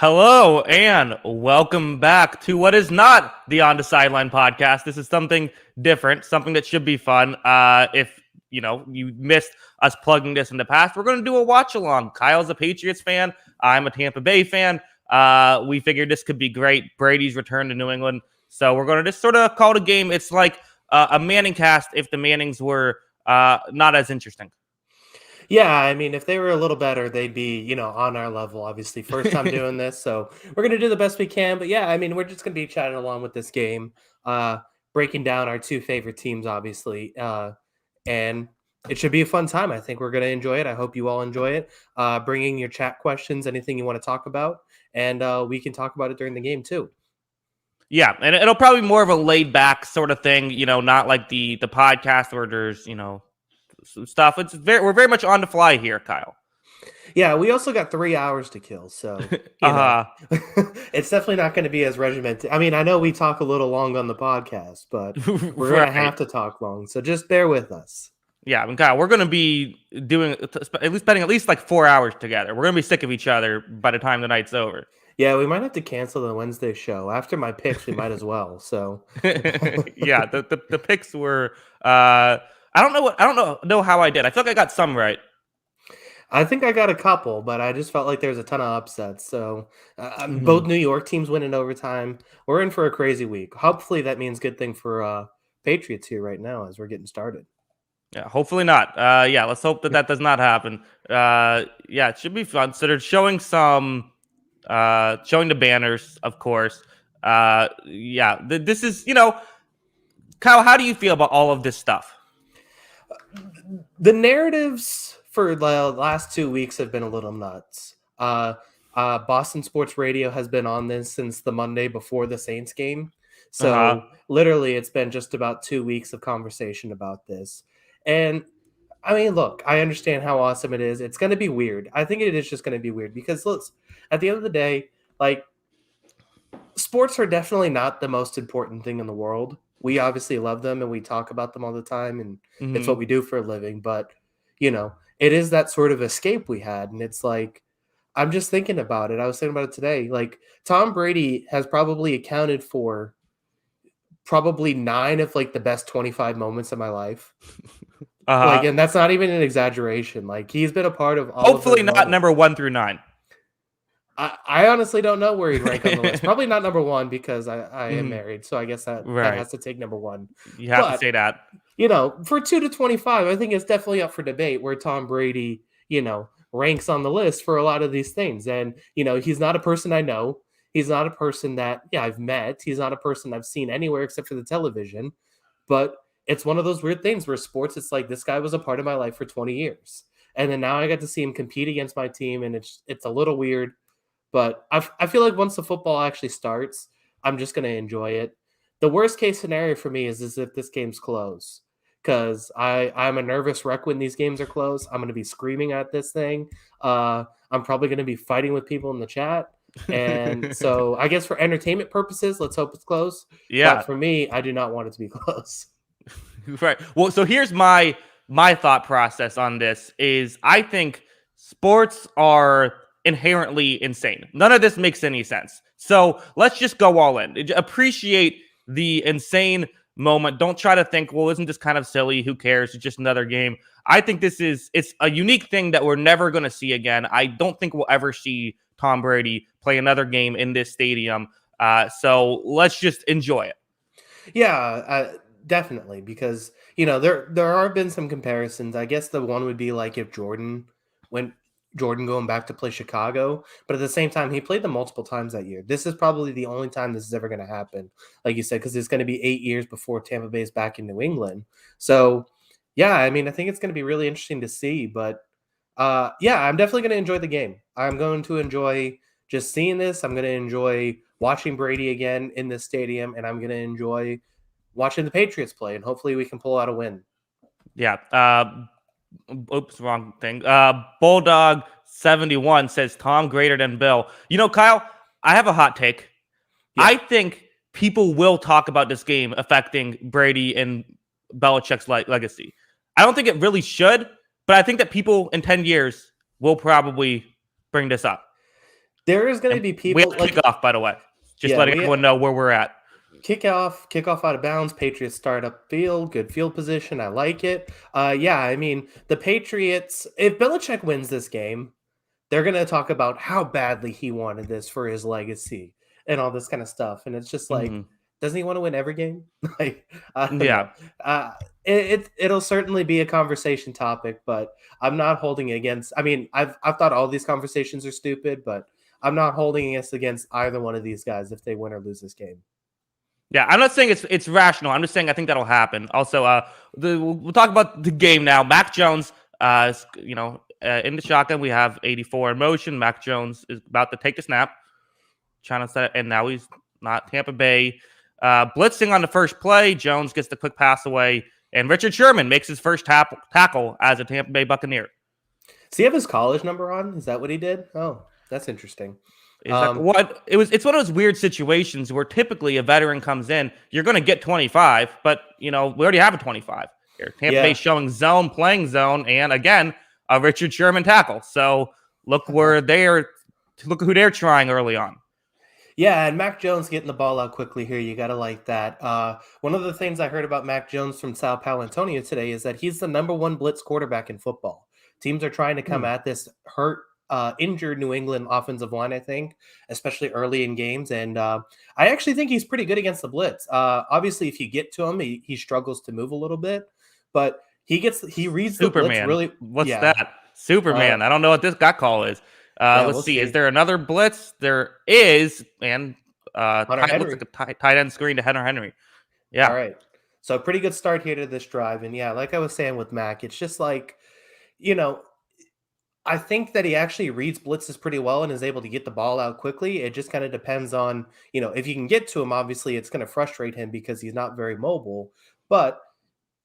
Hello and welcome back to what is not the On the Sideline podcast. This is something different, something that should be fun. If you missed us plugging this in the past, we're going to do a watch along. Kyle's a Patriots fan. I'm a Tampa Bay fan. We figured this could be great. Brady's return to New England, so we're going to just sort of call it a game. It's like a Manning cast if the Mannings were not as interesting. Yeah, I mean, if they were a little better, they'd be, on our level, obviously. First time doing this, so we're going to do the best we can. But yeah, I mean, we're just going to be chatting along with this game, breaking down our two favorite teams, obviously. And it should be a fun time. I think we're going to enjoy it. I hope you all enjoy it. Bringing your chat questions, anything you want to talk about, and we can talk about it during the game too. Yeah, and it'll probably be more of a laid back sort of thing, not like the podcast where there's, some stuff. We're very much on the fly here, Kyle. Yeah, we also got 3 hours to kill, so it's definitely not going to be as regimented. I mean, I know we talk a little long on the podcast, but we're going to have to talk long, so just bear with us. Yeah, I mean, Kyle, we're going to be spending at least like 4 hours together. We're going to be sick of each other by the time the night's over. Yeah, we might have to cancel the Wednesday show. After my picks, we might as well. So yeah, the picks were I don't know how I did. I feel like I got some right. I think I got a couple, but I just felt like there's a ton of upsets. So both New York teams win in overtime. We're in for a crazy week. Hopefully that means good thing for Patriots here right now as we're getting started. Yeah, hopefully not. Yeah, let's hope that does not happen. Yeah, it should be fun. So they're showing showing the banners, of course. This is, Kyle, how do you feel about all of this stuff? The narratives for the last 2 weeks have been a little nuts. Boston Sports Radio has been on this since the Monday before the Saints game. So literally it's been just about 2 weeks of conversation about this. And I mean, look, I understand how awesome it is. It's going to be weird. I think it is just going to be weird because look, at the end of the day, like sports are definitely not the most important thing in the world. We obviously love them and we talk about them all the time and it's what we do for a living. But, it is that sort of escape we had. And it's like, I'm just thinking about it. I was thinking about it today. Like Tom Brady has probably accounted for probably 9 of like the best 25 moments of my life. And that's not even an exaggeration. Like he's been a part of all. Hopefully of not moments. Number 1 through 9. I honestly don't know where he'd rank on the list. Probably not number 1 because I am married. So I guess that has to take number 1. You have to say that. For 2 to 25, I think it's definitely up for debate where Tom Brady, ranks on the list for a lot of these things. And, he's not a person I know. He's not a person that, I've met. He's not a person I've seen anywhere except for the television. But it's one of those weird things where sports, it's like this guy was a part of my life for 20 years. And then now I got to see him compete against my team. And it's a little weird. But I feel like once the football actually starts, I'm just going to enjoy it. The worst case scenario for me is if this game's close. Because I'm a nervous wreck when these games are close. I'm going to be screaming at this thing. I'm probably going to be fighting with people in the chat. And so I guess for entertainment purposes, let's hope it's close. Yeah. But for me, I do not want it to be close. Right. Well, so here's my thought process on this is I think sports are inherently insane. None of this makes any sense. So let's just go all in. Appreciate the insane moment. Don't try to think, well, isn't this kind of silly? Who cares? It's just another game. I think it's a unique thing that we're never going to see again. I don't think we'll ever see Tom Brady play another game in this stadium. So let's just enjoy it. Yeah, definitely. Because, there have been some comparisons. I guess the one would be like if Jordan going back to play Chicago, but at the same time, he played them multiple times that year. This is probably the only time this is ever going to happen, like you said, because it's going to be 8 years before Tampa Bay is back in New England. So, yeah, I mean, I think it's going to be really interesting to see. But, I'm definitely going to enjoy the game. I'm going to enjoy just seeing this. I'm going to enjoy watching Brady again in this stadium, and I'm going to enjoy watching the Patriots play, and hopefully we can pull out a win. Yeah. Oops, wrong thing. Bulldog 71 says Tom greater than Bill. Kyle, I have a hot take. Yeah. I think people will talk about this game affecting Brady and Belichick's legacy. I don't think it really should, but I think that people in 10 years will probably bring this up. There is going to And be we people have like, kickoff, by the way. Just yeah, letting everyone know where we're at. kickoff out of bounds. Patriots start up field, good field position. I like it. Yeah, I mean, the Patriots, if Belichick wins this game, they're going to talk about how badly he wanted this for his legacy and all this kind of stuff. And it's just like, Mhm. doesn't he want to win every game? Like, I don't Yeah. know. It'll certainly be a conversation topic, but I'm not holding it against. I mean, I've thought all these conversations are stupid, but I'm not holding us against either one of these guys if they win or lose this game. Yeah, I'm not saying it's rational. I'm just saying I think that'll happen. Also, we'll talk about the game now. Mac Jones, in the shotgun, we have 84 in motion. Mac Jones is about to take the snap, trying to set it, and now he's not. Tampa Bay blitzing on the first play. Jones gets the quick pass away, and Richard Sherman makes his first tackle as a Tampa Bay Buccaneer. Does he have his college number on? Is that what he did? Oh, that's interesting. Is that what it was? It's one of those weird situations where typically a veteran comes in, you're going to get 25, but we already have a 25 here. Tampa Bay showing zone, playing zone, and again a Richard Sherman tackle. So look who they're trying early on. Yeah, and Mac Jones getting the ball out quickly here. You got to like that. One of the things I heard about Mac Jones from Sal Paolantonio today is that he's the number one blitz quarterback in football. Teams are trying to come at this injured New England offensive line, I think, especially early in games. And I actually think he's pretty good against the blitz. Obviously, if you get to him, he struggles to move a little bit, but he reads the blitz really. What's that? Superman. I don't know what this guy call is. Let's see. Is there another blitz? There is, and looks like a tight end screen to Hunter Henry. Yeah. All right. So pretty good start here to this drive. And yeah, like I was saying with Mac, it's just like, I think that he actually reads blitzes pretty well and is able to get the ball out quickly. It just kind of depends on, if you can get to him, obviously it's going to frustrate him because he's not very mobile, but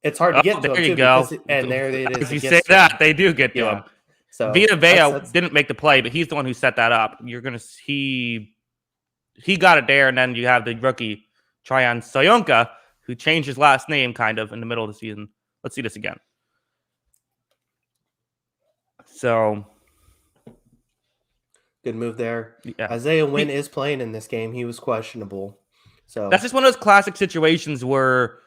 it's hard to get to him too. And there it is. As you say that, they do get to him. So Vita Vea didn't make the play, but he's the one who set that up. He got it there, and then you have the rookie Tryon Soyunka, who changed his last name kind of in the middle of the season. Let's see this again. So good move there. Yeah. Isaiah Wynn is playing in this game. He was questionable. So that's just one of those classic situations where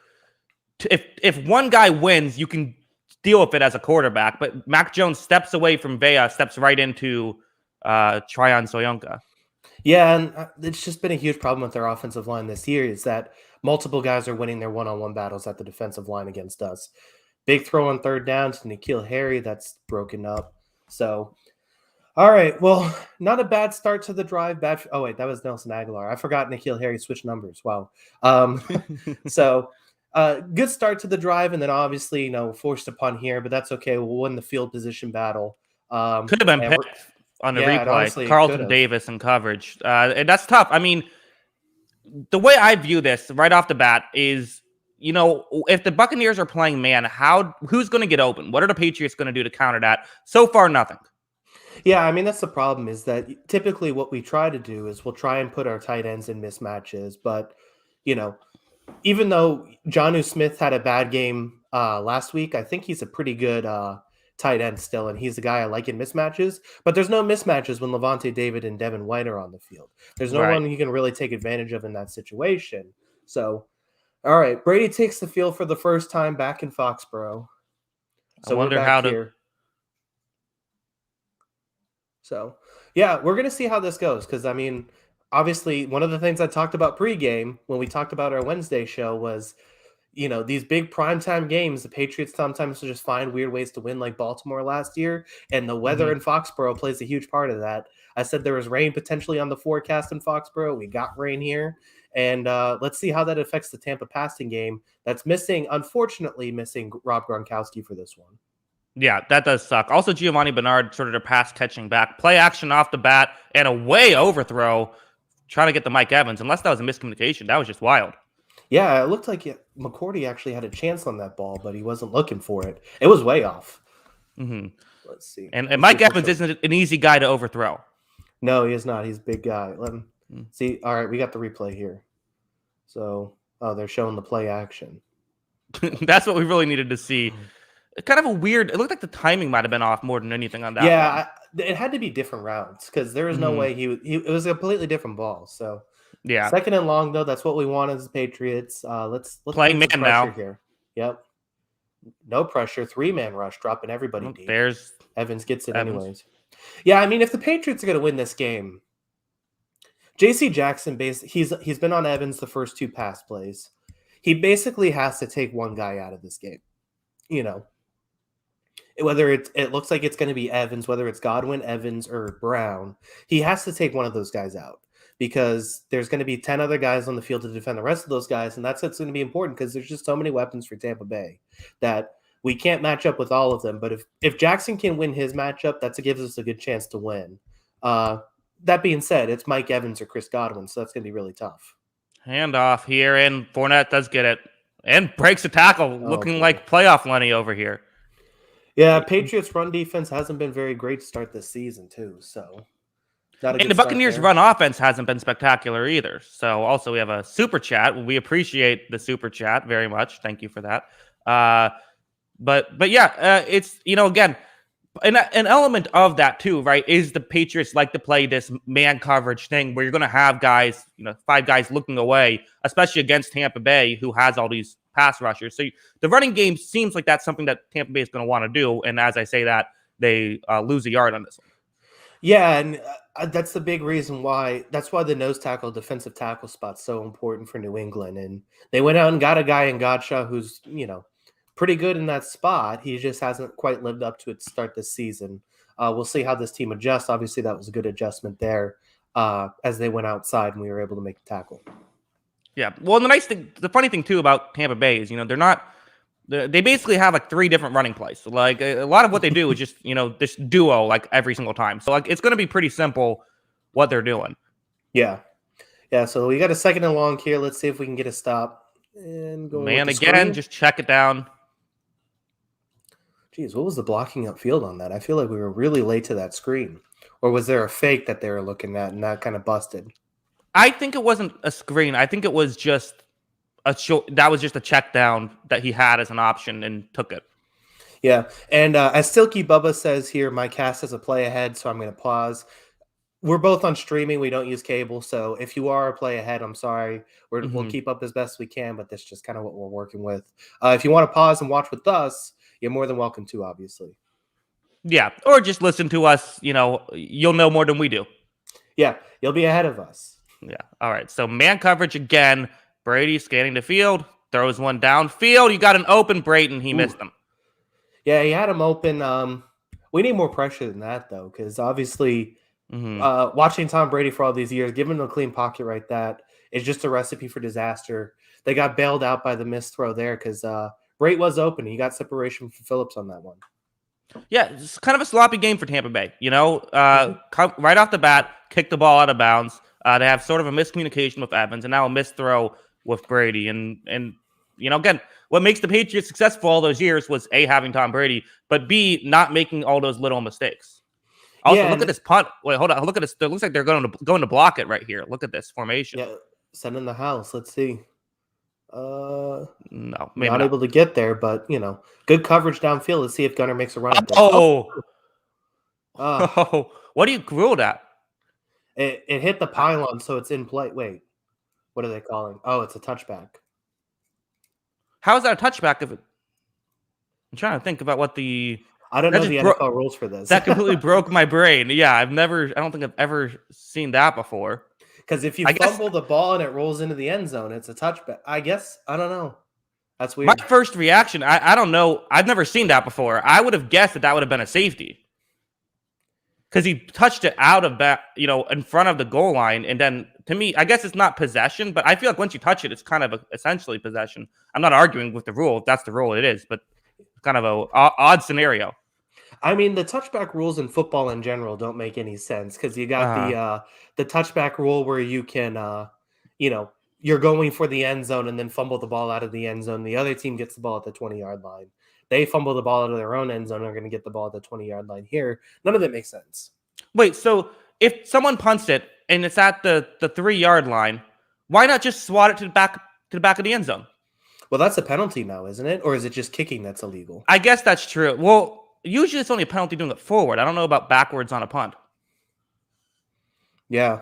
if one guy wins, you can deal with it as a quarterback. But Mac Jones steps away from Vea, steps right into Tryon Soyunka. Yeah, and it's just been a huge problem with their offensive line this year is that multiple guys are winning their one-on-one battles at the defensive line against us. Big throw on third down to N'Keal Harry. That's broken up. So, all right. Well, not a bad start to the drive. Oh, wait, that was Nelson Aguilar. I forgot N'Keal Harry switched numbers. Wow. So, good start to the drive. And then obviously, forced a punt here, but that's okay. We'll win the field position battle. Could have been picked on the replay. Carlton Davis in coverage. And that's tough. I mean, the way I view this right off the bat is, if the Buccaneers are playing man, who's going to get open? What are the Patriots going to do to counter that? So far, nothing. Yeah, I mean, that's the problem is that typically what we try to do is we'll try and put our tight ends in mismatches. But, even though Jonnu Smith had a bad game last week, I think he's a pretty good tight end still. And he's the guy I like in mismatches. But there's no mismatches when Levante David and Devin White are on the field. There's no one you can really take advantage of in that situation. So, all right, Brady takes the field for the first time back in Foxborough. So I wonder how here. So, yeah, we're going to see how this goes because, I mean, obviously, one of the things I talked about pregame when we talked about our Wednesday show was, these big primetime games, the Patriots sometimes just find weird ways to win like Baltimore last year, and the weather in Foxborough plays a huge part of that. I said there was rain potentially on the forecast in Foxborough. We got rain here. And let's see how that affects the Tampa passing game. That's unfortunately missing Rob Gronkowski for this one. Yeah, that does suck. Also, Giovanni Bernard sort of their pass catching back. Play action off the bat and a way overthrow trying to get the Mike Evans. Unless that was a miscommunication. That was just wild. Yeah, it looked like McCourty actually had a chance on that ball, but he wasn't looking for it. It was way off. Mm-hmm. Let's see. And Mike Evans isn't an easy guy to overthrow. No, he is not. He's a big guy. Let him see. All right, we got the replay here. So, they're showing the play action. That's what we really needed to see. Kind of a weird. It looked like the timing might have been off more than anything on that. Yeah, it had to be different routes because there was no way it was a completely different ball. So Yeah. second and long though, that's what we want as the Patriots. Let's Playing bring some man pressure now. here. Yep. No pressure, 3-man rush, dropping everybody deep. There's Evans gets it Evans. anyways. Yeah, I mean, if the Patriots are going to win this game, J.C. Jackson, he's been on Evans the first 2 pass plays. He basically has to take one guy out of this game. You know, whether it looks like it's going to be Evans, whether it's Godwin, Evans, or Brown, he has to take one of those guys out because there's going to be 10 other guys on the field to defend the rest of those guys, and that's what's going to be important because there's just so many weapons for Tampa Bay that we can't match up with all of them. But if Jackson can win his matchup, that gives us a good chance to win. That being said, it's Mike Evans or Chris Godwin, so that's going to be really tough. Handoff here, and Fournette does get it and breaks a tackle, looking like playoff Lenny over here. Yeah, Patriots' run defense hasn't been very great to start this season, too. So, and the Buccaneers' run offense hasn't been spectacular either. So, also, we have a super chat. We appreciate the super chat very much. Thank you for that. But yeah, it's, again, an element of that too, right, is the Patriots like to play this man coverage thing where you're going to have guys, 5 guys looking away, especially against Tampa Bay, who has all these pass rushers. So the running game seems like that's something that Tampa Bay is going to want to do. And as I say that, they lose a yard on this one. Yeah, and that's the big reason why. That's why the nose tackle, defensive tackle spot's so important for New England. And they went out and got a guy in Gottschall who's, pretty good in that spot. He just hasn't quite lived up to it to start this season. We'll see how this team adjusts. Obviously, that was a good adjustment there as they went outside and we were able to make a tackle. Yeah. Well, the funny thing too about Tampa Bay is, they basically have like 3 different running plays. So, like a lot of what they do is just, this duo like every single time. So like it's going to be pretty simple what they're doing. Yeah. Yeah. So we got a second and long here. Let's see if we can get a stop. And go man again, screen. Just check it down. Geez, what was the blocking upfield on that? I feel like we were really late to that screen. Or was there a fake that they were looking at and that kind of busted? I think it wasn't a screen. I think it was just that was just a check down that he had as an option and took it. Yeah, and as Stilky Bubba says here, my cast has a play ahead, so I'm going to pause. We're both on streaming. We don't use cable, so if you are a play ahead, I'm sorry. We'll keep up as best we can, but that's just kind of what we're working with. If you want to pause and watch with us, you're more than welcome to, obviously. Yeah, or just listen to us. You'll know more than we do. Yeah, you'll be ahead of us. Yeah. All right. So man coverage again. Brady scanning the field, throws one downfield. You got an open Brayton. He missed him. Yeah, he had him open. We need more pressure than that, though, because obviously watching Tom Brady for all these years, giving him a clean pocket right that is just a recipe for disaster. They got bailed out by the missed throw there because Brate was open. He got separation from Phillips on that one. Yeah, it's kind of a sloppy game for Tampa Bay. Right off the bat, kick the ball out of bounds. They have sort of a miscommunication with Evans and now a missed throw with Brady. And again, what makes the Patriots successful all those years was A, having Tom Brady, but B, not making all those little mistakes. Also, look at this punt. Wait, hold on. Look at this. It looks like they're going to block it right here. Look at this formation. Yeah, send in the house. Let's see. No, maybe not able to get there, but good coverage downfield. Let's see if Gunner makes a run. Oh, what do you rule that? It hit the pylon, so it's in play. Wait, what are they calling? Oh, it's a touchback. How is that a touchback? I'm trying to think about what the. I don't know the NFL rules for this. That completely broke my brain. Yeah, I don't think I've ever seen that before. Because if you fumble the ball and it rolls into the end zone, it's a touchback. I guess. I don't know. That's weird. My first reaction, I don't know. I've never seen that before. I would have guessed that would have been a safety. Because he touched it out of that, in front of the goal line. And then, to me, I guess it's not possession, but I feel like once you touch it, it's kind of essentially possession. I'm not arguing with the rule. If that's the rule, it is. But it's kind of an odd scenario. I mean, the touchback rules in football in general don't make any sense because you got the touchback rule where you can, you're going for the end zone and then fumble the ball out of the end zone. The other team gets the ball at the 20-yard line. They fumble the ball out of their own end zone and are going to get the ball at the 20-yard line here. None of that makes sense. Wait, so if someone punts it and it's at the 3-yard line, why not just swat it to the back of the end zone? Well, that's a penalty now, isn't it? Or is it just kicking that's illegal? I guess that's true. Well, usually it's only a penalty doing it forward. I don't know about backwards on a punt. Yeah.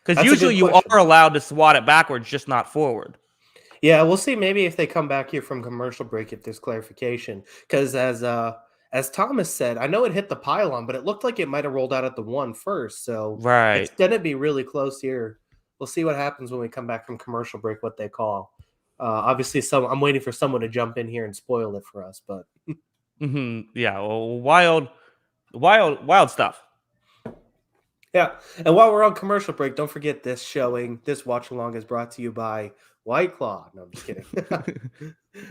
Because That's a usually good you question. are allowed to swat it backwards, just not forward. Yeah, we'll see maybe if they come back here from commercial break if there's clarification. Because as Thomas said, I know it hit the pylon, but it looked like it might have rolled out at the 1 first. So it's Right. gonna be really close here. We'll see what happens when we come back from commercial break, what they call. Obviously, I'm waiting for someone to jump in here and spoil it for us, but Yeah. Well, wild stuff. yeah. And while we're on commercial break, don't forget this watch along is brought to you by White Claw. No, I'm just kidding.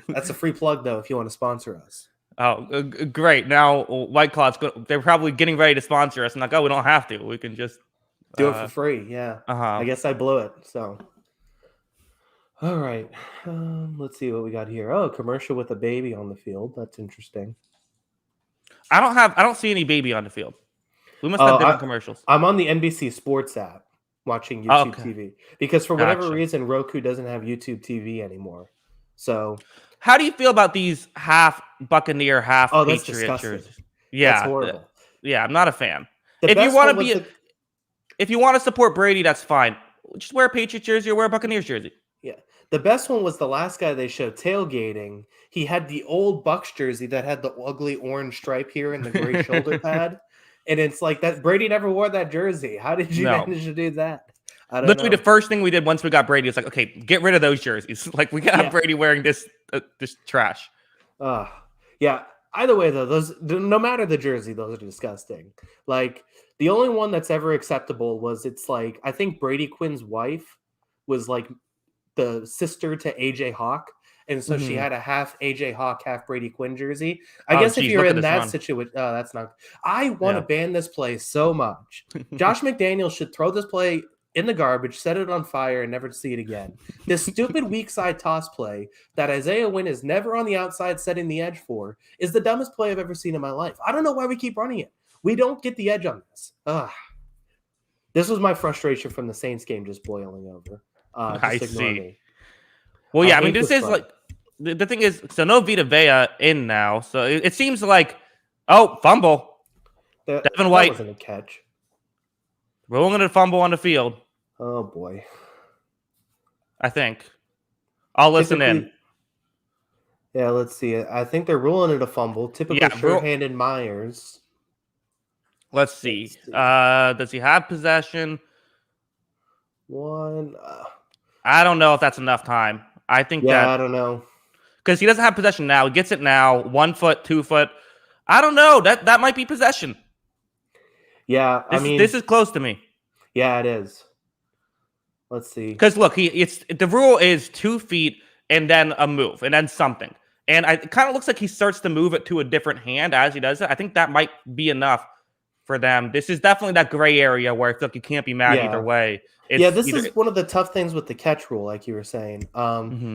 That's a free plug though if you want to sponsor us. Oh, great. Now White Claw's they're probably getting ready to sponsor us. And like, oh, we don't have to. We can just Do it for free. Yeah. I guess I blew it. So, all right. Let's see what we got here. Oh, commercial with a baby on the field. That's interesting. I don't see any baby on the field. We must have different commercials. I'm on the NBC Sports app watching YouTube TV because for whatever reason, Roku doesn't have YouTube TV anymore. So, how do you feel about these half Buccaneer, half Patriot jerseys? Yeah, that's horrible. Yeah, I'm not a fan. The If you want to be, the... if you want to support Brady, that's fine. Just wear a Patriot jersey or wear a Buccaneers jersey. Yeah, the best one was the last guy they showed tailgating. He had the old Bucks jersey that had the ugly orange stripe here and the gray shoulder pad. And it's like that Brady never wore that jersey. How did you manage to do that? I don't Literally, know. the first thing we did once we got Brady was like, okay, get rid of those jerseys. Like we can't have Brady wearing this trash. Yeah. Either way, though, no matter the jersey, those are disgusting. Like the only one that's ever acceptable was it's like I think Brady Quinn's wife was like the sister to AJ Hawk. And so she had a half AJ Hawk, half Brady Quinn jersey. I guess if you're in that situation, that's not. I want to ban this play so much. Josh McDaniels should throw this play in the garbage, set it on fire, and never see it again. This stupid weak side toss play that Isaiah Wynn is never on the outside setting the edge for is the dumbest play I've ever seen in my life. I don't know why we keep running it. We don't get the edge on this. This was my frustration from the Saints game just boiling over. I see. Me. Well, yeah, I mean, this is like the thing is, so no Vita Vea in now, so it seems like fumble. Devin White wasn't a catch. Rolling a fumble on the field. Oh boy, I think I'll listen in. Yeah, let's see it. I think they're ruling it a fumble. Typically, sure-handed Myers. Let's see. Does he have possession? One. I don't know if that's enough time. I think I don't know. Because he doesn't have possession now. He gets it now. 1 foot, 2 foot. I don't know. That might be possession. Yeah, this is close to me. Yeah, it is. Let's see. Because look, the rule is 2 feet and then a move and then something. And it kind of looks like he starts to move it to a different hand as he does it. I think that might be enough for them. This is definitely that gray area where I feel like you can't be mad either way. This is one of the tough things with the catch rule, like you were saying.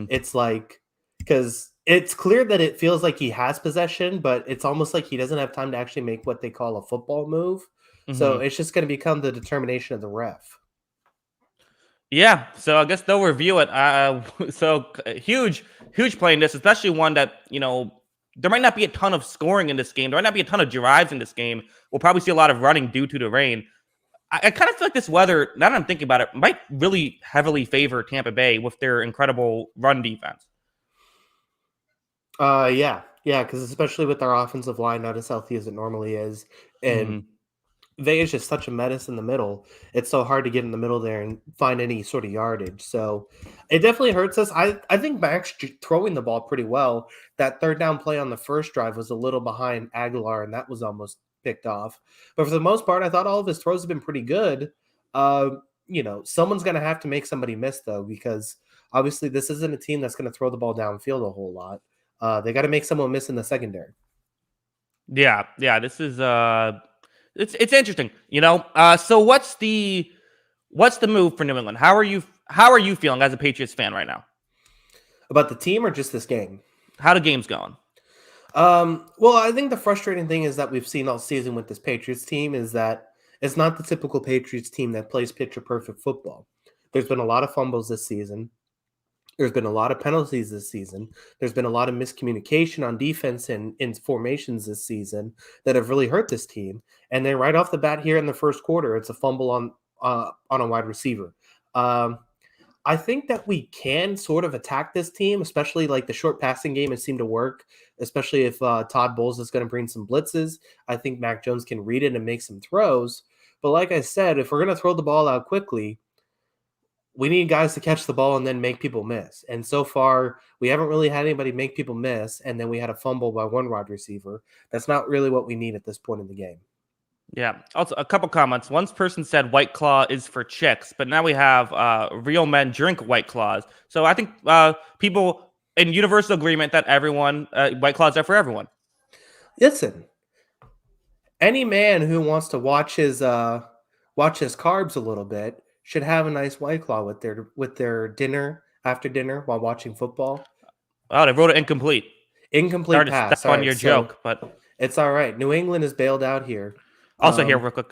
It's like, because it's clear that it feels like he has possession, but it's almost like he doesn't have time to actually make what they call a football move. So it's just going to become the determination of the ref. Yeah, so I guess they'll review it. So huge play in this, especially one that, there might not be a ton of scoring in this game. There might not be a ton of drives in this game. We'll probably see a lot of running due to the rain. I kind of feel like this weather, now that I'm thinking about it, might really heavily favor Tampa Bay with their incredible run defense. Yeah, because especially with our offensive line not as healthy as it normally is, and Vea is just such a menace in the middle. It's so hard to get in the middle there and find any sort of yardage. So it definitely hurts us. I think Max throwing the ball pretty well. That third down play on the first drive was a little behind Aguilar, and that was almost picked off. But for the most part, I thought all of his throws have been pretty good. Someone's going to have to make somebody miss, though, because obviously this isn't a team that's going to throw the ball downfield a whole lot. They got to make someone miss in the secondary. Yeah, this is it's interesting, So what's the move for New England? How are you feeling as a Patriots fan right now? About the team or just this game? How the game's going? Well, I think the frustrating thing is that we've seen all season with this Patriots team is that it's not the typical Patriots team that plays picture perfect football. There's been a lot of fumbles this season. There's been a lot of penalties this season. There's been a lot of miscommunication on defense and in formations this season that have really hurt this team. And then right off the bat here in the first quarter, it's a fumble on a wide receiver. I think that we can sort of attack this team, especially like the short passing game has seemed to work, especially if Todd Bowles is going to bring some blitzes. I think Mac Jones can read it and make some throws. But like I said, if we're going to throw the ball out quickly, we need guys to catch the ball and then make people miss. And so far, we haven't really had anybody make people miss. And then we had a fumble by one wide receiver. That's not really what we need at this point in the game. Yeah. Also, a couple comments. One person said White Claw is for chicks, but now we have real men drink White Claws. So I think people in universal agreement that everyone White Claws are for everyone. Listen, any man who wants to watch his carbs a little bit should have a nice White Claw with their dinner after dinner while watching football. Oh, they wrote it incomplete. Incomplete pass. Step on your joke, but it's all right. New England is bailed out here. Also, here real quick,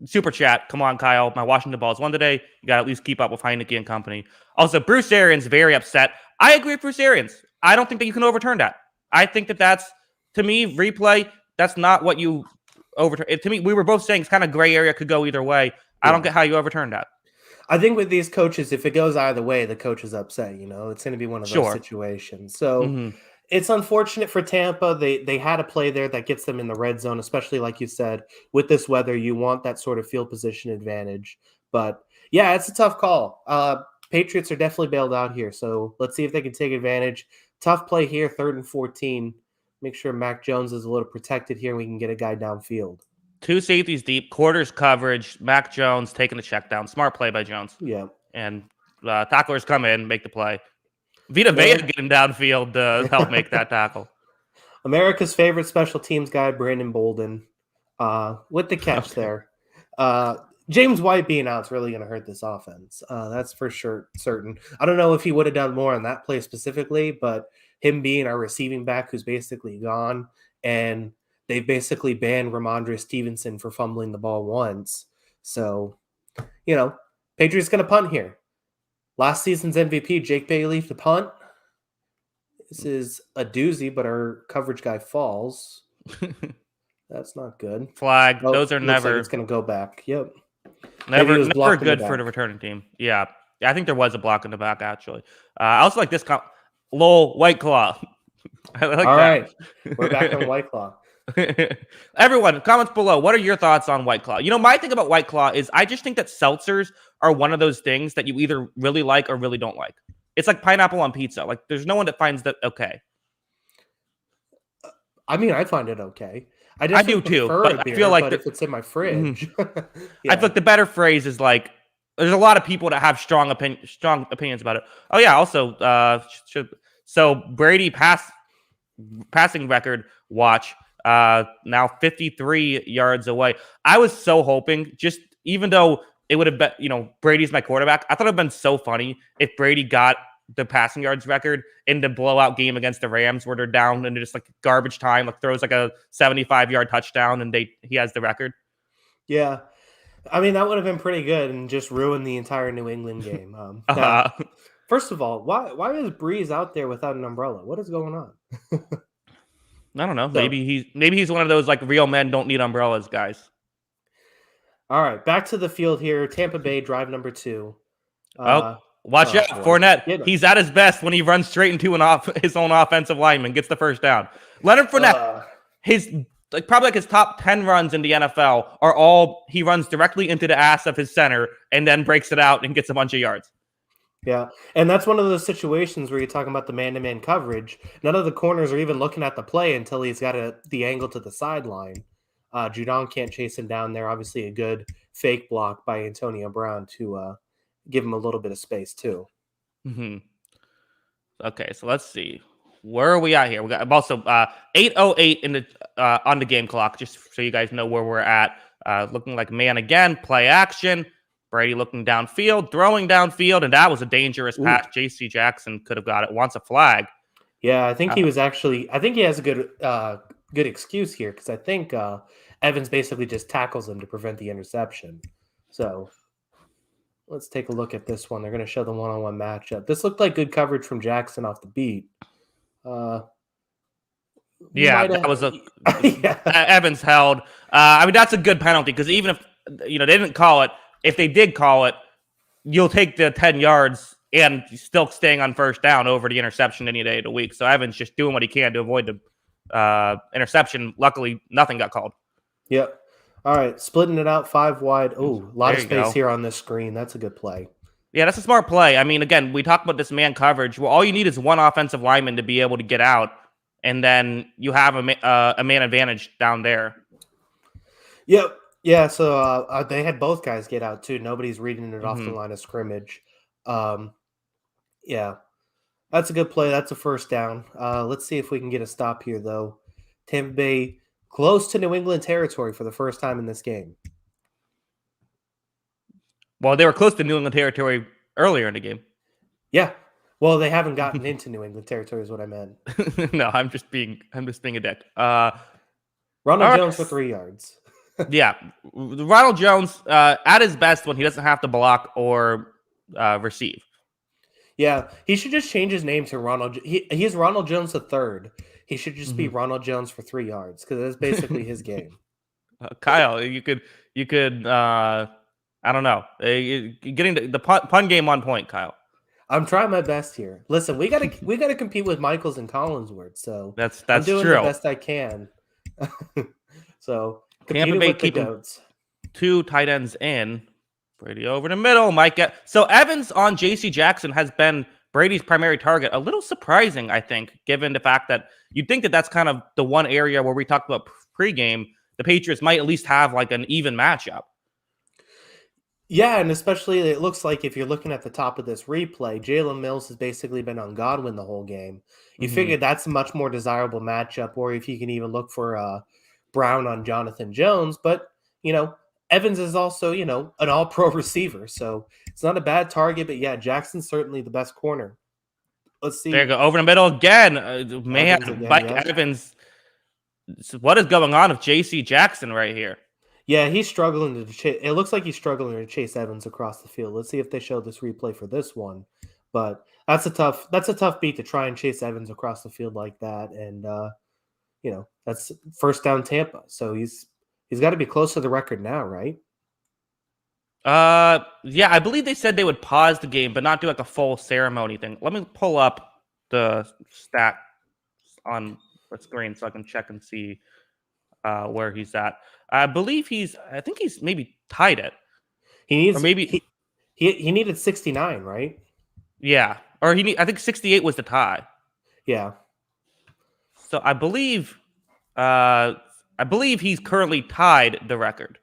super chat. Come on, Kyle. My Washington Balls won today. You got to at least keep up with Heineke and company. Also, Bruce Arians very upset. I agree with Bruce Arians. I don't think that you can overturn that. I think that's, to me, replay. That's not what you overturn. To me, we were both saying it's kind of gray area, could go either way. I don't get how you overturn that. I think with these coaches, if it goes either way, the coach is upset. It's going to be one of those situations. So. It's unfortunate for Tampa. They had a play there that gets them in the red zone, especially like you said, with this weather, you want that sort of field position advantage. But yeah, it's a tough call. Patriots are definitely bailed out here. So let's see if they can take advantage. Tough play here, 3rd and 14. Make sure Mac Jones is a little protected here. And we can get a guy downfield. 2 safeties deep, quarters coverage. Mac Jones taking the check down. Smart play by Jones. Yeah. And tacklers come in, make the play. Vita Vea getting downfield to help make that tackle. America's favorite special teams guy, Brandon Bolden, with the catch there. James White being out is really going to hurt this offense. That's for sure, certain. I don't know if he would have done more on that play specifically, but him being our receiving back who's basically gone, and they've basically banned Ramondre Stevenson for fumbling the ball once. So, Patriots going to punt here. Last season's MVP, Jake Bailey, to punt. This is a doozy, but our coverage guy falls. That's not good. Flag. Those are never. Like it's going to go back. Yep. Never good for the returning team. Yeah. I think there was a block in the back, actually. I also like this. Lol, White Claw. I like All that. Right. We're back on White Claw. Everyone, comments below. What are your thoughts on White Claw? My thing about White Claw is I just think that seltzers are one of those things that you either really like or really don't like. It's like pineapple on pizza. Like, there's no one that finds that okay. I mean, I find it okay. I do too, but I feel like if it's in my fridge, I feel like the better phrase is like, there's a lot of people that have strong opinions about it. Oh yeah, also, so Brady passing record watch. Now 53 yards away. I was so hoping, just even though it would have been, Brady's my quarterback, I thought it would have been so funny if Brady got the passing yards record in the blowout game against the Rams where they're down and just like garbage time, like throws like a 75-yard touchdown and he has the record. Yeah. I mean, that would have been pretty good and just ruined the entire New England game. Now, first of all, why is Breeze out there without an umbrella? What is going on? I don't know. So, maybe he's one of those like real men don't need umbrellas guys. All right, back to the field here. Tampa Bay drive number 2. Watch out, Fournette. He's at his best when he runs straight into his own offensive lineman, gets the first down. Leonard Fournette, probably his top 10 runs in the NFL are all he runs directly into the ass of his center and then breaks it out and gets a bunch of yards. Yeah, and that's one of those situations where you're talking about the man-to-man coverage. None of the corners are even looking at the play until he's got the angle to the sideline. Judon can't chase him down there. Obviously, a good fake block by Antonio Brown to give him a little bit of space too. Mm-hmm. Okay, so let's see. Where are we at here? We got also 8:08 in the on the game clock, just so you guys know where we're at. Looking like man again, play action. Brady looking downfield, throwing downfield, and that was a dangerous pass. J.C. Jackson could have got it. Wants a flag. Yeah, I think he was actually. I think he has a good excuse here because I think Evans basically just tackles him to prevent the interception. So, Let's take a look at this one. They're going to show the one-on-one matchup. This looked like good coverage from Jackson off the beat. Yeah, that was a yeah. Evans held. I mean, that's a good penalty because even if they didn't call it, if they did call it, you'll take the 10 yards and still staying on first down over the interception any day of the week. So Evans just doing what he can to avoid the interception. Luckily, nothing got called. Yep. All right, splitting it out 5 wide. Oh, a lot of space here on this screen. That's a good play. Yeah, that's a smart play. I mean, again, we talked about this man coverage. Well, all you need is one offensive lineman to be able to get out, and then you have a man advantage down there. Yep. Yeah, so they had both guys get out, too. Nobody's reading it off the line of scrimmage. Yeah, that's a good play. That's a first down. Let's see if we can get a stop here, though. Tampa Bay close to New England territory for the first time in this game. Well, they were close to New England territory earlier in the game. Yeah. Well, they haven't gotten into New England territory is what I meant. No, I'm just being a dick. Ronald Jones for 3 yards. Yeah. Ronald Jones at his best when he doesn't have to block or receive. Yeah, he should just change his name to Ronald. He's Ronald Jones III. He should just be Ronald Jones for 3 yards because that's basically his game. Kyle, you could I don't know, getting the pun game on point, Kyle. I'm trying my best here. Listen, we gotta compete with Michaels and Collinsworth, so that's I'm doing true. the best I can. So Tampa Bay keeping 2 tight ends in. Brady over the middle might get so Evans on J.C. Jackson has been Brady's primary target. A little surprising, I think, given the fact that you'd think that that's kind of the one area where we talked about pregame. The Patriots might at least have like an even matchup. Yeah, and especially it looks like if you're looking at the top of this replay, Jalen Mills has basically been on Godwin the whole game. You figure that's a much more desirable matchup, or if you can even look for Brown on Jonathan Jones. But, Evans is also, an all-pro receiver, so it's not a bad target. But, yeah, Jackson's certainly the best corner. Let's see. There you go. Over the middle again. Man, Evans. What is going on with J.C. Jackson right here? Yeah, he's struggling to chase. It looks like he's struggling to chase Evans across the field. Let's see if they show this replay for this one. But that's a tough beat to try and chase Evans across the field like that. And that's first down Tampa. So he's got to be close to the record now, right? Yeah, I believe they said they would pause the game, but not do like a full ceremony thing. Let me pull up the stat on the screen so I can check and see where he's at. I think he's maybe tied it. He needs, or maybe he needed 69, right? Yeah, or I think 68 was the tie. Yeah. So I believe he's currently tied the record.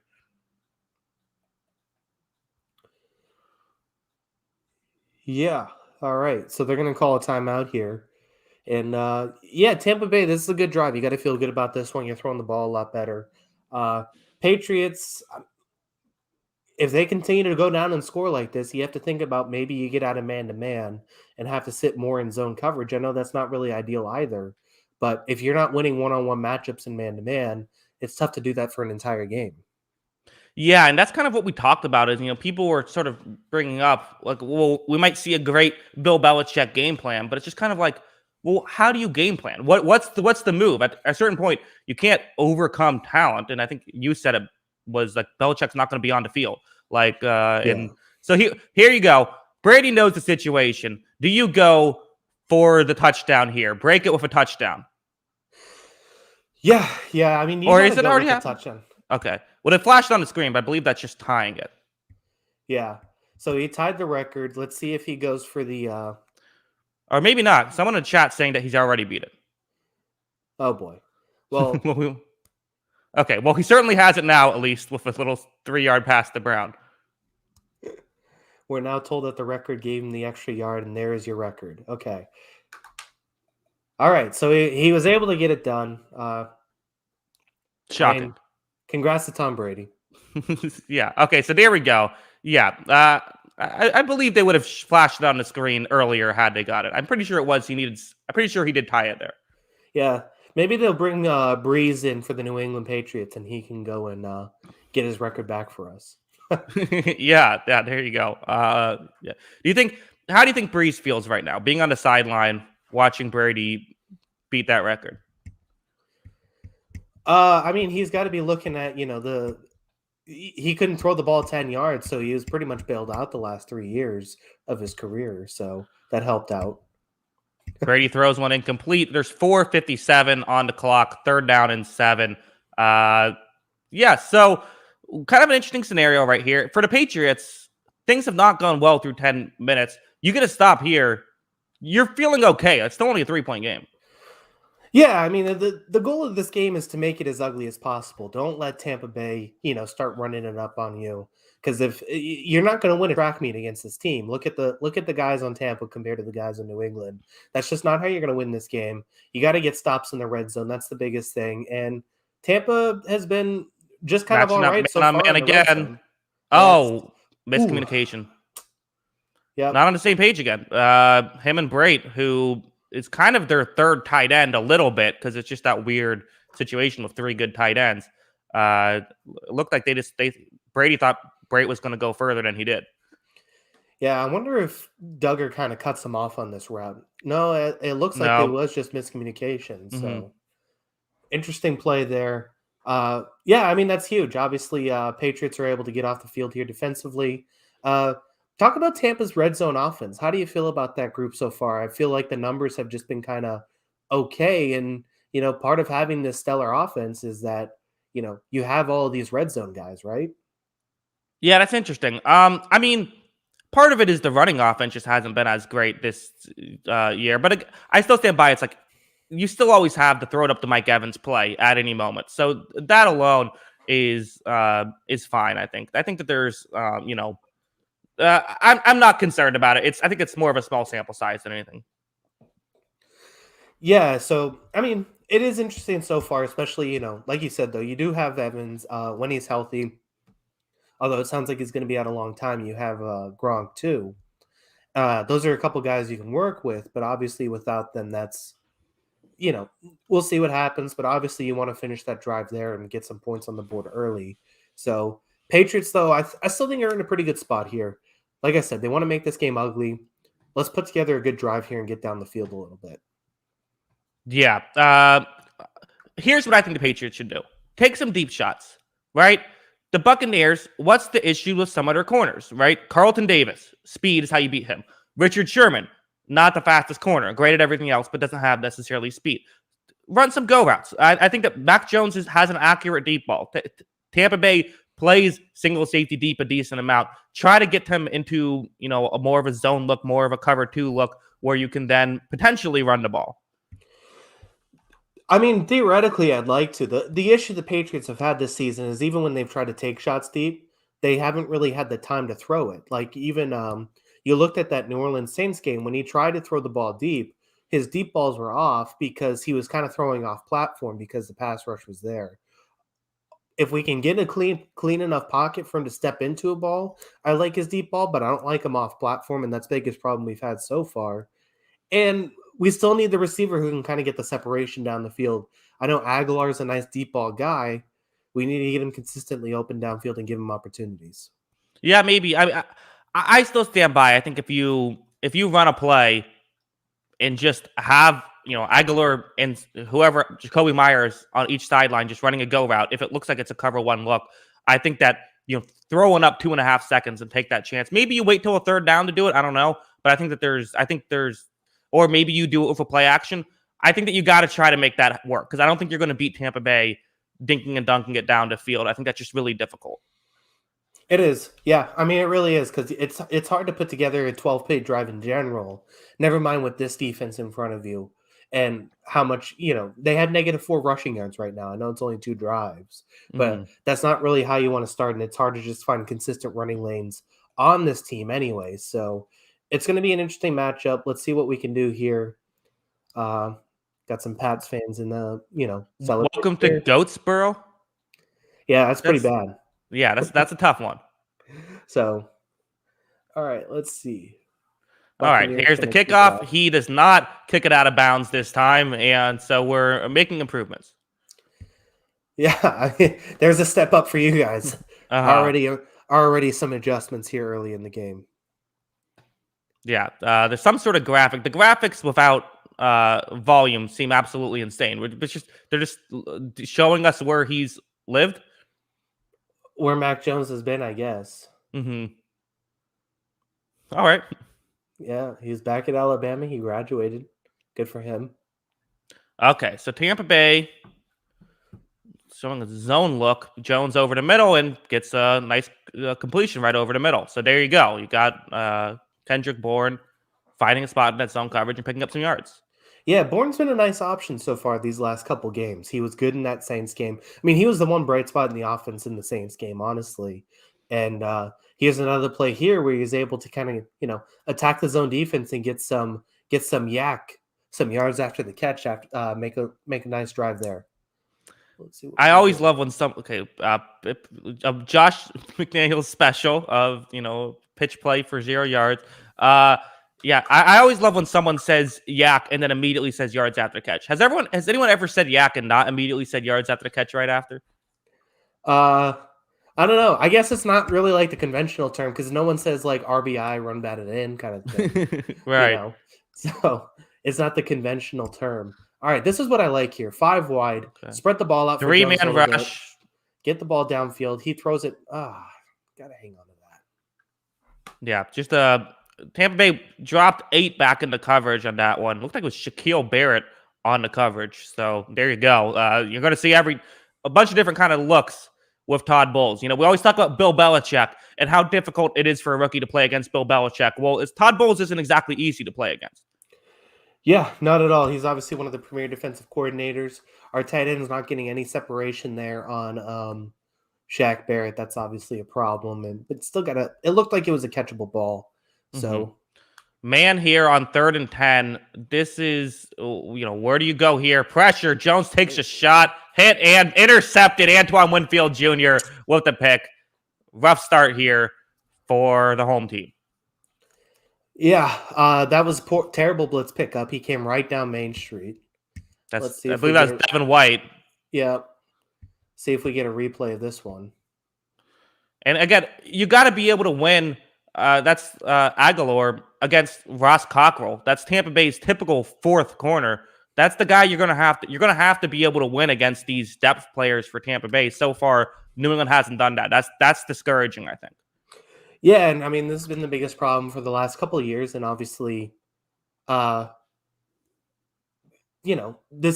Yeah. All right. So they're going to call a timeout here. And Tampa Bay, this is a good drive. You got to feel good about this one. You're throwing the ball a lot better. Patriots, if they continue to go down and score like this, you have to think about maybe you get out of man-to-man and have to sit more in zone coverage. I know that's not really ideal either. But if you're not winning one-on-one matchups in man-to-man, it's tough to do that for an entire game. Yeah, and that's kind of what we talked about is, people were sort of bringing up, like, well, we might see a great Bill Belichick game plan, but it's just kind of like, well, how do you game plan? What's the move? At a certain point, you can't overcome talent, and I think you said it was like Belichick's not going to be on the field. Like, and so here you go. Brady knows the situation. Do you go for the touchdown here? Break it with a touchdown. Yeah. I mean, or is it already a touchdown? Okay. Well, it flashed on the screen, but I believe that's just tying it. Yeah. So he tied the record. Let's see if he goes for the. Or maybe not. Someone in the chat saying that he's already beat it. Oh, boy. Well. Okay. Well, he certainly has it now, at least, with a little 3-yard pass to Brown. We're now told that the record gave him the extra yard, and there is your record. Okay. All right. So he was able to get it done. Shocking. Congrats to Tom Brady. Yeah. Okay. So there we go. Yeah. I believe they would have flashed it on the screen earlier had they got it. I'm pretty sure it was. I'm pretty sure he did tie it there. Yeah. Maybe they'll bring Breeze in for the New England Patriots, and he can go and get his record back for us. Yeah, there you go. Yeah. How do you think Breeze feels right now, being on the sideline, watching Brady beat that record? I mean, he's got to be looking at, he couldn't throw the ball 10 yards, so he was pretty much bailed out the last 3 years of his career. So that helped out. Brady throws one incomplete. There's 4:57 on the clock, third down and 7. Yeah, so kind of an interesting scenario right here. For the Patriots, things have not gone well through 10 minutes. You get to stop here. You're feeling okay. It's still only a 3-point game. Yeah, I mean, the goal of this game is to make it as ugly as possible. Don't let Tampa Bay, start running it up on you. Because if you're not going to win a track meet against this team, look at the guys on Tampa compared to the guys in New England. That's just not how you're going to win this game. You got to get stops in the red zone. That's the biggest thing. And Tampa has been just kind of all Matching up right man so on far man in the red again. zone. Oh, Ooh, miscommunication. yeah. Not on the same page again. Him and Brait, who is kind of their third tight end a little bit, because it's just that weird situation with 3 good tight ends. It looked like Brady thought Brait was going to go further than he did. Yeah, I wonder if Duggar kind of cuts him off on this route. No, it looks like it No. was just miscommunication. Mhm. So interesting play there. Yeah, I mean, that's huge. Obviously, Patriots are able to get off the field here defensively. Talk about Tampa's red zone offense. How do you feel about that group so far? I feel like the numbers have just been kind of okay. And, part of having this stellar offense is that, you have all of these red zone guys, right? Yeah, that's interesting. I mean, part of it is the running offense just hasn't been as great this year, but I still stand by. It's like you still always have the throw it up to Mike Evans play at any moment, so that alone is fine. I think that there's I'm not concerned about it. I think it's more of a small sample size than anything. Yeah, so I mean, it is interesting so far, especially, like you said though, you do have Evans when he's healthy. Although it sounds like he's going to be out a long time. You have Gronk too. Those are a couple guys you can work with, but obviously without them, that's we'll see what happens. But obviously you want to finish that drive there and get some points on the board early. So Patriots, though, I still think they're in a pretty good spot here. Like I said, they want to make this game ugly. Let's put together a good drive here and get down the field a little bit. Yeah. Here's what I think the Patriots should do. Take some deep shots, right? The Buccaneers, what's the issue with some of their corners, right? Carlton Davis, speed is how you beat him. Richard Sherman, not the fastest corner, great at everything else, but doesn't have necessarily speed. Run some go routes. I think that Mac Jones has an accurate deep ball. Tampa Bay plays single safety deep a decent amount. Try to get them into, a more of a zone look, more of a cover 2 look, where you can then potentially run the ball. I mean, theoretically, I'd like to. The issue the Patriots have had this season is even when they've tried to take shots deep, they haven't really had the time to throw it. Like even you looked at that New Orleans Saints game when he tried to throw the ball deep, his deep balls were off because he was kind of throwing off platform because the pass rush was there. If we can get a clean enough pocket for him to step into a ball, I like his deep ball, but I don't like him off platform, and that's the biggest problem we've had so far. And we still need the receiver who can kind of get the separation down the field. I know Aguilar's a nice deep ball guy. We need to get him consistently open downfield and give him opportunities. Yeah, maybe. I still stand by. I think if you run a play and just have Aguilar and whoever Jacoby Myers on each sideline just running a go route, if it looks like it's a cover 1 look, I think that throwing up 2.5 seconds and take that chance. Maybe you wait till a third down to do it. I don't know, but I think there's, or maybe you do it with a play action. I think that you got to try to make that work because I don't think you're going to beat Tampa Bay dinking and dunking it down to field. I think that's just really difficult. It is. Yeah. I mean, it really is because it's hard to put together a 12-play drive in general. Never mind with this defense in front of you and how much, they had -4 rushing yards right now. I know it's only 2 drives, but that's not really how you want to start. And it's hard to just find consistent running lanes on this team anyway. So it's going to be an interesting matchup. Let's see what we can do here. Got some Pats fans in the, Welcome to Goatsboro. Yeah, that's pretty bad. Yeah, that's a tough one. So, all right, let's see. All right, here's the kickoff. He does not kick it out of bounds this time, and so we're making improvements. Yeah, there's a step up for you guys. Already already some adjustments here early in the game. Yeah, there's some sort of graphic. The graphics without volume seem absolutely insane. They're just showing us where he's lived. Where Mac Jones has been, I guess. Mm-hmm. All right. Yeah, he's back at Alabama. He graduated. Good for him. Okay, so Tampa Bay showing a zone look. Jones over the middle and gets a nice completion right over the middle. So there you go. You got Kendrick Bourne finding a spot in that zone coverage and picking up some yards. Yeah, Bourne's been a nice option so far these last couple games. He was good in that Saints game. I mean, he was the one bright spot in the offense in the Saints game, honestly. And he has another play here where he's able to kind of, attack the zone defense and get some yards after the catch, after make a nice drive there. Let's see. I always love when Josh McDaniel's special of pitch play for 0 yards. Yeah, I always love when someone says yak and then immediately says yards after catch. Has anyone ever said yak and not immediately said yards after the catch right after? I don't know. I guess it's not really like the conventional term because no one says like RBI, run batted in kind of thing. Right. So it's not the conventional term. All right, this is what I like here. 5 wide. Okay. Spread the ball out. 3-man rush. Get the ball downfield. He throws it. Gotta hang on to that. Yeah, just Tampa Bay dropped 8 back into coverage on that one. Looked like it was Shaquille Barrett on the coverage. So there you go. You're going to see a bunch of different kind of looks with Todd Bowles. We always talk about Bill Belichick and how difficult it is for a rookie to play against Bill Belichick. Well, Todd Bowles isn't exactly easy to play against. Yeah, not at all. He's obviously one of the premier defensive coordinators. Our tight end is not getting any separation there on Shaq Barrett. That's obviously a problem, and it still it looked like it was a catchable ball. So, man here on 3rd and 10. This is, where do you go here? Pressure. Jones takes a shot, hit and intercepted. Antoine Winfield Jr. with the pick. Rough start here for the home team. Yeah, that was terrible blitz pickup. He came right down Main Street. Let's see. I believe that was Devin White. Yeah. See if we get a replay of this one. And again, you got to be able to win. That's Aguilar against Ross Cockrell. That's Tampa Bay's typical 4th corner. That's the guy you're gonna have to be able to win against these depth players for Tampa Bay. So far, New England hasn't done that. That's discouraging, I think. Yeah, and I mean, this has been the biggest problem for the last couple of years, and obviously, this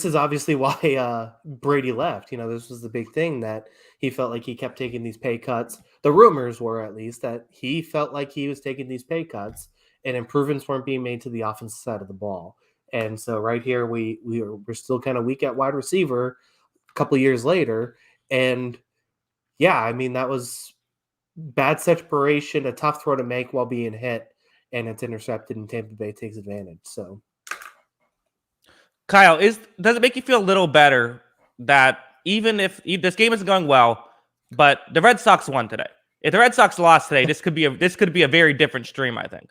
is obviously why Brady left. This was the big thing that he felt like he kept taking these pay cuts. The rumors were, at least, that he felt like he was taking these pay cuts and improvements weren't being made to the offensive side of the ball. And so right here, we're still kind of weak at wide receiver a couple of years later. And yeah, I mean, that was bad separation, a tough throw to make while being hit, and it's intercepted, and Tampa Bay takes advantage. So, Kyle, does it make you feel a little better that even if this game isn't going well, but the Red Sox won today? If the Red Sox lost today, this could be a very different stream, I think.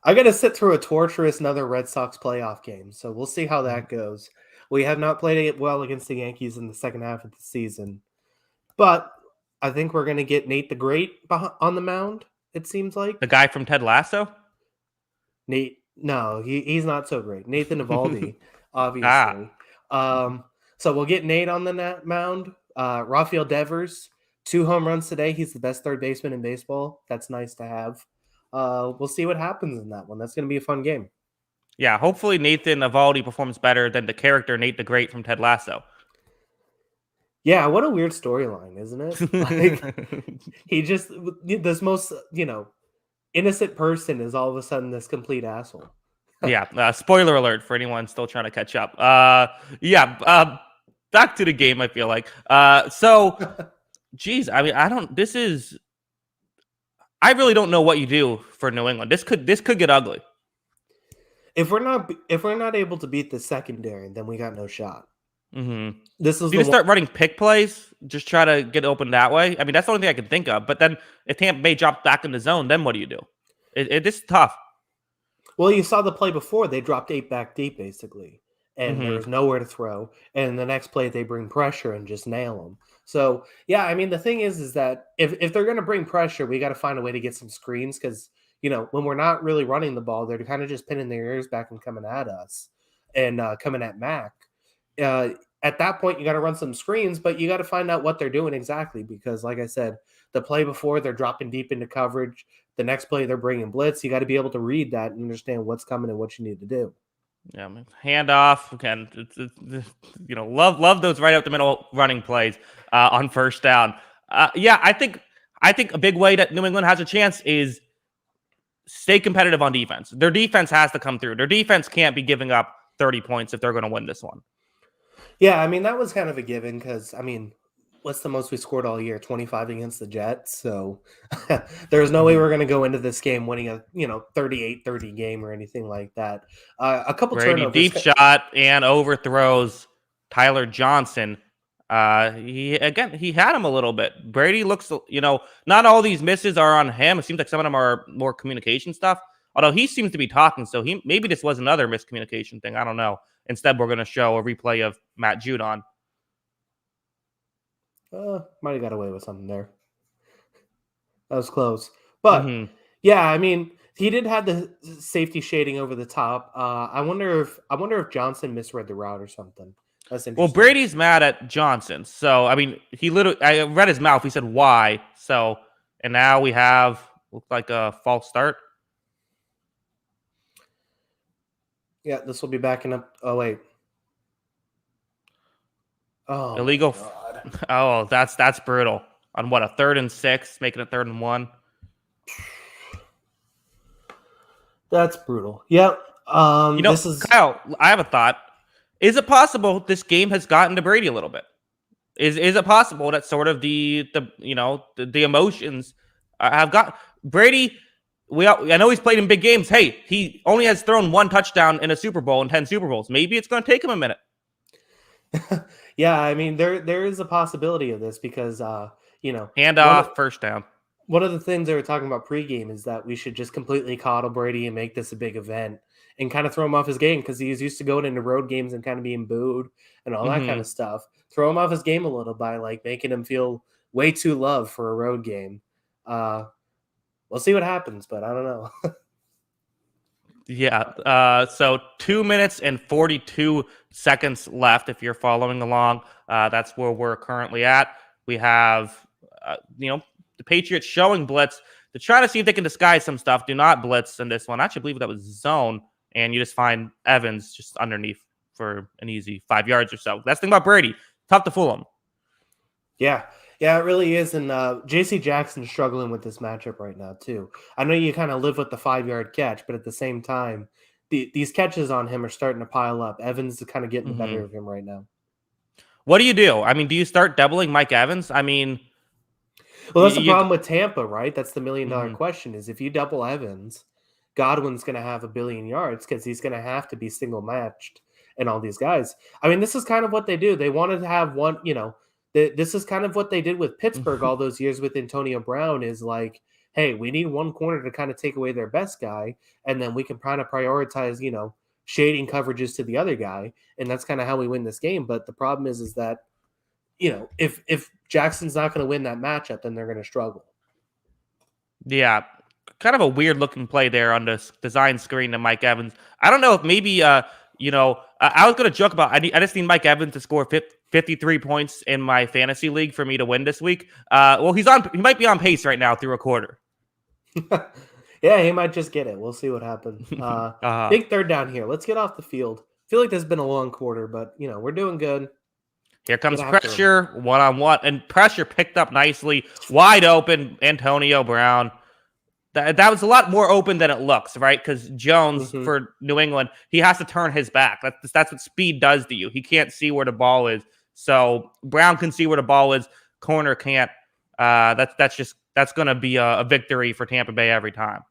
I got to sit through a torturous another Red Sox playoff game, so we'll see how that goes. We have not played it well against the Yankees in the second half of the season, but I think we're going to get Nate the Great on the mound, it seems like. The guy from Ted Lasso? Nate, no, he's not so great. Nathan Eovaldi, obviously. So we'll get Nate on the mound. Rafael Devers, 2 home runs today. He's the best third baseman in baseball. That's nice to have. We'll see what happens in that one. That's going to be a fun game. Yeah, hopefully Nathan Eovaldi performs better than the character Nate the Great from Ted Lasso. Yeah, what a weird storyline, isn't it? Like, he just, this most, innocent person is all of a sudden this complete asshole. Yeah, spoiler alert for anyone still trying to catch up. Back to the game, I feel like. Geez, I mean, I really don't know what you do for New England. This could get ugly. If we're not able to beat the secondary, then we got no shot. Mm-hmm. This is you start running pick plays, just try to get open that way. I mean, that's the only thing I can think of. But then if Tampa Bay drops back in the zone, then what do you do? This is tough. Well, you saw the play before. They dropped 8 back deep, basically. and Mm-hmm. there's nowhere to throw. And the next play, they bring pressure and just nail them. So, yeah, I mean, the thing is that if they're going to bring pressure, we got to find a way to get some screens because, when we're not really running the ball, they're kind of just pinning their ears back and coming at us and coming at Mac. At that point, you got to run some screens, but you got to find out what they're doing exactly because, like I said, the play before they're dropping deep into coverage. The next play they're bringing blitz. You got to be able to read that and understand what's coming and what you need to do. Yeah, handoff again. Love those right up the middle running plays on first down. Yeah, I think a big way that New England has a chance is stay competitive on defense. Their defense has to come through. Their defense can't be giving up 30 points if they're going to win this one. Yeah, I mean, that was kind of a given because, I mean, what's the most we scored all year? 25 against the Jets. So there's no way we're going to go into this game winning a 38-30 game or anything like that. A couple Brady turnovers. Deep shot and overthrows Tyler Johnson. He had him a little bit. Brady looks, not all these misses are on him. It seems like some of them are more communication stuff. Although he seems to be talking, so maybe this was another miscommunication thing. I don't know. Instead, we're going to show a replay of Matt Judon. Might have got away with something there. That was close. But, yeah, I mean, he did have the safety shading over the top. I wonder if Johnson misread the route or something. That's interesting. Well, Brady's mad at Johnson. So, I mean, I read his mouth. He said, why? So, and now we have, looked like a false start. Yeah, this will be backing up. Oh, wait. Oh, illegal. Oh, that's brutal. On what, a 3rd and 6, making it 3rd and 1. That's brutal. Yep. This is Kyle. I have a thought. Is it possible this game has gotten to Brady a little bit? Is it possible that sort of the emotions have got Brady? I know he's played in big games. Hey, he only has thrown 1 touchdown in a Super Bowl in 10 Super Bowls. Maybe it's going to take him a minute. Yeah, I mean there is a possibility of this because handoff, first down. One of the things they were talking about pregame is that we should just completely coddle Brady and make this a big event and kind of throw him off his game because he's used to going into road games and kind of being booed and all that kind of stuff. Throw him off his game a little by like making him feel way too loved for a road game. We'll see what happens, but I don't know. Yeah. So 2 minutes and 42 seconds left. If you're following along, that's where we're currently at. We have, the Patriots showing blitz to try to see if they can disguise some stuff. Do not blitz in this one. I actually believe that was zone, and you just find Evans just underneath for an easy 5 yards or so. That's the thing about Brady. Tough to fool him. Yeah, it really is. And J.C. Jackson's struggling with this matchup right now, too. I know you kind of live with the 5-yard catch, but at the same time, these catches on him are starting to pile up. Evans is kind of getting the better of him right now. What do you do? I mean, do you start doubling Mike Evans? I mean, well, that's the problem with Tampa, right? That's the $1 million question is if you double Evans, Godwin's going to have 1 billion yards because he's going to have to be single matched and all these guys. I mean, this is kind of what they do. They wanted to have one, this is kind of what they did with Pittsburgh all those years with Antonio Brown is like, hey, we need one corner to kind of take away their best guy, and then we can kind of prioritize, shading coverages to the other guy, and that's kind of how we win this game. But the problem is that, if Jackson's not going to win that matchup, then they're going to struggle. Yeah, kind of a weird looking play there on the design screen to Mike Evans. I don't know if maybe, I was going to joke about, I just need Mike Evans to score 53 points in my fantasy league for me to win this week. Well, he might be on pace right now through a quarter. Yeah, he might just get it. We'll see what happens. Big 3rd down here. Let's get off the field. I feel like this has been a long quarter, but, we're doing good. Here comes pressure, one-on-one, and pressure picked up nicely. Wide open, Antonio Brown. That was a lot more open than it looks, right? Because Jones, for New England, he has to turn his back. That's what speed does to you. He can't see where the ball is. So Brown can see where the ball is. Corner can't. That's going to be a victory for Tampa Bay every time.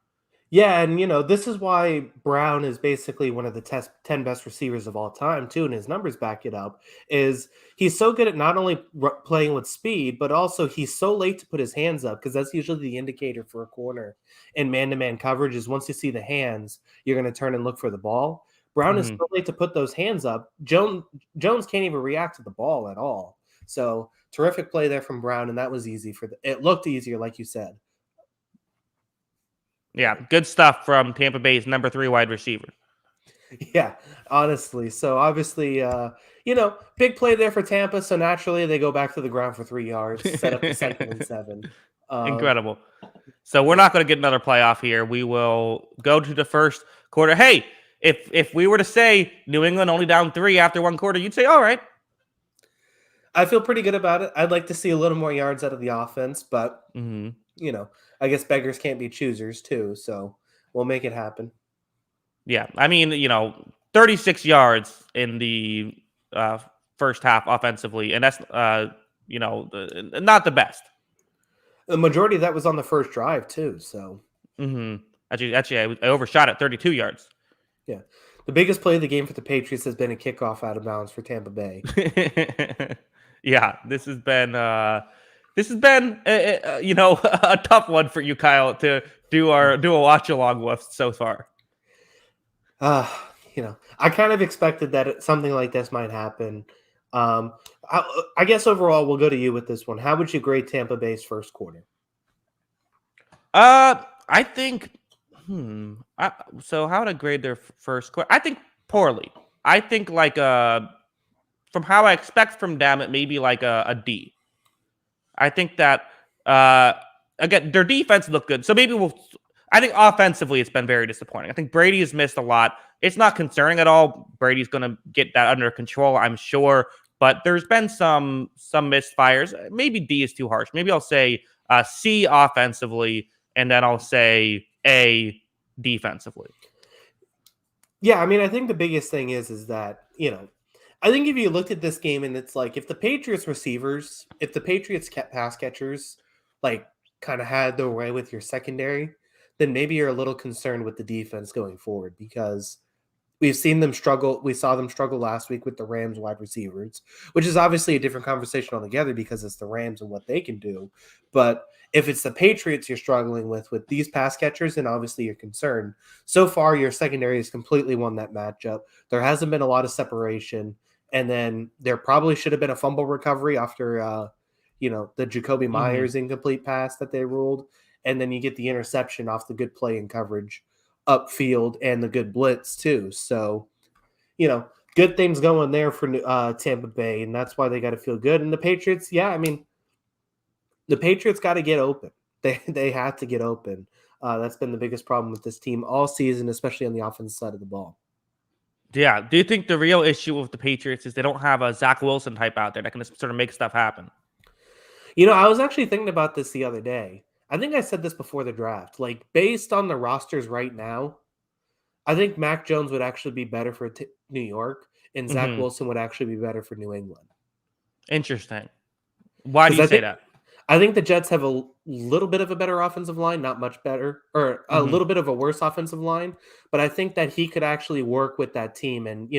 Yeah, and this is why Brown is basically one of the 10 best receivers of all time, too, and his numbers back it up, is he's so good at not only playing with speed, but also he's so late to put his hands up, because that's usually the indicator for a corner in man-to-man coverage is once you see the hands, you're going to turn and look for the ball. Brown is still late to put those hands up. Jones can't even react to the ball at all. So terrific play there from Brown, and that was easy it looked easier, like you said. Yeah, good stuff from Tampa Bay's number 3 wide receiver. Yeah, honestly. So obviously, big play there for Tampa. So naturally, they go back to the ground for 3 yards, set up the 2nd and 7. Incredible. So we're not going to get another playoff here. We will go to the first quarter. Hey, if we were to say New England only down 3 after 1 quarter, you'd say, all right. I feel pretty good about it. I'd like to see a little more yards out of the offense, but, I guess beggars can't be choosers too. So we'll make it happen. Yeah, I mean, 36 yards in the first half offensively, and that's, not the best. The majority of that was on the first drive too. So, actually, I overshot at 32 yards. Yeah, the biggest play of the game for the Patriots has been a kickoff out of bounds for Tampa Bay. Yeah, this has been a tough one for you, Kyle, to do a watch along with so far. I kind of expected that something like this might happen. I guess overall, we'll go to you with this one. How would you grade Tampa Bay's first quarter? I think, so how would I grade their first quarter? I think poorly. I think from how I expect from them, it may be like a D. I think that, again, their defense looked good. So I think offensively, it's been very disappointing. I think Brady has missed a lot. It's not concerning at all. Brady's going to get that under control, I'm sure. But there's been some misfires. Maybe D is too harsh. Maybe I'll say C offensively, and then I'll say A defensively. Yeah, I mean, I think the biggest thing is that, I think if you looked at this game and it's like, if the Patriots pass catchers, kind of had their way with your secondary, then maybe you're a little concerned with the defense going forward, because we've seen them struggle. We saw them struggle last week with the Rams wide receivers, which is obviously a different conversation altogether because it's the Rams and what they can do. But if it's the Patriots you're struggling with these pass catchers, then obviously you're concerned. So far, your secondary has completely won that matchup. There hasn't been a lot of separation. And then there probably should have been a fumble recovery after, the Jacoby Myers incomplete pass that they ruled. And then you get the interception off the good play and coverage upfield and the good blitz too. So, good things going there for Tampa Bay, and that's why they got to feel good. And the Patriots, the Patriots got to get open. They have to get open. That's been the biggest problem with this team all season, especially on the offensive side of the ball. Yeah. Do you think the real issue with the Patriots is they don't have a Zach Wilson type out there that can just sort of make stuff happen? I was actually thinking about this the other day. I think I said this before the draft. Based on the rosters right now, I think Mac Jones would actually be better for New York, and Zach Wilson would actually be better for New England. Interesting. Why do you say that? I think the Jets have a little bit of a better offensive line, not much better, or a little bit of a worse offensive line. But I think that he could actually work with that team and,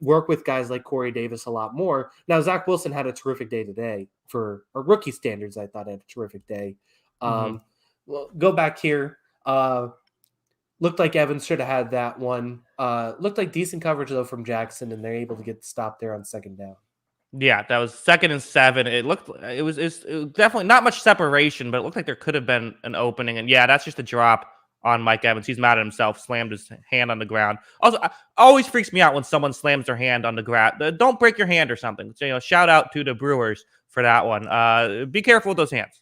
work with guys like Corey Davis a lot more. Now, Zach Wilson had a terrific day today for rookie standards. I thought had a terrific day. Well, go back here. Looked like Evans should have had that one. Looked like decent coverage though from Jackson, and they're able to get the stop there on second down. Yeah, that was 2nd and 7. It was definitely not much separation, but it looked like there could have been an opening. And yeah, that's just a drop on Mike Evans. He's mad at himself, slammed his hand on the ground. Also, always freaks me out when someone slams their hand on the ground. Don't break your hand or something. So, shout out to the Brewers for that one. Be careful with those hands.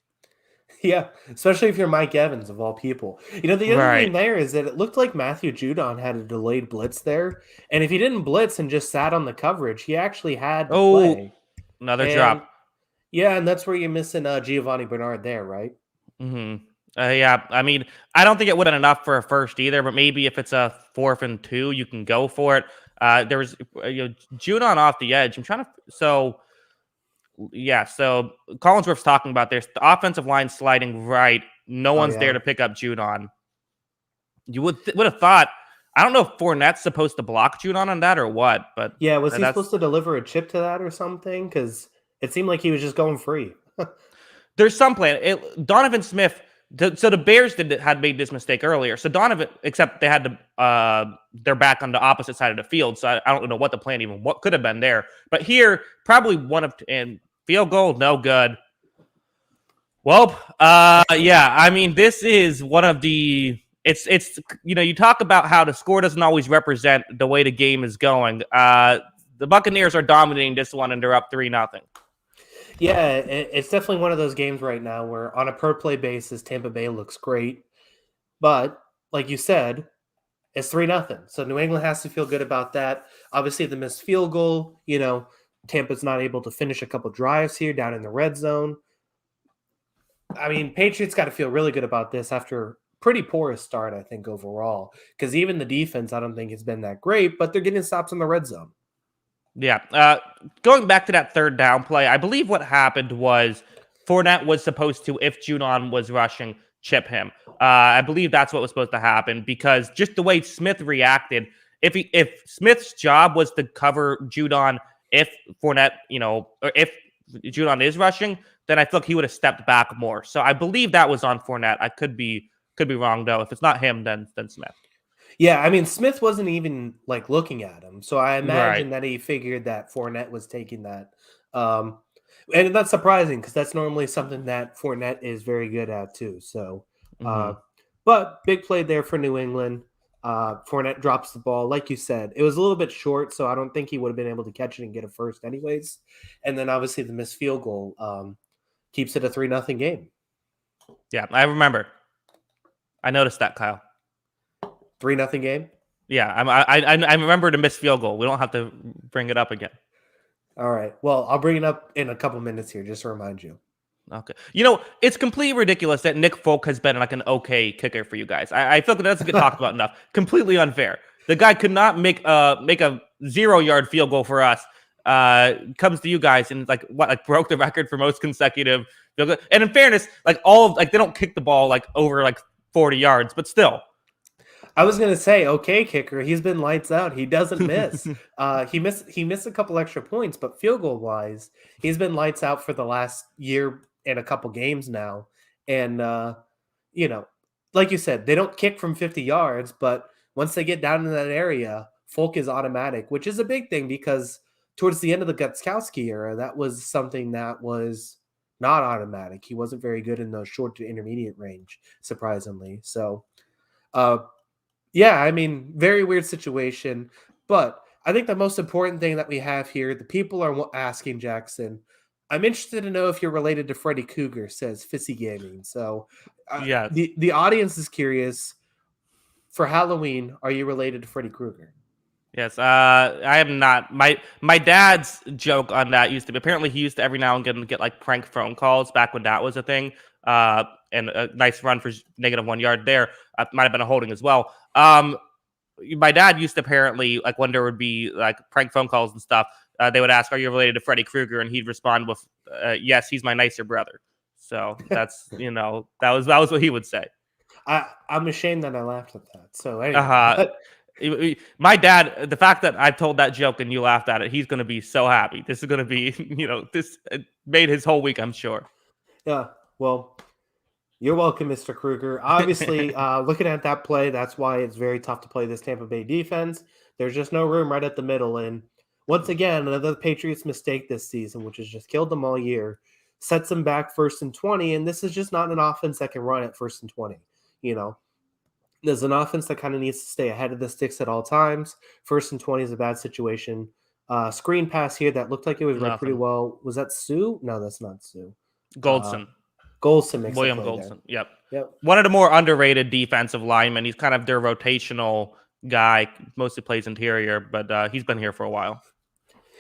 Yeah, especially if you're Mike Evans, of all people. The other thing there is that it looked like Matthew Judon had a delayed blitz there. And if he didn't blitz and just sat on the coverage, he actually had to play. Another drop. Yeah, and that's where you're missing Giovanni Bernard there, right? Yeah, I mean, I don't think it would have been enough for a first either, but maybe if it's a 4th and 2, you can go for it. There was Judon off the edge. I'm trying to... So Collinsworth's talking about this. The offensive line sliding right. No one's there to pick up Judon. You would have thought. I don't know if Fournette's supposed to block Judon on that or what, but yeah, was he supposed to deliver a chip to that or something? Because it seemed like he was just going free. There's some plan. Donovan Smith So the Bears had made this mistake earlier. So Donovan, except they had their back on the opposite side of the field. So I don't know what the plan what could have been there. But here, probably and field goal, no good. Well, yeah. I mean, this is one of the. It's you talk about how the score doesn't always represent the way the game is going. The Buccaneers are dominating this one, and they're up 3-0. Yeah, it's definitely one of those games right now where on a per play basis, Tampa Bay looks great. But like you said, it's 3-0. So New England has to feel good about that. Obviously, the missed field goal, Tampa's not able to finish a couple drives here down in the red zone. I mean, Patriots got to feel really good about this after pretty porous start, I think, overall. Because even the defense, I don't think has been that great, but they're getting stops in the red zone. Yeah. Going back to that third down play, I believe what happened was Fournette was supposed to, if Judon was rushing, chip him. I believe that's what was supposed to happen because just the way Smith reacted, if Smith's job was to cover Judon, if Fournette, or if Judon is rushing, then I feel like he would have stepped back more. So I believe that was on Fournette. I could be wrong though. If it's not him, then Smith. Yeah, I mean, Smith wasn't even looking at him, so I imagine that he figured that Fournette was taking that. And that's surprising because that's normally something that Fournette is very good at too. So, but big play there for New England. Fournette drops the ball, like you said. It was a little bit short, so I don't think he would have been able to catch it and get a first, anyways. And then obviously the missed field goal keeps it a 3-0 game. Yeah, I remember. I noticed that, Kyle. 3-0 game? Yeah, I remember the missed field goal. We don't have to bring it up again. All right. Well, I'll bring it up in a couple minutes here, just to remind you. Okay. It's completely ridiculous that Nick Folk has been like an okay kicker for you guys. I feel like that doesn't get talked about enough. Completely unfair. The guy could not make a 0-yard field goal for us. Comes to you guys and broke the record for most consecutive field goal. And in fairness, they don't kick the ball over 40 yards, but still. I was gonna say, okay, kicker. He's been lights out. He doesn't miss. He missed a couple extra points, but field goal wise, he's been lights out for the last year and a couple games now. And like you said, they don't kick from 50 yards, but once they get down in that area, Folk is automatic, which is a big thing because towards the end of the Gutskowski era, that was something that was not automatic. He wasn't very good in the short to intermediate range, surprisingly. So. Yeah, I mean, very weird situation, but I think the most important thing that we have here, the people are asking Jackson, I'm interested to know if you're related to Freddy Cougar, says Fissy Gaming. So yeah, the audience is curious. For Halloween, are you related to Freddy Krueger? Yes, I am not. My dad's joke on that used to be, apparently he used to every now and again get prank phone calls back when that was a thing. And a nice run for -1 yard there. Might have been a holding as well. My dad used to apparently, when there would be prank phone calls and stuff, they would ask, "Are you related to Freddy Krueger?" And he'd respond with, "Yes, he's my nicer brother." So that's that was what he would say. I'm ashamed that I laughed at that. So anyway, my dad, the fact that I told that joke and you laughed at it, he's going to be so happy. This is going to be, this made his whole week, I'm sure. Yeah. Well, you're welcome, Mr. Krueger. Obviously, looking at that play, that's why it's very tough to play this Tampa Bay defense. There's just no room right at the middle. And once again, another Patriots mistake this season, which has just killed them all year, sets them back 1st and 20. And this is just not an offense that can run at 1st and 20. There's an offense that kind of needs to stay ahead of the sticks at all times. 1st and 20 is a bad situation. Screen pass here that looked like it was read pretty well. Was that Sue? No, that's not Sue. Goldson. Golson makes William Goldson. There. Yep. One of the more underrated defensive linemen. He's kind of their rotational guy. Mostly plays interior, but he's been here for a while.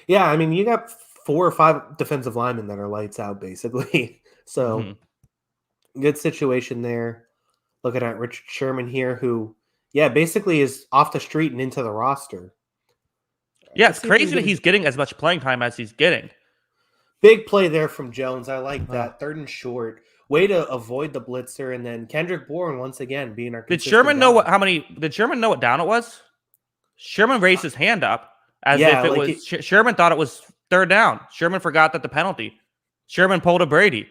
Yeah, I mean, you got 4 or 5 defensive linemen that are lights out, basically. So, good situation there. Looking at Richard Sherman here, who, basically is off the street and into the roster. Yeah, it's crazy that he's getting as much playing time as he's getting. Big play there from Jones. I like that. 3rd and short. Way to avoid the blitzer, and then Kendrick Bourne once again being our. Did Sherman know Did Sherman know what down it was? Sherman raised his hand up as if it was. Sherman thought it was 3rd down. Sherman forgot that the penalty. Sherman pulled a Brady.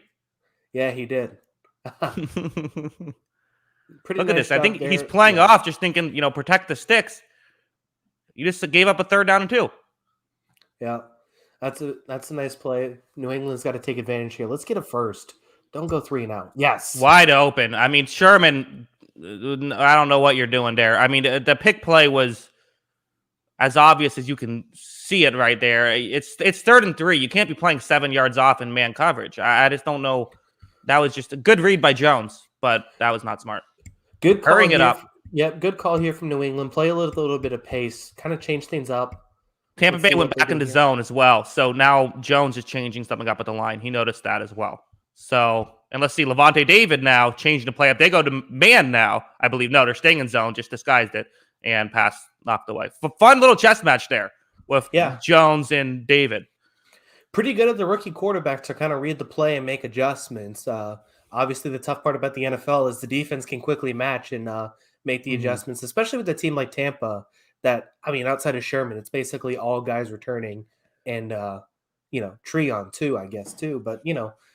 Yeah, he did. Pretty Look at nice this. I job think he's there. playing Yeah. off, just thinking, protect the sticks. You just gave up a 3rd down and 2. Yeah. That's a nice play. New England's got to take advantage here. Let's get a first. Don't go 3 and out. Yes. Wide open. I mean, Sherman, I don't know what you're doing there. I mean, the pick play was as obvious as you can see it right there. It's 3rd and 3. You can't be playing 7 yards off in man coverage. I just don't know. That was just a good read by Jones, but that was not smart. Good call Hurrying it here. up. Yep, good call here from New England. Play a little bit of pace, kind of change things up. Tampa Let's Bay see went what they back do into here. zone as well. So now Jones is changing something up at the line. He noticed that as well. So, and let's see, Levante David now changing the play up. They go to man now, I believe. No, they're staying in zone, just disguised it, and pass knocked away. Fun little chess match there with Jones and David. Pretty good at the rookie quarterback to kind of read the play and make adjustments. Obviously, the tough part about the NFL is the defense can quickly match and make the adjustments, especially with a team like Tampa that, I mean, outside of Sherman, it's basically all guys returning and, Treon too, I guess, too. But,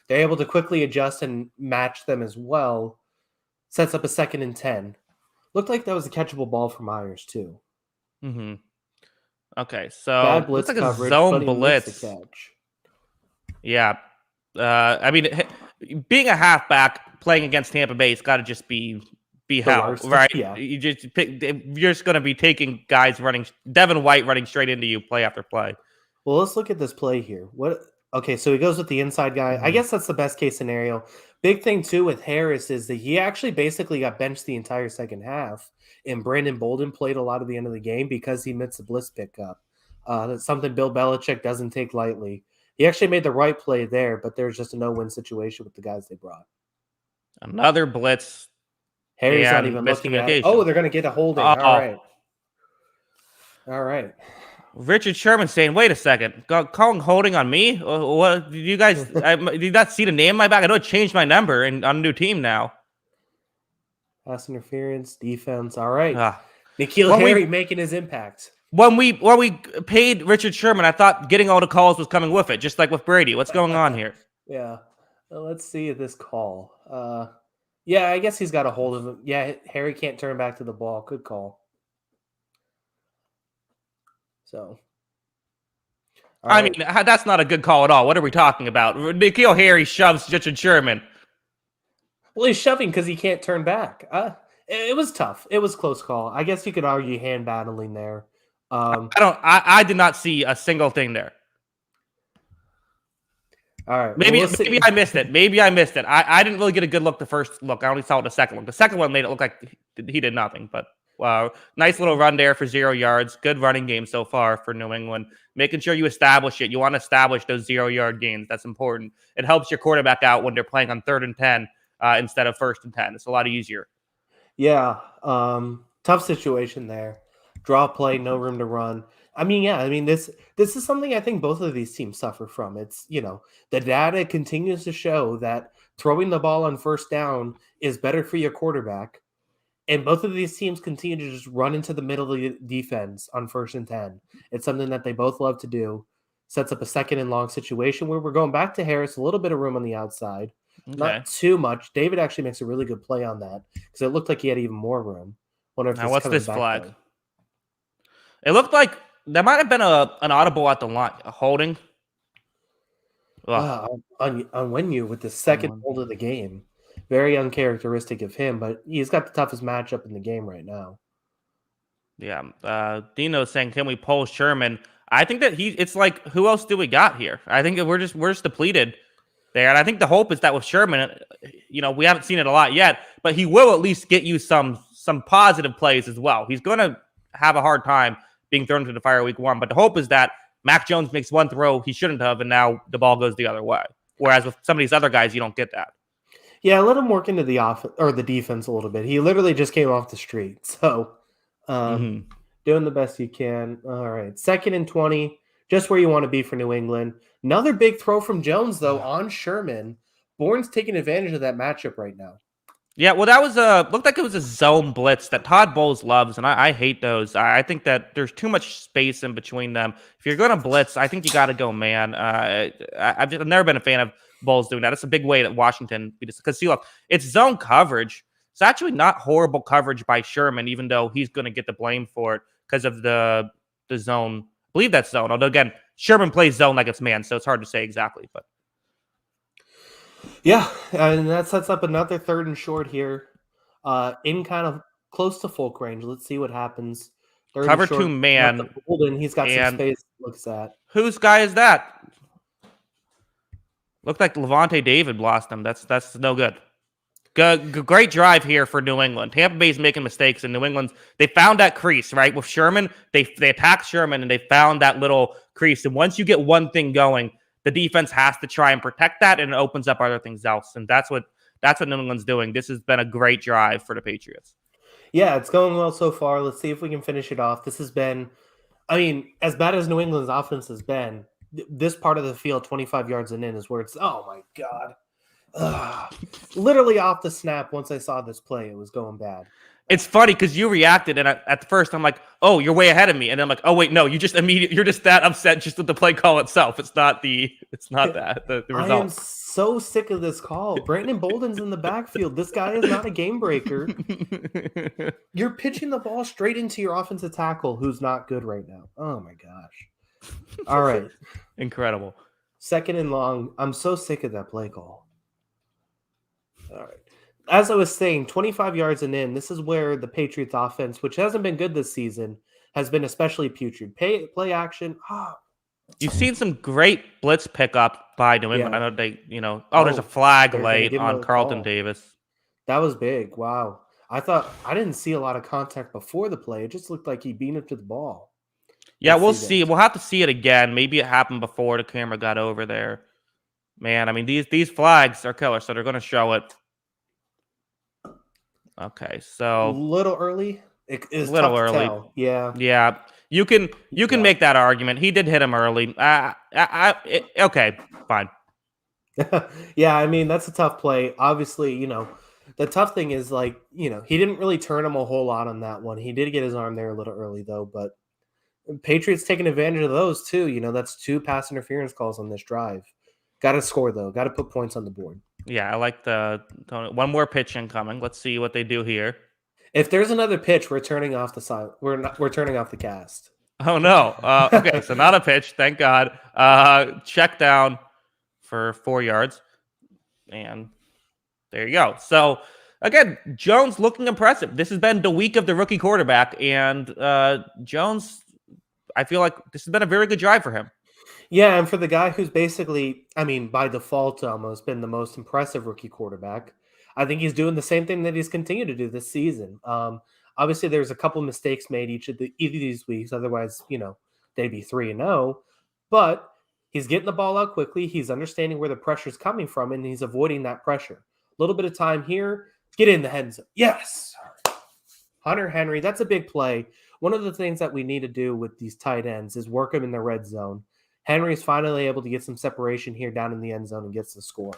they're able to quickly adjust and match them as well. Sets up a 2nd and 10. Looked like that was a catchable ball for Myers, too. Mm-hmm. Okay, so Bad blitz looks like coverage, a zone but he makes blitz. the catch. Yeah. I mean, being a halfback playing against Tampa Bay, it's got to just be hell, worst. right? Yeah. You're just going to be taking guys running, Devin White running straight into you play after play. Well, let's look at this play here. Okay, so he goes with the inside guy. I guess that's the best case scenario. Big thing, too, with Harris is that he actually basically got benched the entire second half, and Brandon Bolden played a lot of the end of the game because he missed the blitz pickup. That's something Bill Belichick doesn't take lightly. He actually made the right play there, but there's just a no-win situation with the guys they brought. Another blitz. Harry's not even looking at it. Oh, they're going to get a holding. All right. Richard Sherman saying, "Wait a second, calling holding on me? What did you guys? Did you not see the name on my back? I know it changed my number and on a new team now." Pass interference, defense. All right. N'Keal Harry making his impact. When we paid Richard Sherman, I thought getting all the calls was coming with it, just like with Brady. What's going on here? Yeah. Well, let's see this call. Yeah, I guess he's got a hold of him. Yeah, Harry can't turn back to the ball. Good call. So, I mean, that's not a good call at all. What are we talking about? N'Keal Harry shoves Richard Sherman. Well, he's shoving because he can't turn back. It was tough. It was a close call. I guess you could argue hand battling there. I did not see a single thing there. All right. Maybe I missed it. I didn't really get a good look the first look. I only saw it the second look. The second one made it look like he did nothing. But nice little run there for 0 yards. Good running game so far for New England. Making sure you establish it. You want to establish those 0-yard gains. That's important. It helps your quarterback out when they're playing on 3rd and 10 instead of 1st and 10. It's a lot easier. Yeah. Tough situation there. Draw play, no room to run. I mean, this is something I think both of these teams suffer from. It's, the data continues to show that throwing the ball on 1st down is better for your quarterback. And both of these teams continue to just run into the middle of the defense on 1st and 10. It's something that they both love to do. Sets up a 2nd and long situation where we're going back to Harris, a little bit of room on the outside. Okay. Not too much. David actually makes a really good play on that because it looked like he had even more room. Wonder if now, what's this flag? Though. It looked like there might have been an audible at the line, a holding. On Wenyu with the 2nd hold of the game. Very uncharacteristic of him, but he's got the toughest matchup in the game right now. Yeah. Dino's saying, can we pull Sherman? I think that it's like, who else do we got here? I think that we're just depleted there. And I think the hope is that with Sherman, we haven't seen it a lot yet, but he will at least get you some positive plays as well. He's going to have a hard time being thrown to the fire week 1, but the hope is that Mac Jones makes one throw he shouldn't have, and now the ball goes the other way. Whereas with some of these other guys, you don't get that. Yeah, let him work into the offense or the defense a little bit. He literally just came off the street, so doing the best you can. All right, 2nd and 20, just where you want to be for New England. Another big throw from Jones though on Sherman. Bourne's taking advantage of that matchup right now. Yeah, well, that was looked like it was a zone blitz that Todd Bowles loves, and I hate those. I think that there's too much space in between them. If you're going to blitz, I think you got to go man. I've never been a fan of Bowles doing that. It's a big way that Washington, because see, look, it's zone coverage. It's actually not horrible coverage by Sherman, even though he's going to get the blame for it because of the zone. I believe that's zone. Although again, Sherman plays zone like it's man, so it's hard to say exactly, but. Yeah, and that sets up another 3rd and short here, in kind of close to Folk range. Let's see what happens. 3rd and Cover short. two man. Bolden, he's got some And space. Looks at whose guy is that? Looked like Levante David lost him. That's no good. Great drive here for New England. Tampa Bay's making mistakes, and New England's they found that crease right with Sherman. They attacked Sherman, and they found that little crease. And once you get one thing going, the defense has to try and protect that, and it opens up other things else. And that's what New England's doing. This has been a great drive for the Patriots. Yeah, it's going well so far. Let's see if we can finish it off. This has been, I mean, as bad as New England's offense has been, this part of the field, 25 yards and in, is where it's, oh my God. Ugh. Literally off the snap, once I saw this play, it was going bad. It's funny because you reacted, and at the first I'm like, "Oh, you're way ahead of me," and then I'm like, "Oh wait, no, you're just that upset just with the play call itself. It's not the result." I am so sick of this call. Brandon Bolden's in the backfield. This guy is not a game breaker. You're pitching the ball straight into your offensive tackle, who's not good right now. Oh my gosh! All right, incredible. 2nd and long. I'm so sick of that play call. All right. As I was saying, 25 yards and in, this is where the Patriots offense, which hasn't been good this season, has been especially putrid. Play action. You've seen some great blitz pickup by New England. Yeah. I know they, there's a flag late on Carlton call. Davis. That was big. Wow. I didn't see a lot of contact before the play. It just looked like he beat him to the ball. Yeah, we'll see. We'll have to see it again. Maybe it happened before the camera got over there. Man, I mean, these flags are killer, so they're going to show it. Okay, so a little early. It is a little tough to early. tell. Yeah. Yeah. You can make that argument. He did hit him early. Okay, fine. Yeah, I mean, that's a tough play. Obviously, the tough thing is he didn't really turn him a whole lot on that one. He did get his arm there a little early though, but Patriots taking advantage of those too. That's 2 pass interference calls on this drive. Got to score though. Got to put points on the board. Yeah, I like the one more pitch incoming. Let's see what they do here. If there's another pitch, we're turning off the side. We're turning off the cast. Oh no. Okay, so not a pitch, thank God. Check down for 4 yards. And there you go. So again, Jones looking impressive. This has been the week of the rookie quarterback, and Jones, I feel like this has been a very good drive for him. Yeah, and for the guy who's basically, I mean, by default almost been the most impressive rookie quarterback, I think he's doing the same thing that he's continued to do this season. Obviously, there's a couple mistakes made each of these weeks. Otherwise, they'd be 3-0. But he's getting the ball out quickly. He's understanding where the pressure's coming from, and he's avoiding that pressure. A little bit of time here. Get in the end zone. Yes. Hunter Henry, that's a big play. One of the things that we need to do with these tight ends is work them in the red zone. Henry's finally able to get some separation here down in the end zone and gets the score.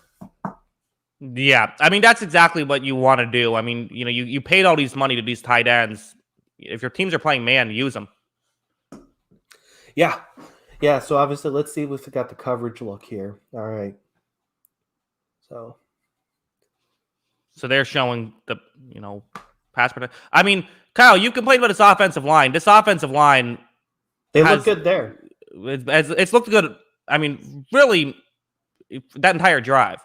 Yeah, I mean, that's exactly what you want to do. I mean, you paid all these money to these tight ends. If your teams are playing man, use them. Yeah. Yeah, so obviously, let's see if we got the coverage look here. All right. So they're showing the, pass protection. I mean, Kyle, you complained about this offensive line. This offensive line, they look good there. It's looked good. I mean, really, that entire drive.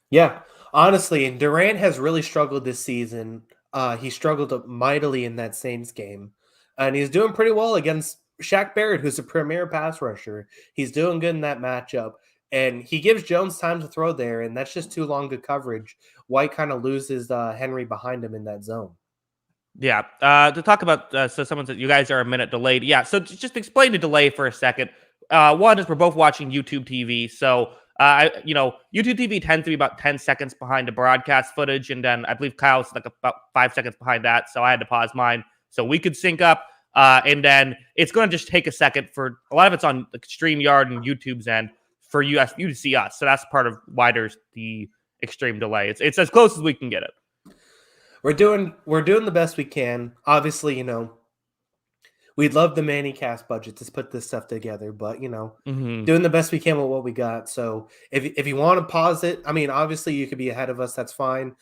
Yeah, honestly, and Durant has really struggled this season. He struggled mightily in that Saints game, and he's doing pretty well against Shaq Barrett, who's a premier pass rusher. He's doing good in that matchup, and he gives Jones time to throw there, and that's just too long of coverage. White kind of loses Henry behind him in that zone. Yeah. To talk about, so someone said you guys are a minute delayed. Yeah. So just explain the delay for a second. One is we're both watching YouTube TV. So, YouTube TV tends to be about 10 seconds behind the broadcast footage. And then I believe Kyle's like about 5 seconds behind that. So I had to pause mine so we could sync up. And then it's going to just take a second for a lot of it's on StreamYard and YouTube's end for you to see us. So that's part of why there's the extreme delay. It's as close as we can get it. we're doing the best we can. Obviously, we'd love the Manny cast budget to put this stuff together, but Hmm. doing the best we can with what we got. So if you want to pause it, I mean, obviously you could be ahead of us. That's fine.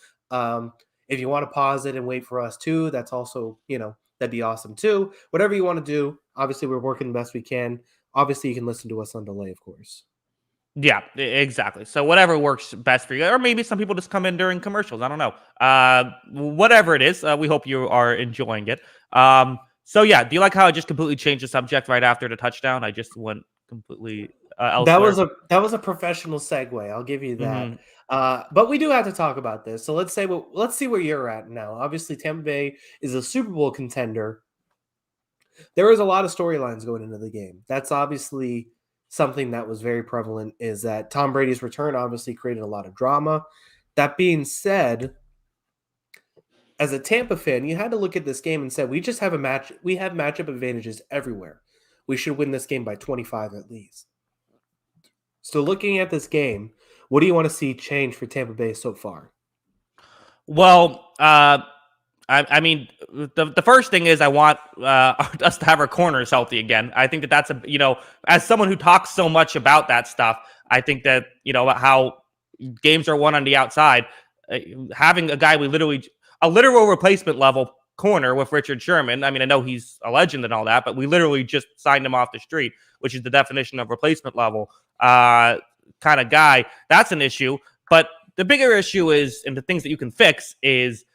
If you want to pause it and wait for us too, that's also that'd be awesome too. Whatever you want to do. Obviously, we're working the best we can. Obviously, you can listen to us on delay, of course. Yeah, exactly. So whatever works best for you, or maybe some people just come in during commercials. I don't know. Whatever it is, we hope you are enjoying it. So yeah, do you like how I just completely changed the subject right after the touchdown? I just went completely That elsewhere. was a professional segue. I'll give you that. Hmm. But we do have to talk about this. So let's see where you're at now. Obviously, Tampa Bay is a Super Bowl contender. There was a lot of storylines going into the game. That's obviously something that was very prevalent. Is that Tom Brady's return obviously created a lot of drama. That being said, as a Tampa fan, you had to look at this game and say, we just have a match. We have matchup advantages everywhere. We should win this game by 25 at least. So looking at this game, what do you want to see change for Tampa Bay so far? Well, I mean, the first thing is I want us to have our corners healthy again. I think that's as someone who talks so much about that stuff, I think that how games are won on the outside. Having a guy a literal replacement level corner with Richard Sherman. I mean, I know he's a legend and all that, but we literally just signed him off the street, which is the definition of replacement level kind of guy. That's an issue. But the bigger issue is, and the things that you can fix is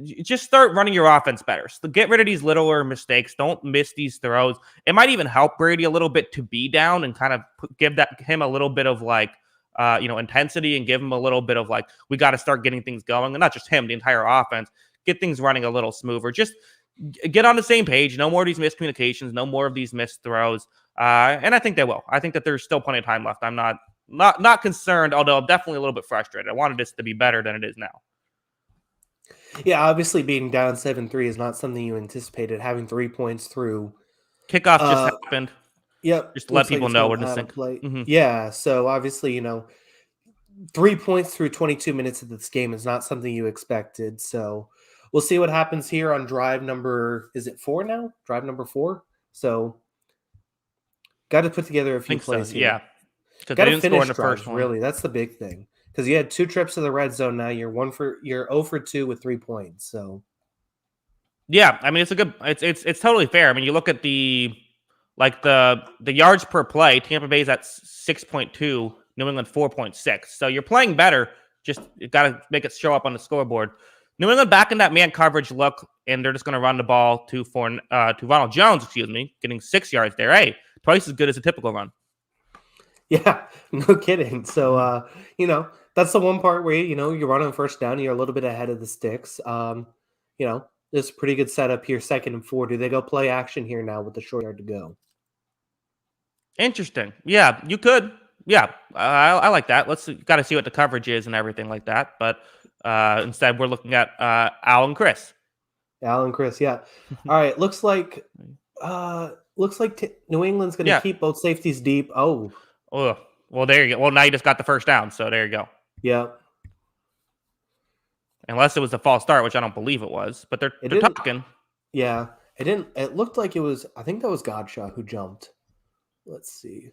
just start running your offense better. So get rid of these littler mistakes. Don't miss these throws. It might even help Brady a little bit to be down and kind of give him a little bit of intensity, and give him a little bit of we got to start getting things going, and not just him, the entire offense, get things running a little smoother. Just get on the same page. No more of these miscommunications. No more of these missed throws. And I think they will. I think that there's still plenty of time left. I'm not concerned, although I'm definitely a little bit frustrated. I wanted this to be better than it is now. Yeah, obviously being down 7-3 is not something you anticipated. Having 3 points through. Kickoff just happened. Yep. Just to let Looks like people it's know going where to out of sync. play. Mm-hmm. Yeah. So obviously, 3 points through 22 minutes of this game is not something you expected. So we'll see what happens here on drive number. Is it 4 now? Drive number 4. So got to put together a I few think so. plays here. Yeah. Because Got they to didn't score in finish the drives. first one. Really, that's the big thing. Because you had 2 trips to the red zone. Now you're 0 for 2 with 3 points. So. Yeah, I mean it's totally fair. I mean, you look at the yards per play. Tampa Bay's at 6.2, New England 4.6. So you're playing better. Just you got to make it show up on the scoreboard. New England back in that man coverage look, and they're just going to run the ball to Ronald Jones. Getting 6 yards there. Hey, twice as good as a typical run. Yeah, no kidding. So, that's the one part where you're running first down, and you're a little bit ahead of the sticks. This is a pretty good setup here, 2nd and 4. Do they go play action here now with the short yard to go? Interesting. Yeah, you could. Yeah, I like that. Got to see what the coverage is and everything like that. But instead, we're looking at Al and Chris. Al and Chris, yeah. All right, looks like New England's going to keep both safeties deep. Oh, well, there you go. Well, now you just got the first down, so there you go. Yeah. Unless it was a false start, which I don't believe it was, but they're talking. Yeah, it didn't. It looked like it was. I think that was Godshot who jumped. Let's see.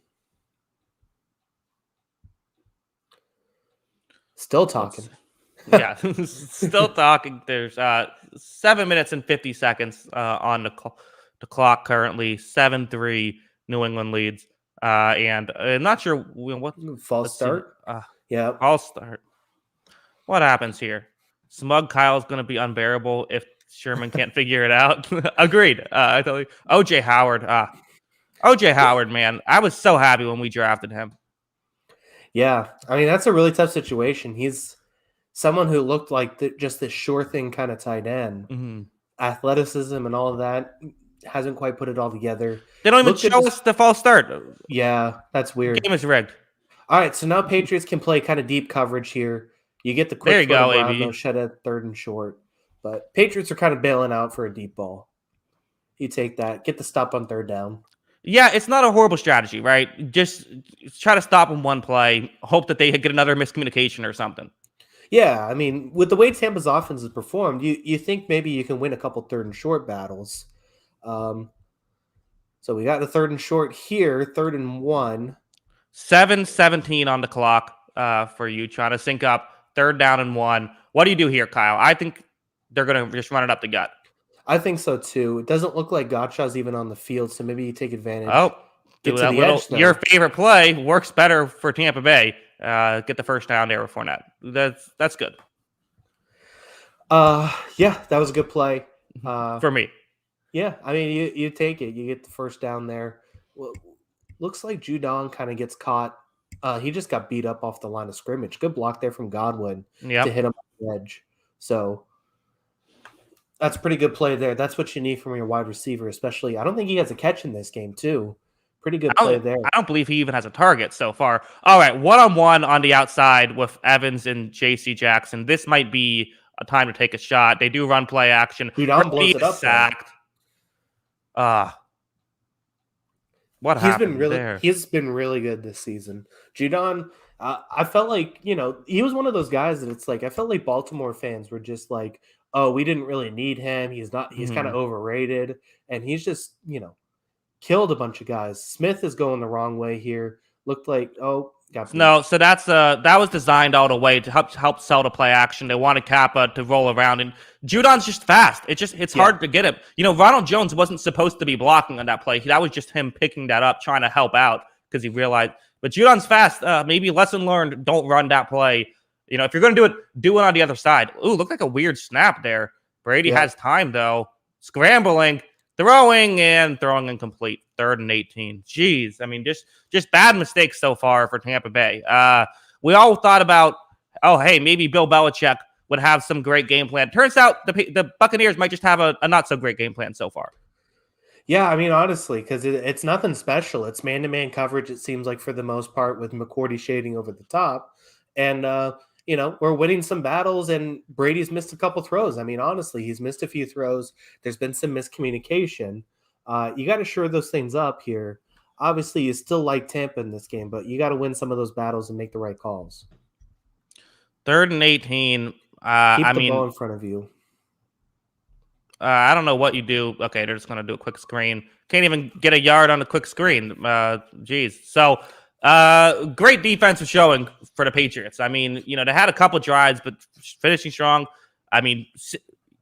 Still talking. Yeah, still talking. There's 7 minutes and 50 seconds on the clock currently. 7-3 New England leads. And I'm not sure what false start. Yeah, false start. What happens here? Smug Kyle's going to be unbearable if Sherman can't figure it out. Agreed. I totally. OJ Howard. OJ Howard, man, I was so happy when we drafted him. Yeah, I mean that's a really tough situation. He's someone who looked like just this sure thing kind of tight end. Mm-hmm. Athleticism and all of that hasn't quite put it all together. They don't even show us the false start. Yeah, that's weird. The game is rigged. All right, so now Patriots can play kind of deep coverage here. You get the quick there you go, around, no shed at 3rd and short. But Patriots are kind of bailing out for a deep ball. You take that. Get the stop on 3rd down. Yeah, it's not a horrible strategy, right? Just try to stop in one play. Hope that they get another miscommunication or something. Yeah, I mean, with the way Tampa's offense has performed, you think maybe you can win a couple third and short battles. Um, so we got the third and short here, 3rd and 1. 7:17 on the clock for you, trying to sync up 3rd down and 1. What do you do here, Kyle? I think they're going to just run it up the gut. I think so too. It doesn't look like Gotcha's even on the field, so maybe you take advantage. Oh, Get do to that the little, edge, though. your favorite play works better for Tampa Bay. Get the first down there with Fournette. That's good. Yeah, that was a good play. For me. Yeah, I mean, you take it. You get the first down there. Well, looks like Judon kind of gets caught. He just got beat up off the line of scrimmage. Good block there from Godwin to hit him on the edge. So that's a pretty good play there. That's what you need from your wide receiver, especially. I don't think he has a catch in this game, too. Pretty good play there. I don't believe he even has a target so far. All right, one-on-one on the outside with Evans and J.C. Jackson. This might be a time to take a shot. They do run play action. Judon blows it up. Sacked. What happened there? He's been really good this season. Judon, I felt like, he was one of those guys that it's like, I felt like Baltimore fans were just like, oh, we didn't really need him. He's kind of overrated. And he's just, killed a bunch of guys. Smith is going the wrong way here. Looked like, got beat. No, so that was designed all the way to help sell the play action. They wanted Kappa to roll around, and Judon's just fast. It's hard to get him. Ronald Jones wasn't supposed to be blocking on that play. That was just him picking that up, trying to help out because he realized. But Judon's fast. Maybe lesson learned: don't run that play. If you're going to do it on the other side. Ooh, looked like a weird snap there. Brady has time though, scrambling. Throwing incomplete. 3rd and 18. Jeez. I mean, just bad mistakes so far for Tampa Bay. We all thought about, hey, maybe Bill Belichick would have some great game plan. Turns out the Buccaneers might just have a not so great game plan so far. Yeah, I mean, honestly, because it's nothing special. It's man-to-man coverage, it seems like, for the most part, with McCourty shading over the top. And, we're winning some battles, and Brady's missed a couple throws. I mean, honestly, he's missed a few throws. There's been some miscommunication. You got to shore those things up here. Obviously, you still like Tampa in this game, but you got to win some of those battles and make the right calls. 3rd and 18. Keep the ball in front of you. I don't know what you do. Okay, they're just going to do a quick screen. Can't even get a yard on a quick screen. Geez. So, great defensive showing for the Patriots. I mean, they had a couple drives, but finishing strong. I mean,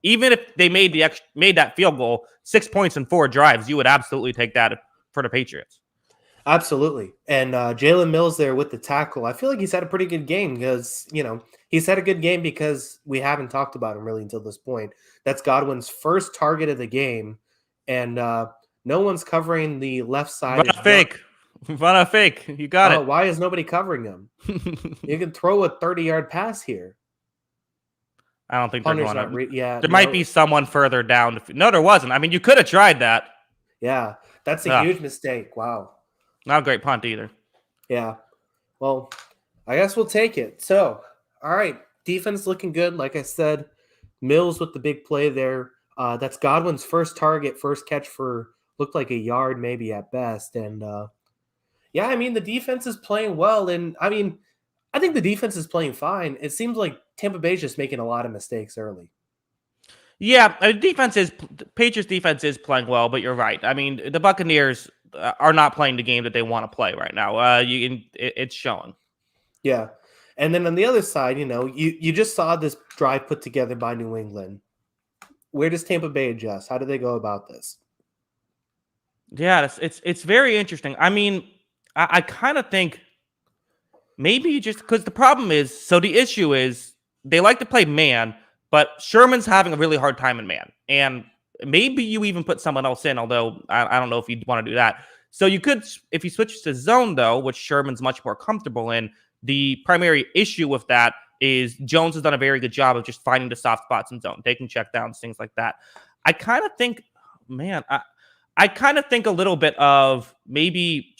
even if they made that field goal, 6 points in 4 drives, you would absolutely take that for the Patriots. Absolutely. And Jalen Mills there with the tackle. I feel like he's had a pretty good game because, he's had a good game because we haven't talked about him really until this point. That's Godwin's first target of the game. And no one's covering the left side. Run a fake. You got it. Why is nobody covering him? You can throw a 30-yard pass here. I don't think they're going to. There might be someone further down. No, there wasn't. I mean, you could have tried that. Yeah, that's a huge mistake. Wow. Not a great punt either. Yeah. Well, I guess we'll take it. So, all right. Defense looking good. Like I said, Mills with the big play there. That's Godwin's first target, first catch for looked like a yard maybe at best. And, yeah, I mean, the defense is playing well. And, I mean, I think the defense is playing fine. It seems like Tampa Bay's just making a lot of mistakes early. Yeah, Patriots defense is playing well, but you're right. I mean, the Buccaneers are not playing the game that they want to play right now. It's showing. Yeah. And then on the other side, you just saw this drive put together by New England. Where does Tampa Bay adjust? How do they go about this? Yeah, it's very interesting. I mean, I kind of think maybe just because the problem is, so the issue is they like to play man, but Sherman's having a really hard time in man. And maybe you even put someone else in, although I don't know if you'd want to do that. So you could, if you switch to zone, though, which Sherman's much more comfortable in, the primary issue with that is Jones has done a very good job of just finding the soft spots in zone, taking checkdowns, things like that. I kind of think, man, I kind of think a little bit of maybe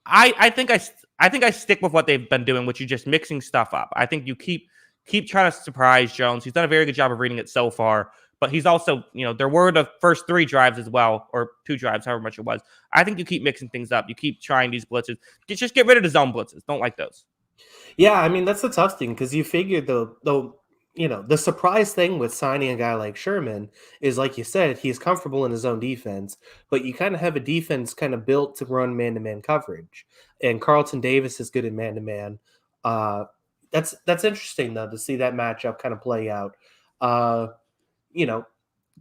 I think I stick with what they've been doing, which is just mixing stuff up. I think you keep trying to surprise Jones. He's done a very good job of reading it so far, but he's also, there were the first 3 drives as well, or 2 drives, however much it was. I think you keep mixing things up. You keep trying these blitzes. Just get rid of the zone blitzes. Don't like those. Yeah, I mean that's the tough thing because you figured the surprise thing with signing a guy like Sherman is like you said he's comfortable in his own defense, but you kind of have a defense kind of built to run man to man coverage, and Carlton Davis is good in man to man. That's interesting though to see that matchup kind of play out. Uh, you know,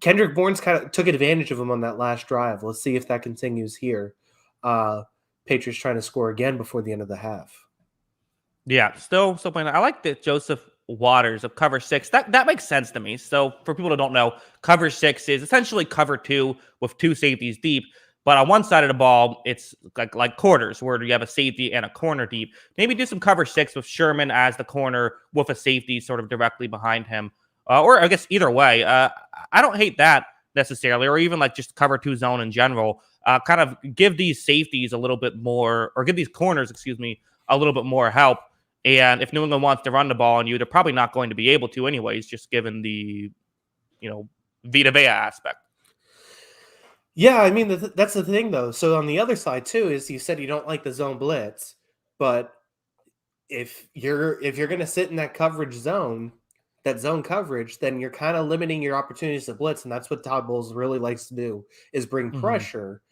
Kendrick Bourne's kind of took advantage of him on that last drive. Let's see if that continues here. Uh, Patriots trying to score again before the end of the half. Yeah, still playing. I like that Joseph Waters of cover six. That makes sense to me. So for people that don't know, cover six is essentially cover two with two safeties deep. But on one side of the ball, it's like quarters where you have a safety and a corner deep. Maybe do some cover six with Sherman as the corner with a safety sort of directly behind him. Or I guess either way. I don't hate that necessarily, or even like just cover two zone in general. Kind of give these safeties a little bit more, or give these corners, excuse me, a little bit more help. And if New England wants to run the ball on you, they're probably not going to be able to anyways, just given the, Vita Vea aspect. Yeah, I mean that's the thing though. So on the other side too is you said you don't like the zone blitz, but if you're going to sit in that coverage zone, that zone coverage, then you're kind of limiting your opportunities to blitz, and that's what Todd Bowles really likes to do is bring Mhm. pressure.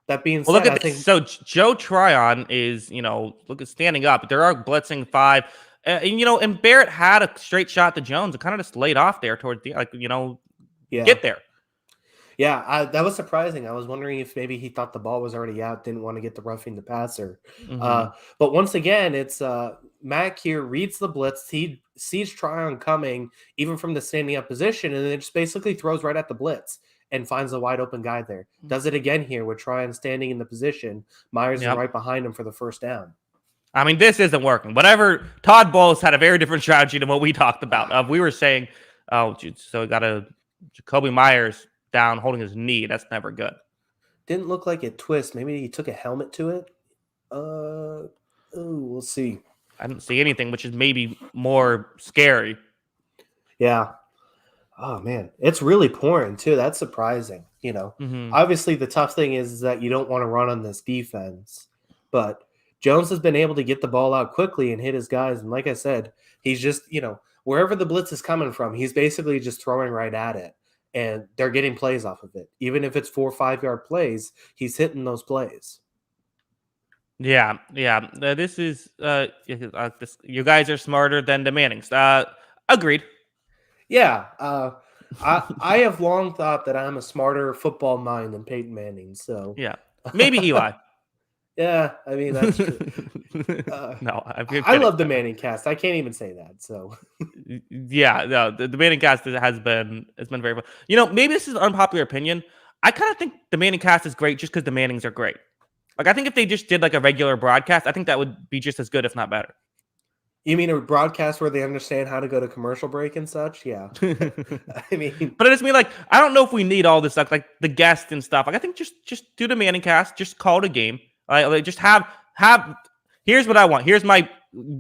That being Well, look said, at I this. think So Joe Tryon is, look at standing up. There are blitzing five. And Barrett had a straight shot to Jones. It kind of just laid off there towards the, yeah. get there. Yeah, that was surprising. I was wondering if maybe he thought the ball was already out, didn't want to get the roughing the passer. Hmm. But once again, it's Mac here reads the blitz. He sees Tryon coming, even from the standing up position, and then just basically throws right at the blitz and finds a wide open guy there. Does it again here with Tryon standing in the position. Myers is Yep. right behind him for the first down. I mean, this isn't working. Whatever, Todd Bowles had a very different strategy than what we talked about. We were saying, oh, so we got a Jacoby Myers down holding his knee. That's never good. Didn't look like it twist. Maybe he took a helmet to it. Oh, we'll see. I didn't see anything, which is maybe more scary. Yeah. Oh man, it's really pouring too. That's surprising. Hmm. Obviously the tough thing is that you don't want to run on this defense, but Jones has been able to get the ball out quickly and hit his guys. And like I said, he's just, wherever the blitz is coming from, he's basically just throwing right at it. And they're getting plays off of it. Even if it's 4 or 5 yard plays, he's hitting those plays. Yeah, yeah. This is you guys are smarter than the Mannings. Agreed. Yeah. I have long thought that I'm a smarter football mind than Peyton Manning. So Yeah, maybe Eli. yeah, I mean that's true. No, I'm I kidding. love the Manning cast. I can't even say that. So Yeah, no, the Manning cast has been very fun. Maybe this is an unpopular opinion. I kind of think the Manning cast is great just because the Mannings are great. Like, I think if they just did like a regular broadcast, I think that would be just as good, if not better. you mean a broadcast where they understand how to go to commercial break and such? Yeah. I mean, But I just mean, like, I don't know if we need all this stuff, like the guests and stuff. Like, I think just do the Manning cast, just call it a game. Like, just have. Here's what I want. Here's my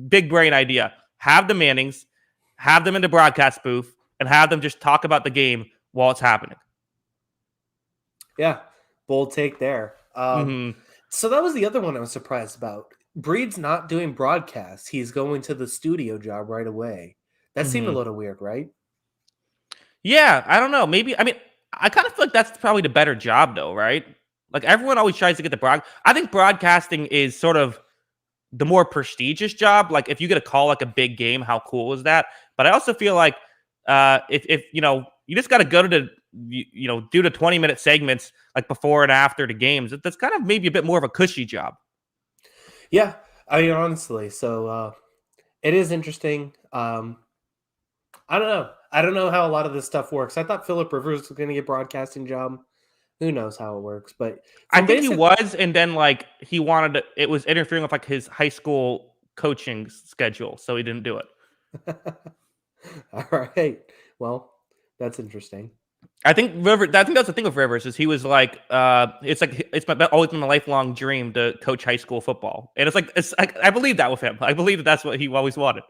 big brain idea: have the Mannings, have them in the broadcast booth, and have them just talk about the game while it's happening. yeah, bold take there. Hmm. So that was the other one I was surprised about. Breed's not doing broadcasts. He's going to the studio job right away. That seemed a Hmm. little weird, right? Yeah, I don't know. Maybe I mean I kind of feel like that's probably the better job, though, right? Like everyone always tries to get the broad. I think broadcasting is sort of the more prestigious job. Like if you get a call like a big game, how cool is that? But I also feel like if you just got to go to the do the 20-minute segments like before and after the games. That's kind of maybe a bit more of a cushy job. Yeah, I mean honestly. So it is interesting. I don't know. I don't know how a lot of this stuff works. I thought Philip Rivers was going to get broadcasting job. Who knows how it works? But I from think he basic, was, and then like he wanted to, it was interfering with like his high school coaching schedule, so he didn't do it. all right. Well, that's interesting. I think that's the thing with Rivers is he was like, always been a lifelong dream to coach high school football, and I believe that with him. I believe that's what he always wanted.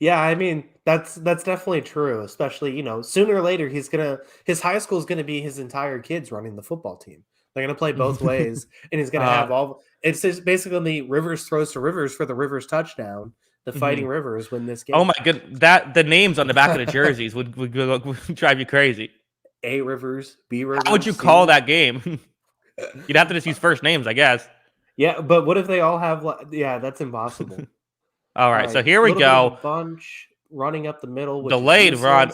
Yeah, I mean that's definitely true. Especially sooner or later his high school is gonna be his entire kids running the football team. They're going to play both ways, and he's going to have all. It's just basically Rivers throws to Rivers for the Rivers touchdown. The Fighting Rivers win this game. Oh my god, the names on the back of the jerseys would drive you crazy. A Rivers, B Rivers. How would you call that game? You'd have to just use first names, I guess. Yeah, but what if they all have? Yeah, that's impossible. All right, so here we go. Bunch running up the middle. Delayed run.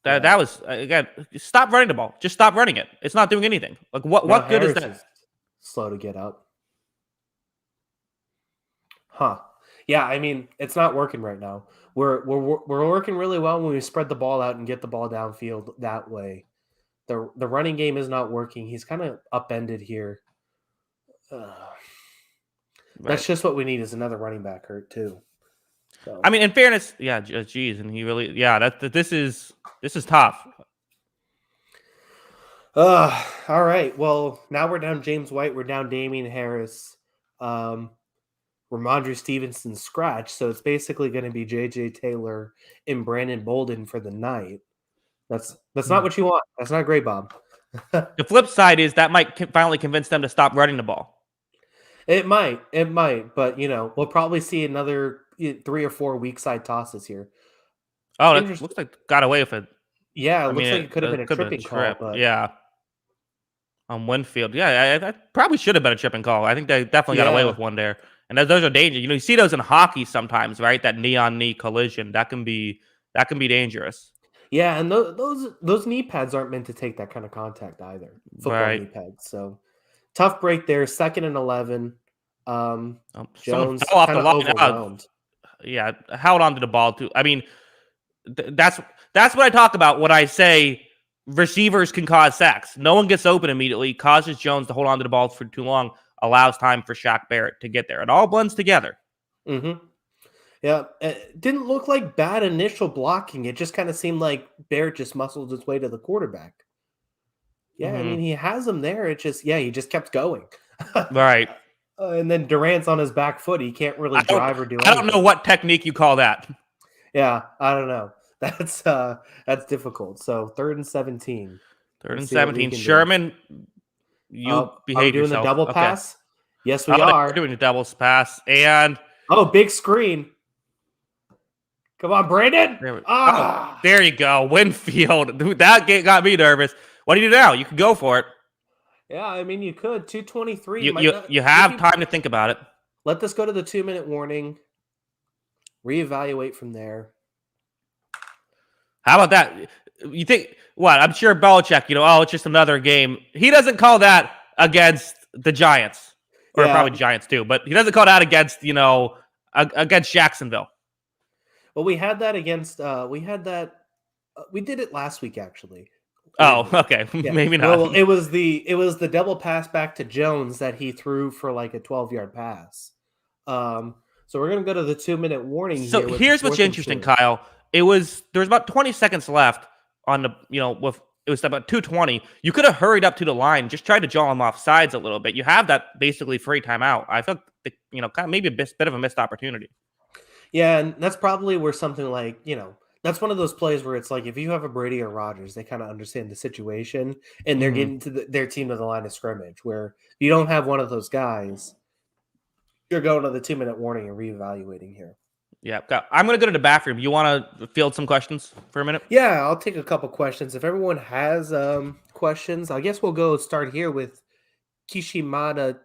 That was again. Stop running the ball. Just stop running it. It's not doing anything. Like what good is that? Is slow to get up. Huh. Yeah, I mean, it's not working right now. We're working really well when we spread the ball out and get the ball downfield that way. The running game is not working. He's kind of upended here. That's just what we need is another running back hurt too. So. I mean, in fairness, yeah, geez, and he really, yeah, this is tough. All right. Well, now we're down James White. We're down Damian Harris. Ramondre Stevenson scratch. So it's basically going to be J.J. Taylor and Brandon Bolden for the night. That's not what you want. That's not great, Bob. The flip side is that might finally convince them to stop running the ball. It might, but we'll probably see another 3 or 4 weak side tosses here. Oh, that looks like got away with it. Yeah, it looks like it could have been a tripping call. But... Yeah. On Winfield. Yeah, that probably should have been a tripping call. I think they definitely got away with one there. And those are dangerous. You see those in hockey sometimes, right? That knee-on-knee collision. That can be dangerous. Yeah, and those knee pads aren't meant to take that kind of contact either. Football knee pads. So tough break there. 2nd and 11. Jones fell off the line. Yeah, held on to the ball too. I mean, that's what I talk about when I say receivers can cause sacks. No one gets open immediately, causes Jones to hold on to the ball for too long, allows time for Shaq Barrett to get there. It all blends together. Mm-hmm. Yeah, it didn't look like bad initial blocking. It just kind of seemed like Barrett just muscled his way to the quarterback. Yeah, I mean, he has him there. It just, he just kept going. Right. And then Durant's on his back foot. He can't really drive or do anything. I don't know what technique you call that. Yeah, I don't know. That's difficult. So 3rd and 17. 3rd and 17. Sherman, you behave yourself. Are we doing the double pass? Yes, we are. We're doing the double pass. And big screen. Come on, Brandon. There you go. Winfield. Dude, that got me nervous. What do you do now? You can go for it. Yeah, I mean, you could. 2:23. You have time to think about it. Let this go to the 2-minute warning. Reevaluate from there. How about that? You think what? I'm sure Belichick, it's just another game. He doesn't call that against the Giants. Or probably Giants too, but he doesn't call that against, against Jacksonville. Well, we had that against we did it last week actually. Oh, okay. Yeah. Maybe not. Well, it was the double pass back to Jones that he threw for like a 12-yard pass. So we're going to go to the 2-minute warning. So here's what's interesting, Kyle. There was about 20 seconds left on the, it was about 2:20. You could have hurried up to the line, just tried to jaw him off sides a little bit. You have that basically free timeout. I felt, kind of maybe a bit of a missed opportunity. Yeah, and that's probably where something like, that's one of those plays where it's like if you have a Brady or Rodgers, they kind of understand the situation and they're getting to their team to the line of scrimmage. Where you don't have one of those guys, you're going to the 2-minute warning and reevaluating here. Yeah, I'm going to go to the bathroom. You want to field some questions for a minute? Yeah, I'll take a couple questions. If everyone has questions, I guess we'll go start here with Kishimita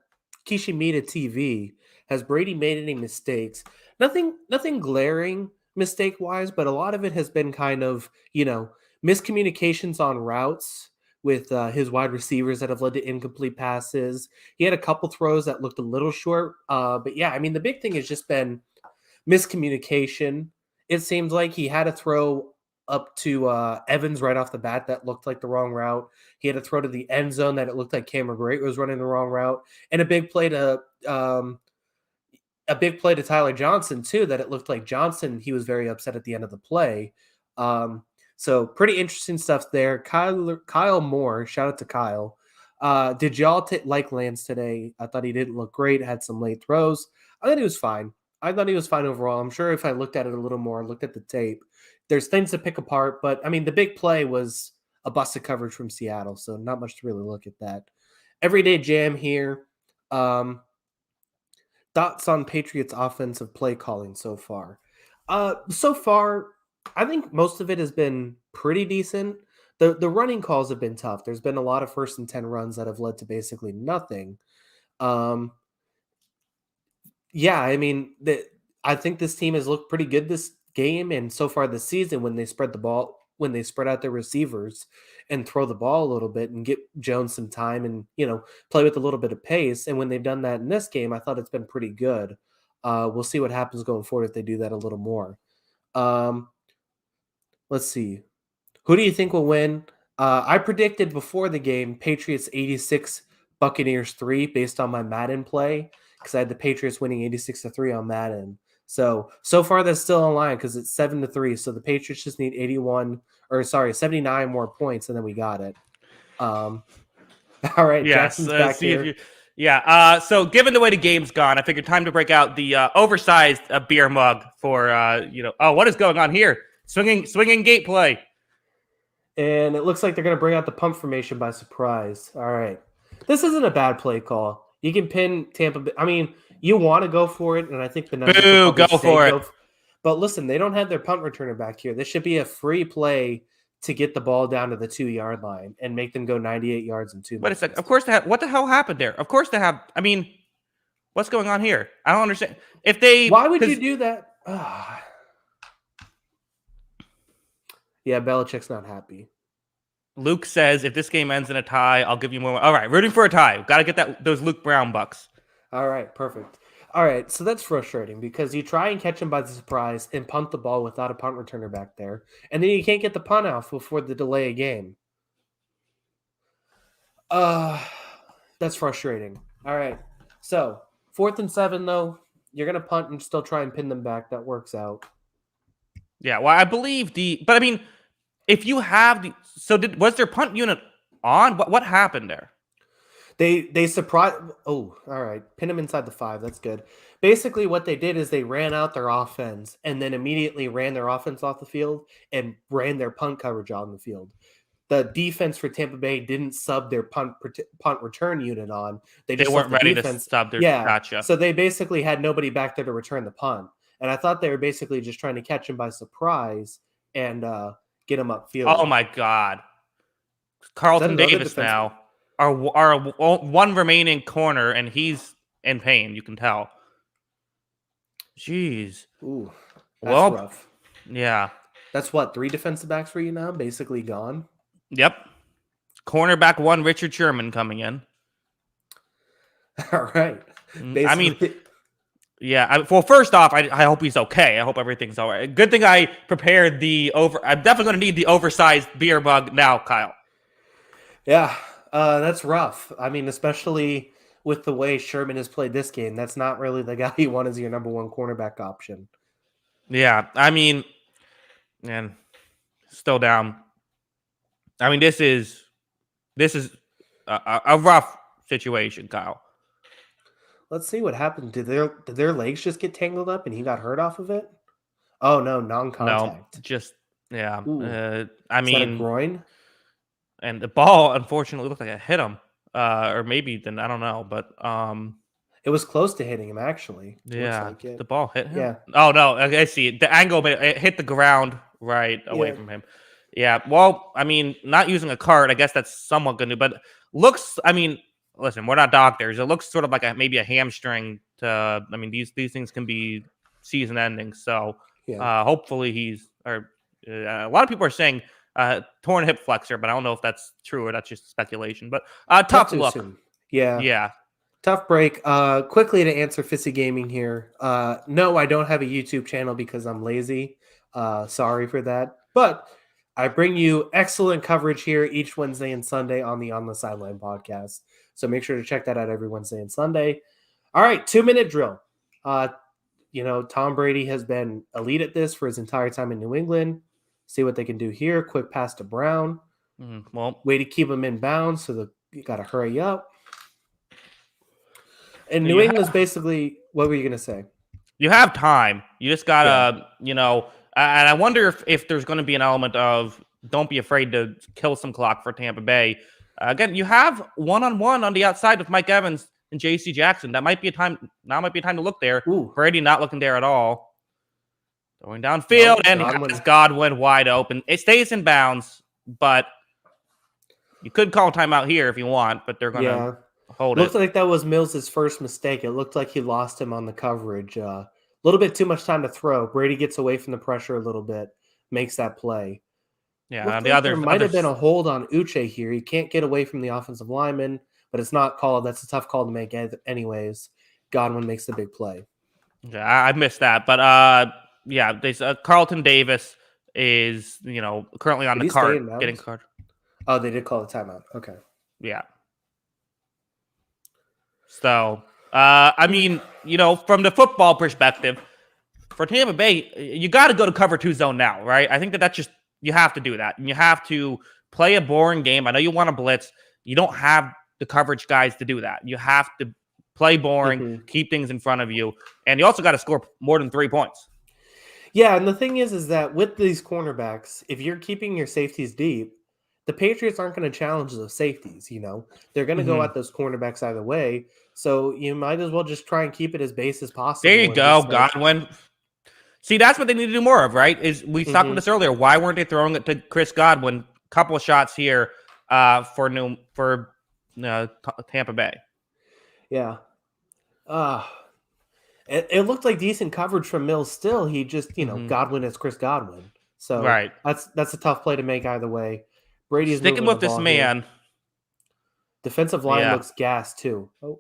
TV. Has Brady made any mistakes? Nothing glaring mistake-wise, but a lot of it has been kind of, miscommunications on routes with his wide receivers that have led to incomplete passes. He had a couple throws that looked a little short. But yeah, I mean, the big thing has just been miscommunication. It seems like he had a throw up to Evans right off the bat that looked like the wrong route. He had a throw to the end zone that it looked like Cameron Great was running the wrong route. And a big play to Tyler Johnson, too, that it looked like Johnson, he was very upset at the end of the play. So pretty interesting stuff there. Kyle Moore, shout out to Kyle. Did y'all like Lance today? I thought he didn't look great, had some late throws. I thought he was fine. Overall. I'm sure if I looked at it a little more, looked at the tape, there's things to pick apart. But, I mean, the big play was a busted coverage from Seattle, so not much to really look at that. Everyday Jam here. Thoughts on Patriots offensive play calling so far? So far, I think most of it has been pretty decent. The running calls have been tough. There's been a lot of 1st and 10 runs that have led to basically nothing. Um, yeah, I mean, I think this team has looked pretty good this game and so far this season when they spread the ball, when they spread out their receivers and throw the ball a little bit and get Jones some time and, play with a little bit of pace. And when they've done that in this game, I thought it's been pretty good. We'll see what happens going forward if they do that a little more. Um, let's see. Who do you think will win? I predicted before the game Patriots 86, Buccaneers 3 based on my Madden play because I had the Patriots winning 86-3 on Madden. So far that's still in line because it's 7-3. So the Patriots just need 79 more points and then we got it. All right, Yes, Jackson's back here. So given the way the game's gone, I figured time to break out the oversized beer mug for what is going on here? Swinging gate play. And it looks like they're going to bring out the pump formation by surprise. All right. This isn't a bad play call. You can pin Tampa. I mean, you want to go for it, and I think the numbers Boo, go for it. But listen, they don't have their punt returner back here. This should be a free play to get the ball down to the 2-yard line and make them go 98 yards in 2 minutes. But it's like, of course, what the hell happened there? Of course they have. I mean, what's going on here? I don't understand. Why would you do that? Yeah, Belichick's not happy. Luke says, if this game ends in a tie, I'll give you more. All right, rooting for a tie. Got to get those Luke Brown bucks. All right, perfect. All right, so that's frustrating because you try and catch him by the surprise and punt the ball without a punt returner back there, and then you can't get the punt off before the delay of game. That's frustrating. All right, so 4th and 7 though, you're gonna punt and still try and pin them back. That works out. Yeah, well, I believe but I mean, if you have was their punt unit on? What happened there? They surprised. Oh, all right. Pin them inside the 5. That's good. Basically, what they did is they ran out their offense and then immediately ran their offense off the field and ran their punt coverage on the field. The defense for Tampa Bay didn't sub their punt return unit on. They weren't ready to sub their. Yeah, gotcha. So they basically had nobody back there to return the punt, and I thought they were basically just trying to catch him by surprise and get him upfield. Oh my God, Carlton Davis now. Our one remaining corner, and he's in pain. You can tell. Jeez. Ooh, that's rough. Yeah. That's what, 3 defensive backs for you now? Basically gone? Yep. Cornerback 1, Richard Sherman coming in. All right. Basically. I mean, yeah. Well, first off, I hope he's okay. I hope everything's all right. Good thing I prepared I'm definitely going to need the oversized beer mug now, Kyle. Yeah. That's rough. I mean, especially with the way Sherman has played this game. That's not really the guy you want as your number 1 cornerback option. Yeah, I mean, and still down. I mean, this is a rough situation, Kyle. Let's see what happened. Did their legs just get tangled up and he got hurt off of it? Oh no, non-contact. No, just yeah. I mean, is that a groin? And the ball, unfortunately, looked like it hit him, or maybe then I don't know, but it was close to hitting him actually. Yeah, the ball hit him. Yeah. Oh no, I see the angle, but it hit the ground right away from him. Yeah. Well, I mean, not using a cart, I guess that's somewhat good, but looks. I mean, listen, we're not doctors. It looks sort of like maybe a hamstring. I mean, these things can be season ending. So hopefully he's. Or a lot of people are saying. Torn hip flexor, but I don't know if that's true or that's just speculation. But tough look. Yeah. Tough break. Quickly to answer Fissy Gaming here. No, I don't have a YouTube channel because I'm lazy. Sorry for that. But I bring you excellent coverage here each Wednesday and Sunday on the Sideline podcast. So make sure to check that out every Wednesday and Sunday. All right, 2-minute drill. Tom Brady has been elite at this for his entire time in New England. See what they can do here. Quick pass to Brown. Way to keep him in bounds, so you got to hurry up. And New England's basically, what were you going to say? You have time. You just got to, and I wonder if there's going to be an element of don't be afraid to kill some clock for Tampa Bay. Again, you have one-on-one on the outside with Mike Evans and J.C. Jackson. That might be a time. Now might be a time to look there. Ooh. Brady not looking there at all. Going downfield, and he has Godwin wide open. It stays in bounds, but you could call a timeout here if you want, but they're going to hold it. Looks like that was Mills' first mistake. It looked like he lost him on the coverage. A little bit too much time to throw. Brady gets away from the pressure a little bit, makes that play. Yeah, there might have been a hold on Uche here. He can't get away from the offensive lineman, but it's not called. That's a tough call to make anyways. Godwin makes the big play. Yeah, I missed that. But, Carlton Davis is, currently on the cart getting card. Oh, they did call a timeout. Okay. Yeah. So, from the football perspective, for Tampa Bay, you got to go to cover 2 zone now, right? I think that's just, you have to do that. And you have to play a boring game. I know you want to blitz. You don't have the coverage guys to do that. You have to play boring, keep things in front of you. And you also got to score more than 3 points. Yeah, and the thing is that with these cornerbacks, if you're keeping your safeties deep, the Patriots aren't going to challenge those safeties, They're going to go at those cornerbacks either way. So you might as well just try and keep it as base as possible. There you go, Godwin. See, that's what they need to do more of, right? We talked about this earlier. Why weren't they throwing it to Chris Godwin? Couple of shots here for Tampa Bay. Yeah. It looked like decent coverage from Mills still. He just, Godwin is Chris Godwin. So right. That's a tough play to make either way. Brady's sticking with this man. Here. Defensive line looks gassed too. Oh.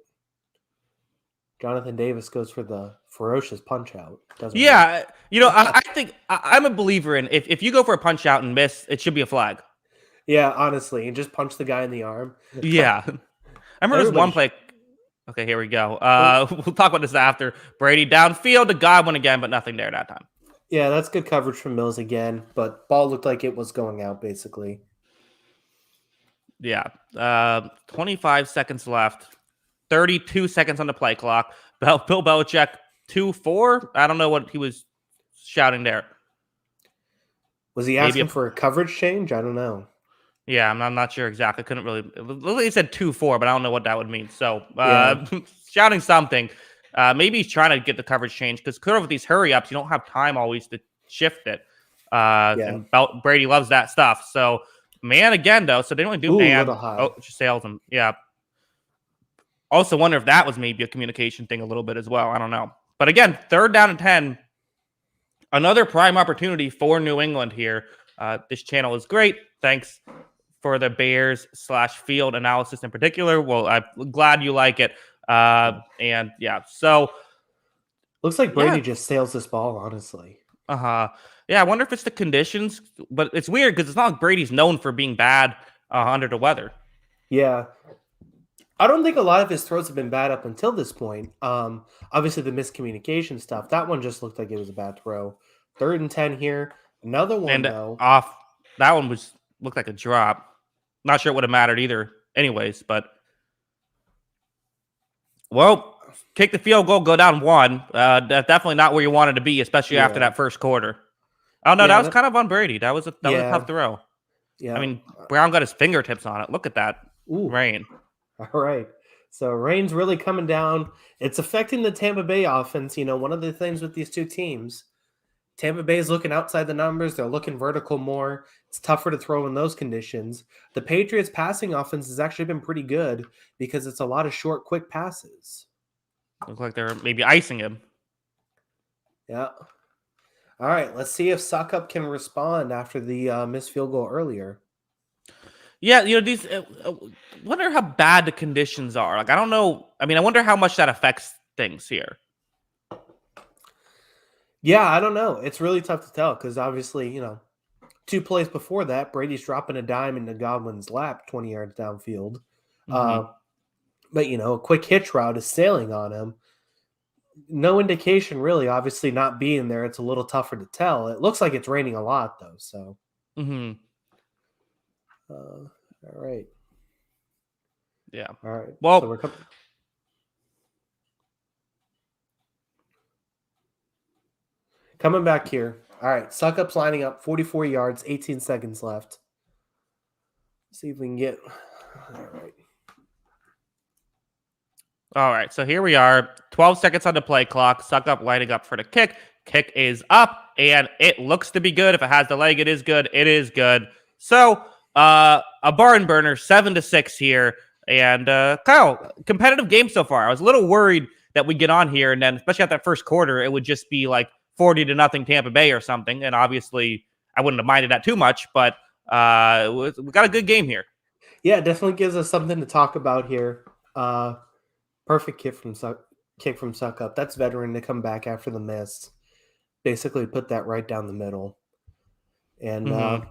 Jonathan Davis goes for the ferocious punch out. I think I'm a believer in if you go for a punch out and miss, it should be a flag. Yeah, honestly, and just punch the guy in the arm. Yeah. I remember this one play. Okay, here we go. We'll talk about this after. Brady downfield to Godwin again, but nothing there that time. Yeah, that's good coverage from Mills again, but ball looked like it was going out basically. Yeah. 25 seconds left. 32 seconds on the play clock. Bill Belichick 2-4. I don't know what he was shouting there. Was he asking for a coverage change? I don't know. Yeah, I'm not sure exactly. Couldn't really. He said 2-4, but I don't know what that would mean. So, shouting something. Maybe he's trying to get the coverage change because clearly with these hurry ups, you don't have time always to shift it. And Brady loves that stuff. So, man again though. So they only do man. Oh, just sails him. Yeah. Also wonder if that was maybe a communication thing a little bit as well. I don't know. But again, 3rd down and 10. Another prime opportunity for New England here. This channel is great. Thanks for the Bears/field analysis in particular. Well, I'm glad you like it. So looks like Brady just sails this ball, honestly. Yeah, I wonder if it's the conditions, but it's weird because it's not like Brady's known for being bad under the weather. Yeah. I don't think a lot of his throws have been bad up until this point. Obviously the miscommunication stuff, that one just looked like it was a bad throw. 3rd and 10 here. Another one though. That one looked like a drop. Not sure it would have mattered either anyways, but kick the field goal, go down 1. That's definitely not where you wanted to be, especially after that first quarter. Oh no, that was kind of on Brady. That was a tough throw. Yeah. I mean, Brown got his fingertips on it. Look at that. Rain. All right. So rain's really coming down. It's affecting the Tampa Bay offense. One of the things with these two teams, Tampa Bay is looking outside the numbers. They're looking vertical more. It's tougher to throw in those conditions. The Patriots passing offense has actually been pretty good because it's a lot of short, quick passes. Look like they're maybe icing him. Yeah. All right. Let's see if Suckup can respond after the missed field goal earlier. Yeah, these. Wonder how bad the conditions are. Like, I don't know. I mean, I wonder how much that affects things here. Yeah, I don't know. It's really tough to tell because obviously, 2 plays before that, Brady's dropping a dime into Godwin's lap 20 yards downfield. But, a quick hitch route is sailing on him. No indication, really. Obviously, not being there, it's a little tougher to tell. It looks like it's raining a lot, though. So. All right. Yeah. All right. Well, so we're coming back here. All right. Suckup's lining up 44 yards, 18 seconds left. See if we can get All right. All right, so here we are. 12 seconds on the play clock. Suck up, lighting up for the kick. Kick is up, and it looks to be good. If it has the leg, it is good. It is good. So, a barn burner, 7-6 here. And Kyle, competitive game so far. I was a little worried that we get on here, and then especially at that first quarter, it would just be like 40-0 Tampa Bay or something. And obviously, I wouldn't have minded that too much, but we got a good game here. Yeah, it definitely gives us something to talk about here. Perfect kick from suck up. That's veteran to come back after the miss. Basically, put that right down the middle. And Mm-hmm.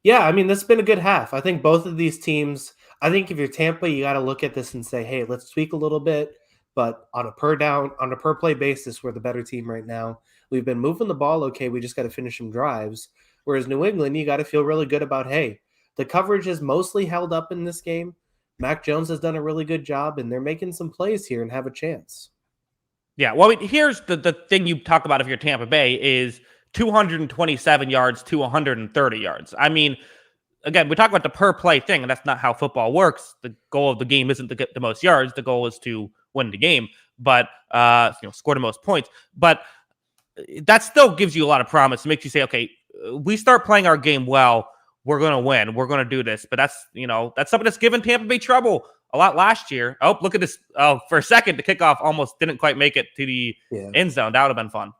yeah, I mean, this has been a good half. I think both of these teams. I think if you're Tampa, you got to look at this and say, hey, let's tweak a little bit. But on a per play basis, we're the better team right now. We've been moving the ball okay. We just got to finish some drives. Whereas New England, you got to feel really good about, hey, the coverage is mostly held up in this game. Mac Jones has done a really good job, and they're making some plays here and have a chance. Yeah, well, I mean, here's the thing you talk about if you're Tampa Bay is 227 yards to 130 yards. I mean, again, we talk about the per play thing, and that's not how football works. The goal of the game isn't to get the most yards. The goal is to win the game, but score the most points. But that still gives you a lot of promise. It makes you say, okay, we start playing our game well, we're going to win. We're going to do this. But that's something that's given Tampa Bay trouble a lot last year. Oh, look at this. Oh, for a second, the kickoff almost didn't quite make it to the Yeah. end zone. That would have been fun.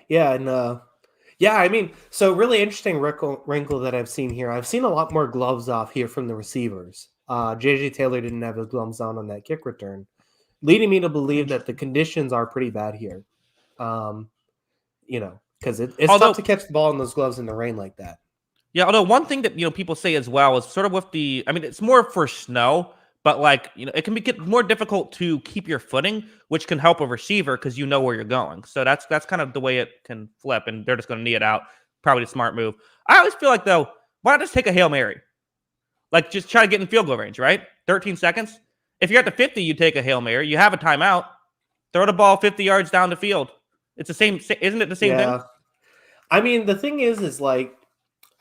Yeah, and yeah, I mean, so really interesting wrinkle that I've seen here. I've seen a lot more gloves off here from the receivers. JJ Taylor didn't have his gloves on that kick return, leading me to believe that the Interesting. conditions are pretty bad here. Um, because it's tough to Although, catch the ball in those gloves in the rain like that. yeah, although one thing that people say as well is sort of with the, I mean, it's more for snow, but like it can get more difficult to keep your footing, which can help a receiver because you know where you're going. So that's kind of the way it can flip, and they're just going to knee it out. Probably a smart move. I always feel like though, why not just take a Hail Mary? Like just try to get in field goal range, right? 13 seconds. If you're at the 50, you take a Hail Mary. You have a timeout. Throw the ball 50 yards down the field. It's the same, isn't it? The same thing. Yeah, I mean, the thing is like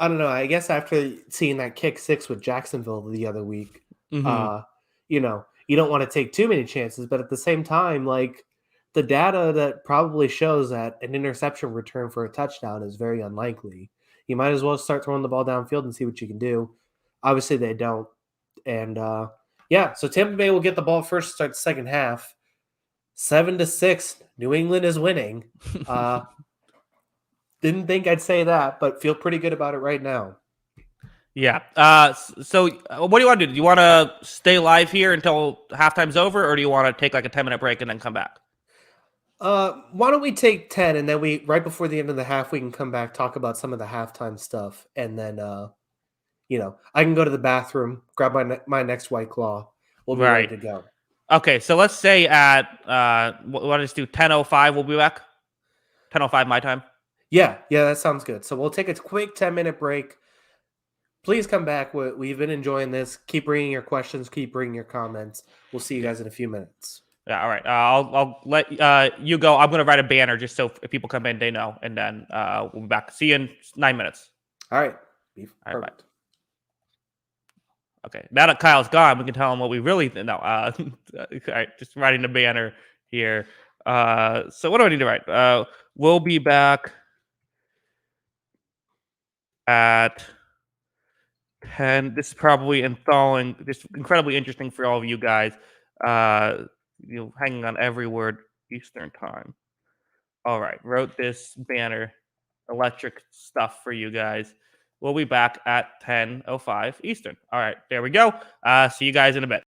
I don't know. I guess after seeing that kick six with Jacksonville the other week, Mm-hmm. you don't want to take too many chances, but at the same time, like the data that probably shows that an interception return for a touchdown is very unlikely. You might as well start throwing the ball downfield and see what you can do. Obviously, they don't. And yeah, so Tampa Bay will get the ball first, start the second half. 7-6. New England is winning. Uh, didn't think I'd say that, but feel pretty good about it right now. Yeah. So what do you want to do? Do you want to stay live here until halftime's over, or do you want to take like a 10-minute break and then come back? Why don't we take 10 and then we right before the end of the half we can come back talk about some of the halftime stuff and then I can go to the bathroom, grab my next White Claw. We'll be ready Right. to go. Okay. So let's say at what does do 10:05? We'll be back. 10:05 my time. Yeah, that sounds good. So we'll take a quick 10-minute break. Please come back. We've been enjoying this. Keep bringing your questions. Keep bringing your comments. We'll see you Yeah. guys in a few minutes. Yeah. All right. I'll let you go. I'm gonna write a banner just so if people come in, they know, and then we'll be back. See you in 9 minutes. All right. Be All right. Bye. perfect. Okay. Now that Kyle's gone, we can tell him what we really no. All right. Just writing the banner here. So what do I need to write? We'll be back at 10. This is probably enthralling, just incredibly interesting for all of you guys. Uh, hanging on every word Eastern time. All right, wrote this banner, electric stuff for you guys. We'll be back at 10:05 Eastern. All right, there we go. See you guys in a bit.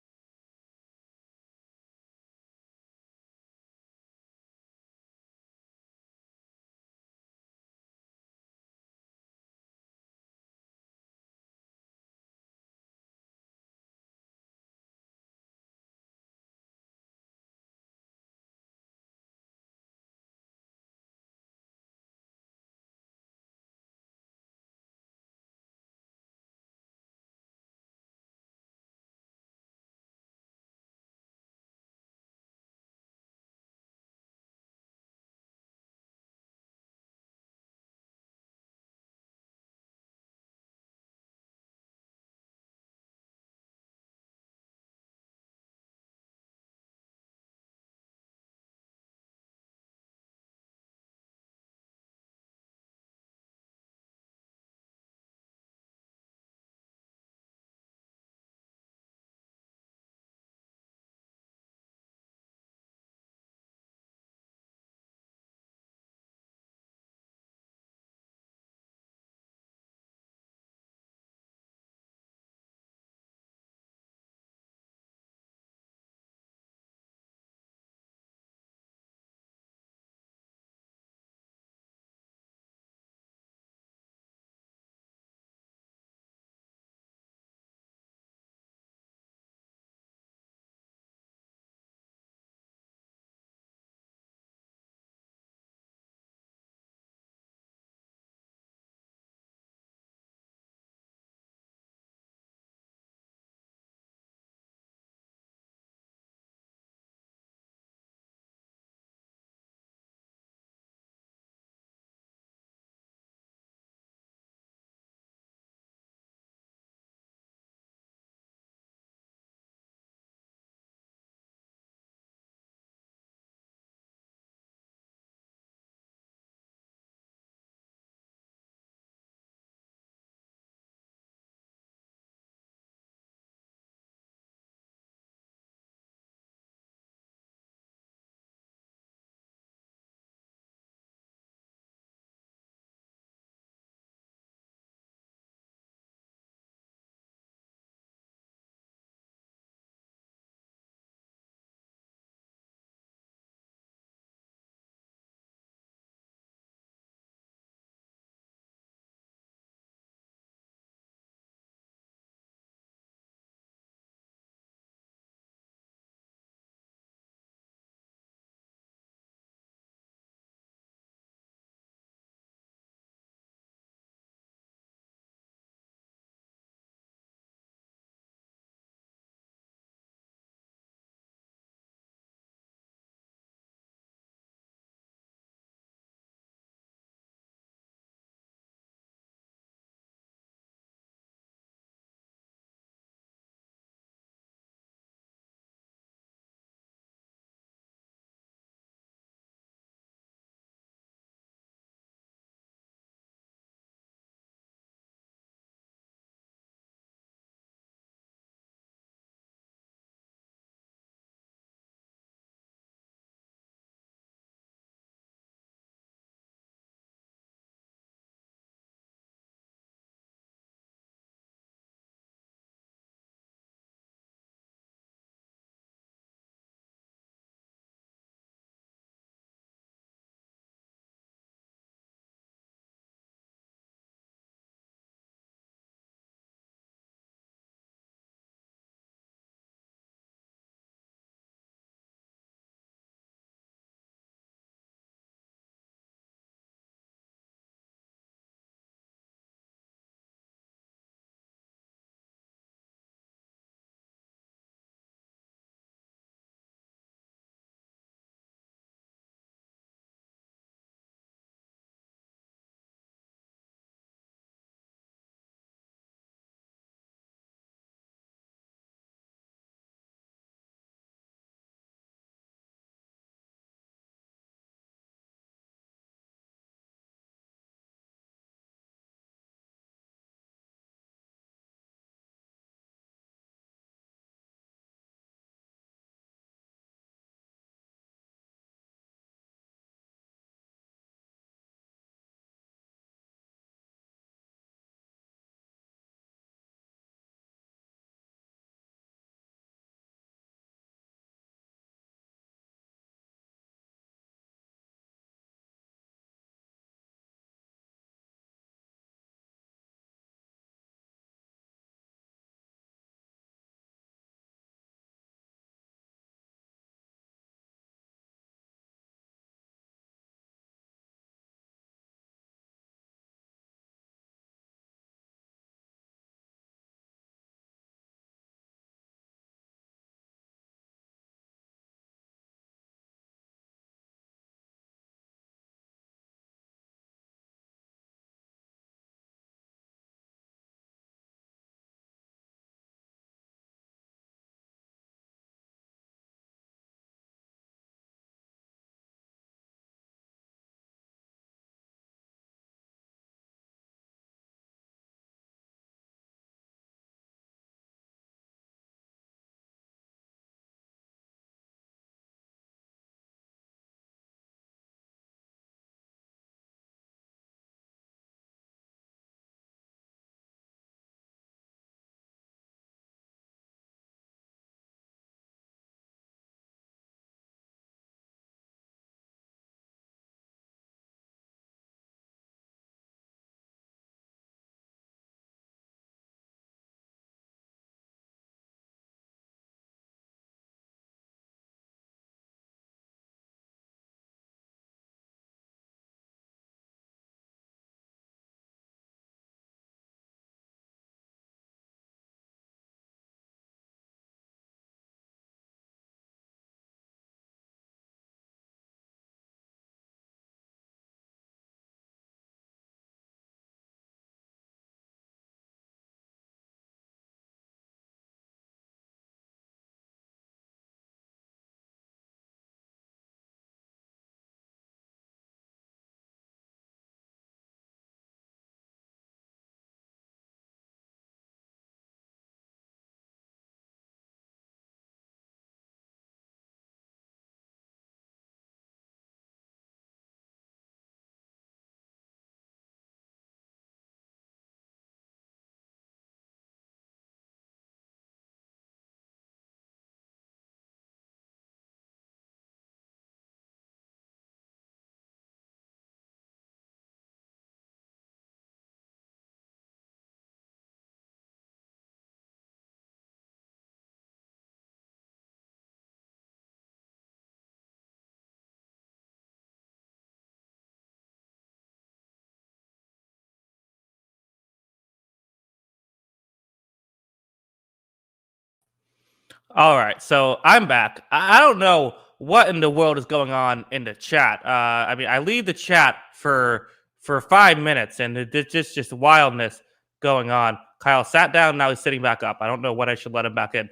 All right, so I'm back. I don't know what in the world is going on in the chat. I mean, I leave the chat for 5 minutes, and it's just wildness going on. Kyle sat down, now he's sitting back up. I don't know what I should let him back in.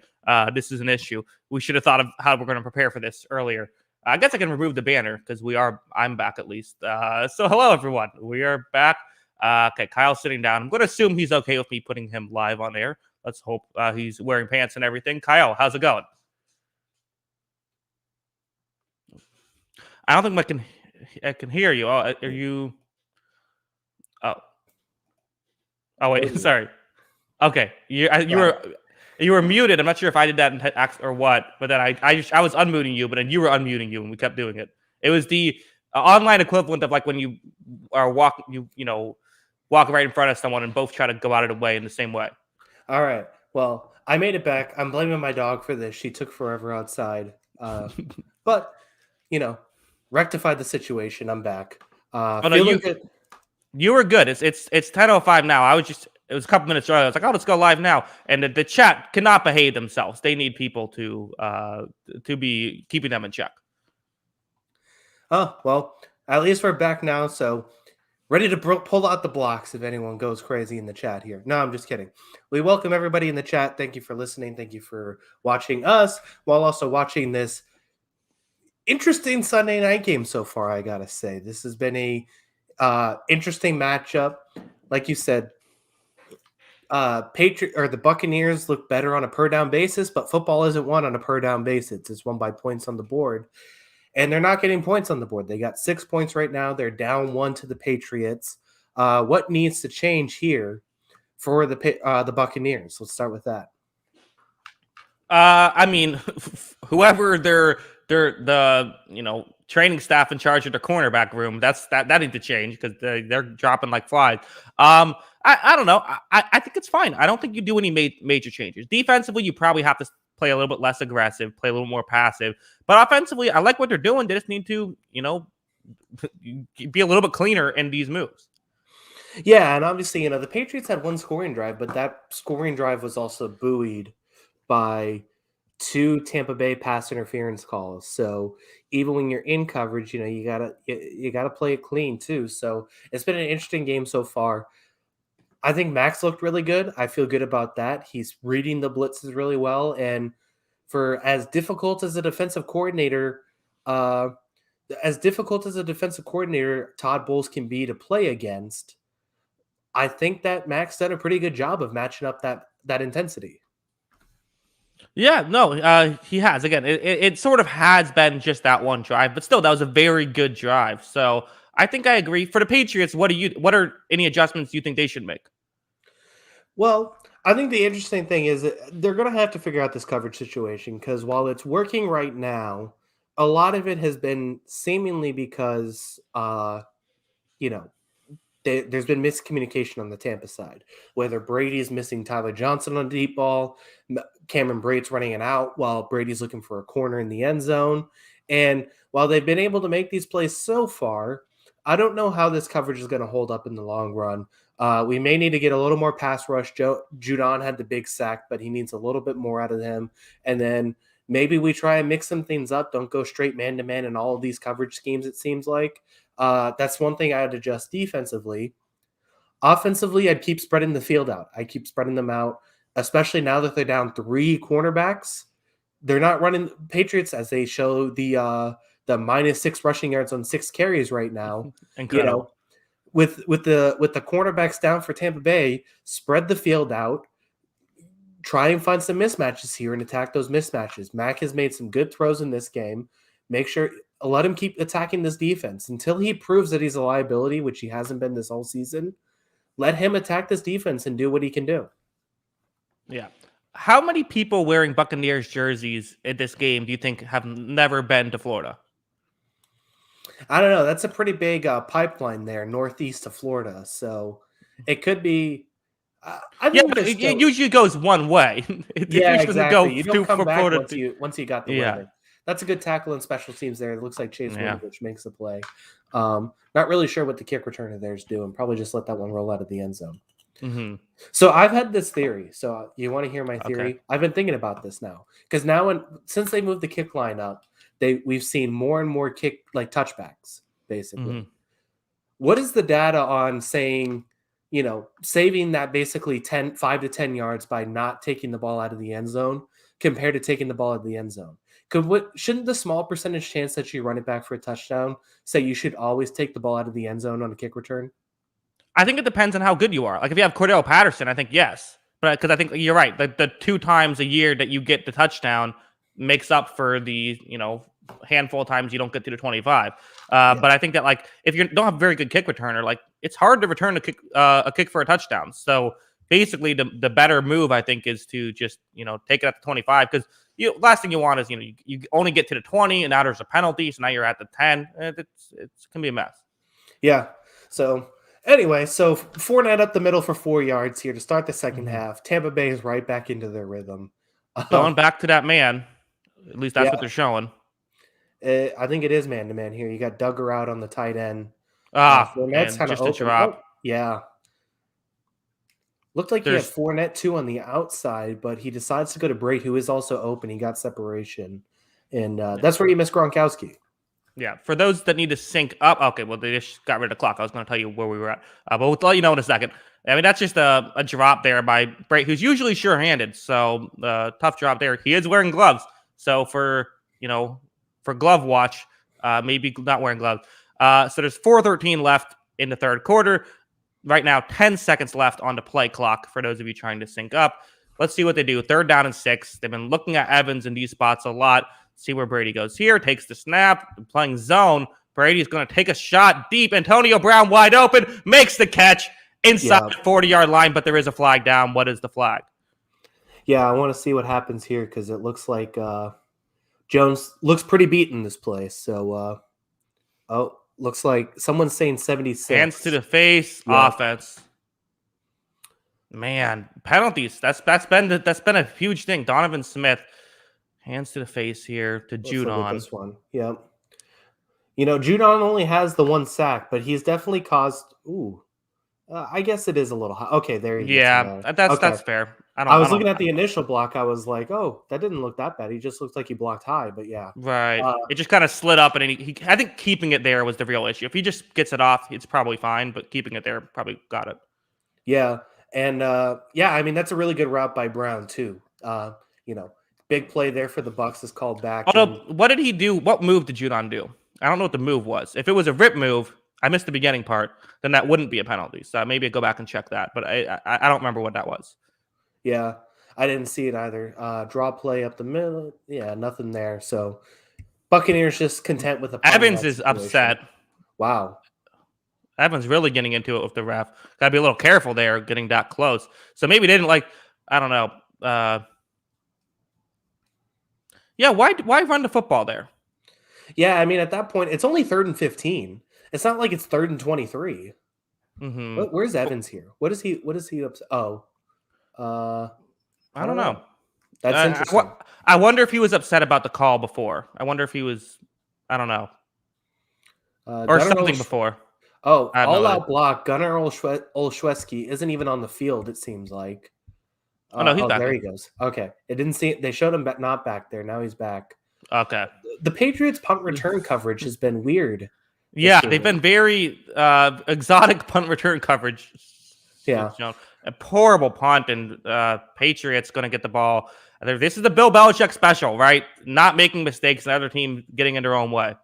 This is an issue. We should have thought of how we're going to prepare for this earlier. I guess I can remove the banner because I'm back at least. So hello everyone, we are back. Okay, Kyle's sitting down. I'm going to assume he's okay with me putting him live on air. Let's hope he's wearing pants and everything. Kyle, how's it going? I don't think I can hear you. Oh, are you? Oh, oh wait, Oh, sorry. Okay, got it. you were muted. I'm not sure if I did that or what, but then I was unmuting you, but then you were unmuting you, and we kept doing it. It was the online equivalent of like when you are walk right in front of someone and both try to go out of the way in the same way. All right. Well, I made it back. I'm blaming my dog for this. She took forever outside. But, rectified the situation. I'm back. Oh no, Feeling good. you were good. It's 10:05 now. It was a couple minutes earlier. I was like, oh, let's go live now. And the chat cannot behave themselves. They need people to be keeping them in check. Oh, well, at least we're back now. So ready to pull out the blocks if anyone goes crazy in the chat here. No, I'm just kidding. We welcome everybody in the chat. Thank you for listening. Thank you for watching us while also watching this interesting Sunday night game so far, I got to say. This has been a interesting matchup. Like you said, the Buccaneers look better on a per down basis, but football isn't won on a per down basis. It's won by points on the board. And they're not getting points on the board. They got 6 points right now. They're down 1 to the Patriots. What needs to change here for the Buccaneers? Let's start with that. I mean, whoever the training staff in charge of the cornerback room, that needs to change because they're dropping like flies. I don't know. I think it's fine. I don't think you do any major changes. Defensively, you probably have to play a little bit less aggressive, play a little more passive. But offensively, I like what they're doing. They just need to, be a little bit cleaner in these moves. Yeah, and obviously, the Patriots had one scoring drive, but that scoring drive was also buoyed by 2 Tampa Bay pass interference calls. So even when you're in coverage, you gotta play it clean too. So it's been an interesting game so far. I think Max looked really good. I feel good about that. He's reading the blitzes really well, and for as difficult as a defensive coordinator, Todd Bowles can be to play against, I think that Max done a pretty good job of matching up that intensity. Yeah, no, he has. Again, it sort of has been just that one drive, but still, that was a very good drive. So I think I agree. For the Patriots, what are any adjustments you think they should make? Well, I think the interesting thing is that they're going to have to figure out this coverage situation because while it's working right now, a lot of it has been seemingly because, there's been miscommunication on the Tampa side. Whether Brady's missing Tyler Johnson on a deep ball, Cameron Brate's running it out while Brady's looking for a corner in the end zone. And while they've been able to make these plays so far, I don't know how this coverage is going to hold up in the long run. We may need to get a little more pass rush. Judon had the big sack, but he needs a little bit more out of him. And then maybe we try and mix some things up. Don't go straight man-to-man in all of these coverage schemes, it seems like. That's one thing I'd adjust defensively. Offensively, I'd keep spreading the field out. I keep spreading them out, especially now that they're down 3 cornerbacks. They're not running Patriots as they show the -6 rushing yards on 6 carries right now. Incredible. With the cornerbacks down for Tampa Bay, spread the field out. Try and find some mismatches here and attack those mismatches. Mac has made some good throws in this game. Make sure let him keep attacking this defense until he proves that he's a liability, which he hasn't been this whole season. Let him attack this defense and do what he can do. Yeah. How many people wearing Buccaneers jerseys in this game do you think have never been to Florida? I don't know. That's a pretty big pipeline there, northeast of Florida. So it could be. I think it usually goes one way. It usually doesn't go You don't come back Florida once you got the winner. That's a good tackle in special teams there. It looks like Chase Winovich makes the play. Not really sure what the kick returner there is doing. Probably just let that one roll out of the end zone. Mm-hmm. So I've had this theory. So you want to hear my Okay. theory? I've been thinking about this now because since they moved the kick line up, we've seen more and more kick like touchbacks Mm-hmm. basically. What is the data on saying, saving that basically 5 to 10 yards by not taking the ball out of the end zone compared to taking the ball out of the end zone? Shouldn't the small percentage chance that you run it back for a touchdown say you should always take the ball out of the end zone on a kick return? I think it depends on how good you are. Like if you have Cordell Patterson, I think yes, but because I think you're right. The 2 times a year that you get the touchdown makes up for the handful of times you don't get to the 25. Yeah. But I think that like if you don't have a very good kick returner, like it's hard to return a kick for a touchdown. So basically, the better move I think is to just take it at the 25 because last thing you want is you only get to the 20 and now there's a penalty, so now you're at the 10. It's can be a mess. Yeah. So anyway, so Fournette up the middle for 4 yards here to start the second Mhm. half. Tampa Bay is right back into their rhythm. Going back to that man. At least that's Yeah, what they're showing. I think it is man to man here. You got Duggar out on the tight end. Fournette's And kind of just a open. Oh, drop. yeah. Looked like he had There's Fournette too on the outside, but he decides to go to Brady, who is also open. He got separation, and that's where you miss Gronkowski. Yeah, for those that need to sync up. Okay, well they just got rid of the clock. I was going to tell you where we were at, but we'll let you know in a second. I mean that's just a drop there by Brady, who's usually sure-handed. So tough drop there. He is wearing gloves, so for glove watch, maybe not wearing gloves. So there's 4:13 left in the third quarter. Right now, 10 seconds left on the play clock for those of you trying to sync up. Let's see what they do. 3rd down and 6. They've been looking at Evans in these spots a lot. See where Brady goes here. Takes the snap. Playing zone. Brady's going to take a shot deep. Antonio Brown wide open. Makes the catch inside Yeah, the 40-yard line, but there is a flag down. What is the flag? yeah. I want to see what happens here because it looks like Jones looks pretty beaten this play. So, looks like someone's saying 76. Hands to the face. Yeah. Offense. Man, penalties. That's been a huge thing. Donovan Smith. Hands to the face here to Let's look at Judon. this one. Yeah. Judon only has the 1 sack, but he's definitely caused. Ooh, I guess it is a little high. Okay, there he gets Yeah, another. that's Okay. that's fair. I was looking at the initial block. I was like, oh, that didn't look that bad. He just looks like he blocked high, but yeah. Right. It just kind of slid up, and I think keeping it there was the real issue. If he just gets it off, it's probably fine, but keeping it there probably got it. Yeah. And yeah, I mean, that's a really good route by Brown, too. Big play there for the Bucs is called back. Although, what did he do? What move did Judon do? I don't know what the move was. If it was a rip move, I missed the beginning part, then that wouldn't be a penalty. So maybe go back and check that. But I don't remember what that was. Yeah, I didn't see it either. Draw play up the middle. Yeah, nothing there. So Buccaneers just content with a punt in Evans that is situation. upset. Wow. Evans really getting into it with the ref. Got to be a little careful there, getting that close. So maybe they didn't I don't know. Yeah, why run the football there? Yeah, I mean at that point it's only 3rd and 15. It's not like it's 3rd and 23. Mm-hmm. Where's Evans here? What is he upset? Oh, I don't know. That's interesting. I wonder if he was upset about the call before. I wonder if he was. I don't know. Or something before. Oh, all-out block. Gunnar Olszewski isn't even on the field, it seems like. Oh, no, he's back there there. he goes. Okay. It didn't see it. They showed him not back there. Now he's back. Okay. The Patriots punt return coverage has been weird. Yeah, they've been very exotic punt return coverage. Yeah. A horrible punt, and Patriots going to get the ball. This is the Bill Belichick special, right? Not making mistakes and other team getting in their own way.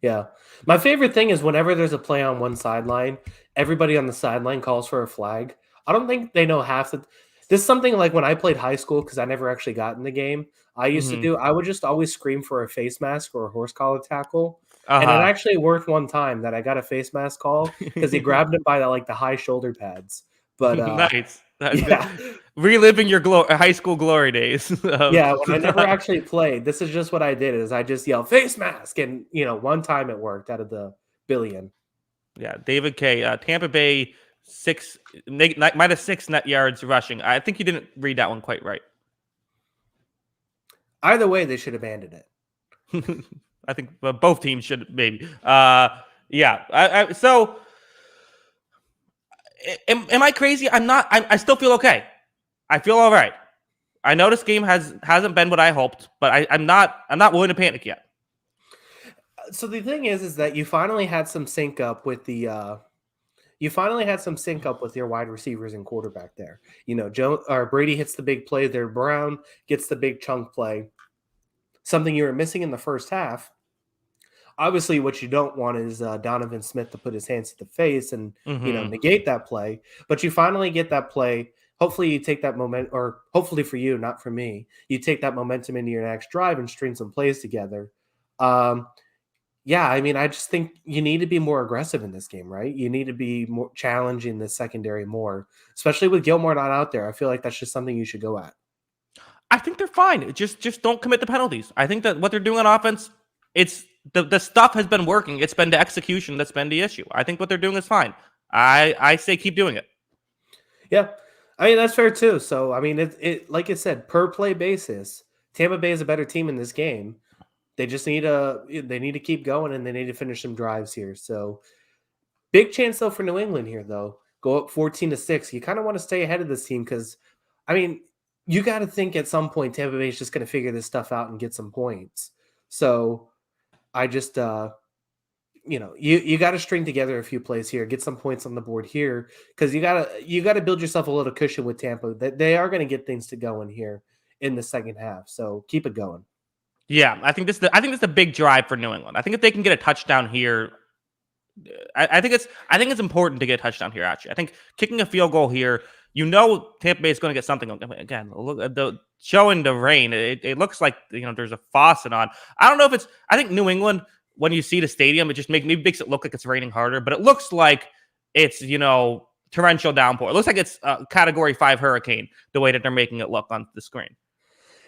Yeah. My favorite thing is whenever there's a play on one sideline, everybody on the sideline calls for a flag. I don't think they know half the. This is something like when I played high school, because I never actually got in the game. I used to do, I would just always scream for a face mask or a horse collar tackle. And it actually worked one time that I got a face mask call because he grabbed him by the high shoulder pads. But nice. Yeah. Reliving your high school glory days. Yeah, when I never actually played, this is just what I did is I just yelled face mask. And, one time it worked out of the billion. Yeah, David K. Tampa Bay -6 net yards rushing. I think you didn't read that one quite right. Either way, they should abandon it. I think both teams should maybe. Yeah. So Am I crazy? I'm not. I still feel okay. I feel all right. I know this game hasn't been what I hoped, but I'm not willing to panic yet. So the thing is that you finally had some sync up with your wide receivers and quarterback there. Joe or Brady hits the big play there. Brown gets the big chunk play. Something you were missing in the first half. Obviously, what you don't want is Donovan Smith to put his hands to the face and negate that play. But you finally get that play. Hopefully, you take that moment, or hopefully for you, not for me, you take that momentum into your next drive and string some plays together. Yeah, I mean, I just think you need to be more aggressive in this game, right? You need to be more challenging the secondary more, especially with Gilmore not out there. I feel like that's just something you should go at. I think they're fine. Just don't commit the penalties. I think that what they're doing on offense, it's the stuff has been working. It's been the execution that's been the issue. I think what they're doing is fine. I say keep doing it. Yeah, I mean that's fair too. So I mean, it like I said, per play basis, Tampa Bay is a better team in this game. They just need to keep going and they need to finish some drives here. So big chance though for New England here though. Go up 14-6. You kind of want to stay ahead of this team because, I mean, you got to think at some point Tampa Bay is just going to figure this stuff out and get some points. So I just you got to string together a few plays here, get some points on the board here because you gotta build yourself a little cushion with Tampa. That they are going to get things to go in here in the second half. So keep it going. Yeah, I think this is the big drive for New England. I think if they can get a touchdown here, I think it's important to get a touchdown here. Actually, I think kicking a field goal here, Tampa Bay is going to get something. Again, look showing the rain. It looks like there's a faucet on. I don't know if it's. I think New England, when you see the stadium, it just makes it look like it's raining harder. But it looks like it's torrential downpour. It looks like it's a Category 5 hurricane. The way that they're making it look on the screen.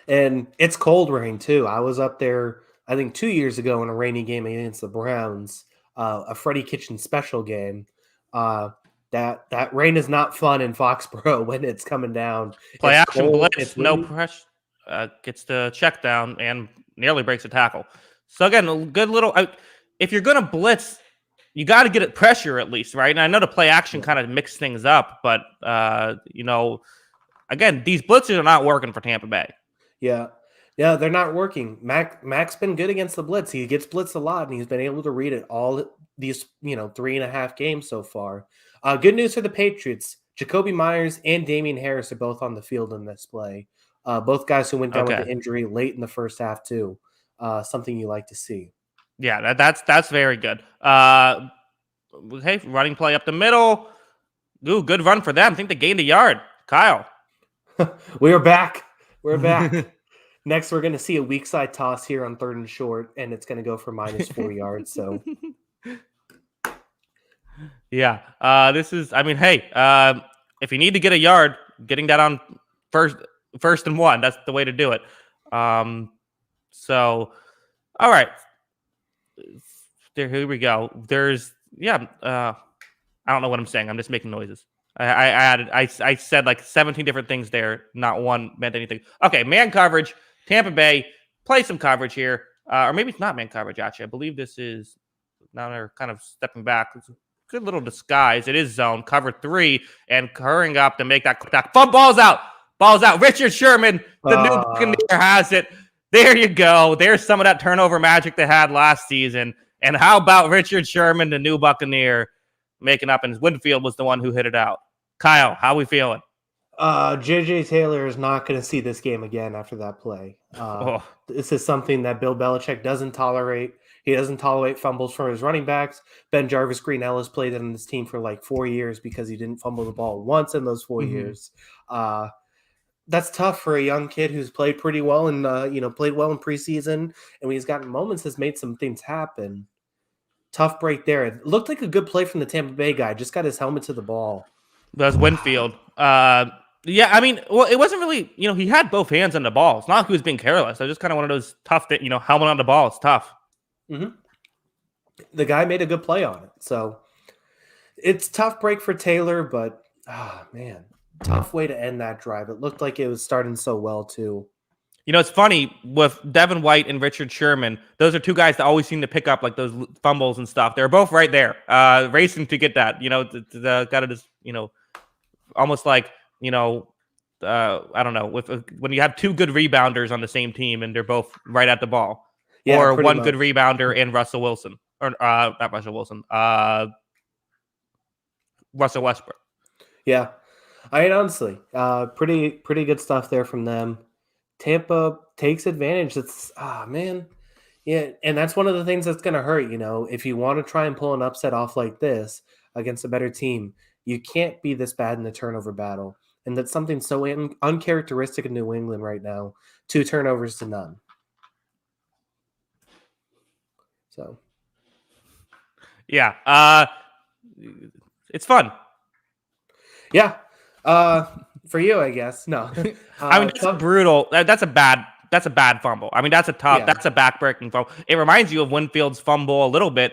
And it's cold rain too. I was up there, I think 2 years ago in a rainy game against the Browns, a Freddie Kitchen special game. That rain is not fun in Foxborough when it's coming down. Play It's action cold, blitz, it's no windy. pressure, gets the check down and nearly breaks a tackle. So again, a good little. If you're gonna blitz, you got to get it pressure at least, right? And I know the play action kind of mix things up, but again, these blitzes are not working for Tampa Bay. Yeah. Yeah, they're not working. Mac's been good against the blitz. He gets blitzed a lot, and he's been able to read it all these 3.5 games so far. Good news for the Patriots. Jacoby Myers and Damian Harris are both on the field in this play. Both guys who went down with the injury late in the first half too. Something you like to see. Yeah, that's very good. Okay, running play up the middle. Ooh, good run for them. I think they gained a yard. Kyle. We're back. We're back. Next, we're going to see a weak side toss here on 3rd and short, and it's going to go for -4 yards. So, yeah, this is. I mean, hey, if you need to get a yard, getting that on first and 1, that's the way to do it. So, all right, here we go. I don't know what I'm saying. I'm just making noises. I said like 17 different things there. Not one meant anything. Okay, man coverage. Tampa Bay, play some coverage here. Or maybe it's not man coverage, actually. I believe this is, now they're kind of stepping back. It's a good little disguise. It is zone, cover 3, and hurrying up to make that ball's out. Ball's out. Richard Sherman, the new Buccaneer, has it. There you go. There's some of that turnover magic they had last season. And how about Richard Sherman, the new Buccaneer, making up, and Winfield was the one who hit it out. Kyle, how we feeling? JJ Taylor is not going to see this game again after that play. This is something that Bill Belichick doesn't tolerate. He doesn't tolerate fumbles from his running backs. Ben Jarvis Greenell has played on this team for like 4 years because he didn't fumble the ball once in those 4 years. That's tough for a young kid who's played pretty well and played well in preseason, and when he's gotten moments, has made some things happen. Tough break there. It looked like a good play from the Tampa Bay guy. Just got his helmet to the ball. That's Winfield. Yeah, I mean, well, it wasn't really, he had both hands on the ball. It's not like he was being careless. It was just kind of one of those tough, helmet on the ball. It's tough. Mm-hmm. The guy made a good play on it. So it's tough break for Taylor, but, man, tough way to end that drive. It looked like it was starting so well, too. It's funny with Devin White and Richard Sherman. Those are two guys that always seem to pick up like those fumbles and stuff. They're both right there, racing to get that. Got to just almost like I don't know, when you have two good rebounders on the same team and they're both right at the ball, Yeah, or pretty one much. good rebounder and Russell Wilson, or not Russell Wilson, Russell Westbrook. Yeah, I mean, honestly, pretty good stuff there from them. Tampa takes advantage. It's man, yeah, and that's one of the things that's going to hurt. If you want to try and pull an upset off like this against a better team, you can't be this bad in the turnover battle, and that's something so uncharacteristic of New England right now. 2 turnovers to none. So, yeah, it's fun. Yeah. For you, I guess. No. I mean, that's brutal. That's a bad fumble. I mean, that's a backbreaking fumble. It reminds you of Winfield's fumble a little bit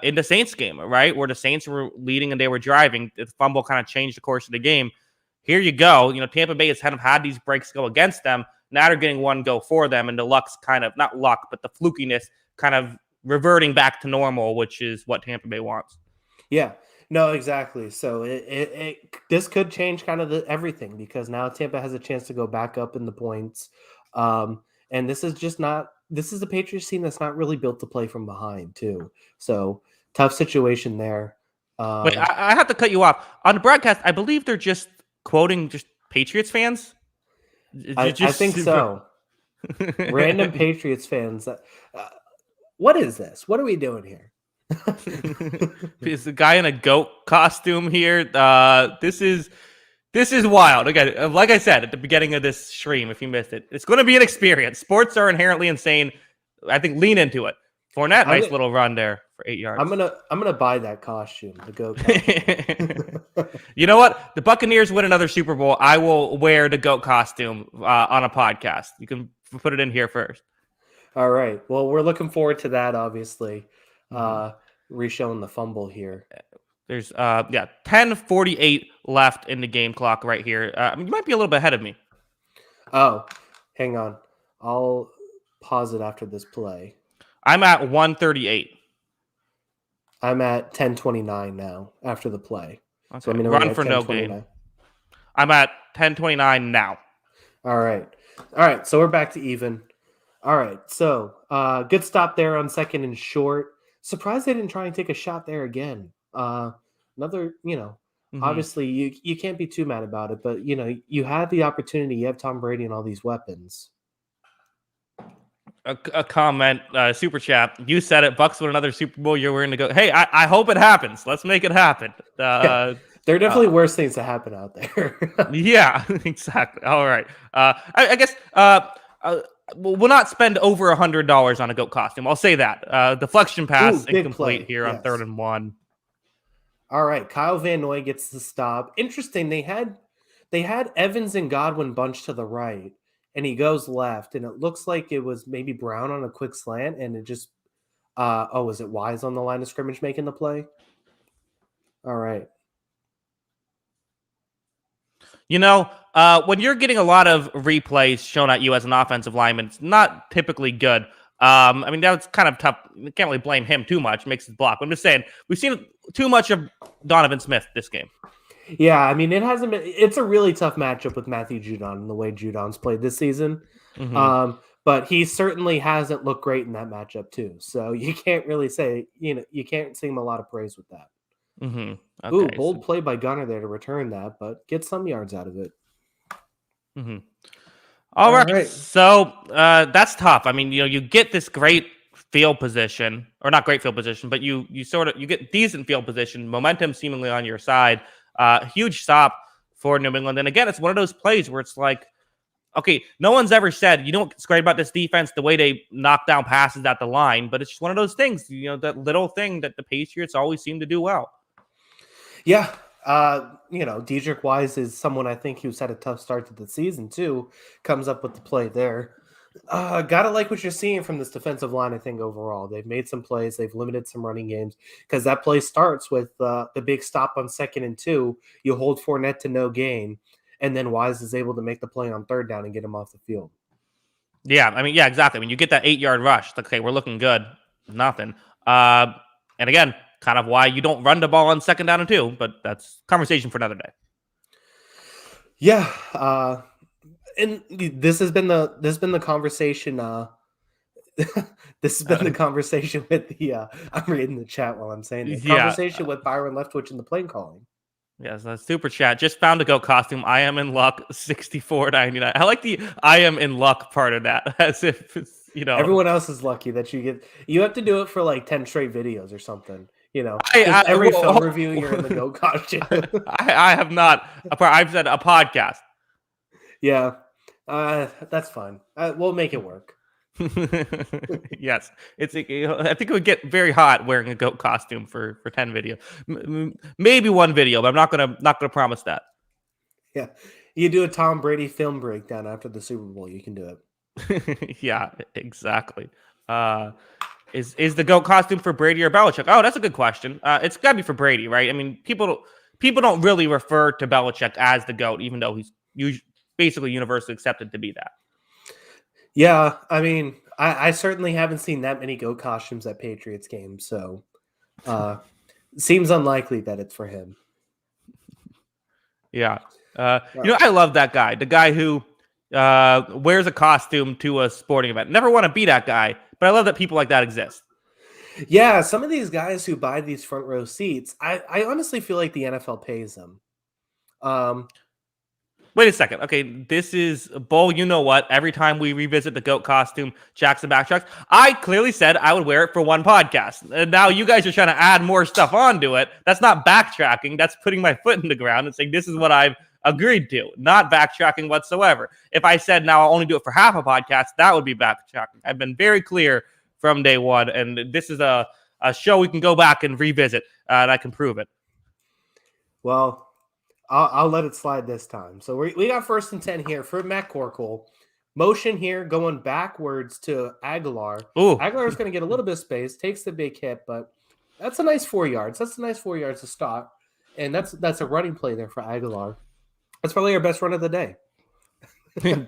in the Saints game, right? Where the Saints were leading and they were driving. The fumble kind of changed the course of the game. Here you go. Tampa Bay has kind of had these breaks go against them. Now they're getting one go for them, and the luck's kind of, not luck, but the flukiness kind of reverting back to normal, which is what Tampa Bay wants. Yeah. No, exactly. So this could change kind of everything, because now Tampa has a chance to go back up in the points. And this is the Patriots team that's not really built to play from behind too. So tough situation there. Wait, I have to cut you off. On the broadcast, I believe they're just quoting just Patriots fans. I think so. Random Patriots fans. What is this? What are we doing here? Is the guy in a goat costume here? This is wild. Again, like I said at the beginning of this stream, if you missed it, it's going to be an experience. Sports are inherently insane. I think lean into it. Fournette, nice little run there for 8 yards. I'm gonna buy that costume, the goat costume. You know what? The Buccaneers win another Super Bowl. I will wear the goat costume on a podcast. You can put it in here first. All right. Well, we're looking forward to that, obviously. Re-showing the fumble here. There's 10:48 left in the game clock right here. You might be a little bit ahead of me. Oh, hang on. I'll pause it after this play. I'm at 1:38. I'm at 10:29 now after the play. Okay. So run for no gain. I'm at 10:29 now. All right. So we're back to even. All right. So good stop there on second and short. Surprised they didn't try and take a shot there again. Another, obviously you can't be too mad about it, but you had the opportunity. You have Tom Brady and all these weapons. A comment, super chat. You said it. Bucks win another Super Bowl. You're willing to go. Hey, I hope it happens. Let's make it happen. Yeah, there are definitely worse things to happen out there. Yeah, exactly. All right. I guess we'll not spend over $100 on a goat costume. I'll say that. Deflection pass incomplete here on 3rd and 1. All right. Kyle Van Noy gets the stop. Interesting. They had Evans and Godwin bunched to the right, and he goes left, and it looks like it was maybe Brown on a quick slant, and it just was it Wise on the line of scrimmage making the play? All right. When you're getting a lot of replays shown at you as an offensive lineman, it's not typically good. I mean, that's kind of tough. You can't really blame him too much. Makes his block. I'm just saying, we've seen too much of Donovan Smith this game. Yeah, I mean, it hasn't been. It's a really tough matchup with Matthew Judon and the way Judon's played this season. Mm-hmm. But he certainly hasn't looked great in that matchup too. So you can't really say, you can't sing him a lot of praise with that. Mm-hmm. Okay, bold play by Gunner there to return that, but get some yards out of it. Mm-hmm. All right. So that's tough. I mean, you get this great field position, or not great field position, but you get decent field position, momentum seemingly on your side. Huge stop for New England. And again, it's one of those plays where it's like, okay, no one's ever said, what's great about this defense, the way they knock down passes at the line, but it's just one of those things, that little thing that the Patriots always seem to do well. Yeah. Dedrick Wise is someone I think who's had a tough start to the season too, comes up with the play there. Gotta like what you're seeing from this defensive line. I think overall they've made some plays, they've limited some running games, because that play starts with the big stop on 2nd and 2. You hold Fournette to no gain, and then Wise is able to make the play on 3rd down and get him off the field. Yeah, I mean, yeah, exactly. When you get that 8-yard rush, it's like, okay, we're looking good. Nothing. Uh, and again, kind of why you don't run the ball on 2nd down and 2, but that's conversation for another day. Yeah, and this has been the conversation. This has been the conversation with the. I'm reading the chat while I'm saying it. Yeah. Conversation with Byron Leftwich and the plane calling. Yes, that's super chat. Just found a goat costume. I am in luck. 64.99. I like the I am in luck part of that, as if it's, Everyone else is lucky that you get. You have to do it for like 10 straight videos or something. I Just every film well, review, you're in the goat costume. I have not. I've said a podcast. Yeah, that's fine. We'll make it work. Yes, I think it would get very hot wearing a goat costume for 10 video, maybe 1 video, but I'm not gonna promise that. Yeah, you do a Tom Brady film breakdown after the Super Bowl. You can do it. Yeah, exactly. Is the goat costume for Brady or Belichick? Oh, that's a good question. It's got to be for Brady, right? I mean, people don't really refer to Belichick as the goat, even though he's basically universally accepted to be that. Yeah, I mean, I certainly haven't seen that many goat costumes at Patriots games, so seems unlikely that it's for him. Yeah, I love that guy. The guy who wears a costume to a sporting event. Never want to be that guy, but I love that people like that exist. Yeah, some of these guys who buy these front row seats, I honestly feel like the NFL pays them. Wait a second. Okay, this is Bull. You know what? Every time we revisit the goat costume, Jackson backtracks. I clearly said I would wear it for 1 podcast. And now you guys are trying to add more stuff onto it. That's not backtracking. That's putting my foot in the ground and saying this is what I've agreed to. Not backtracking whatsoever. If I said now I'll only do it for half a podcast, that would be backtracking. I've been very clear from day one, and this is a show we can go back and revisit, and I can prove it. Well, I'll let it slide this time. So we got 1st and 10 here for Matt Corkle. Motion here going backwards to Aguilar. Ooh. Aguilar's going to get a little bit of space, takes the big hit, but that's a nice 4 yards. That's a nice 4 yards to stop. And that's a running play there for Aguilar. That's probably our best run of the day.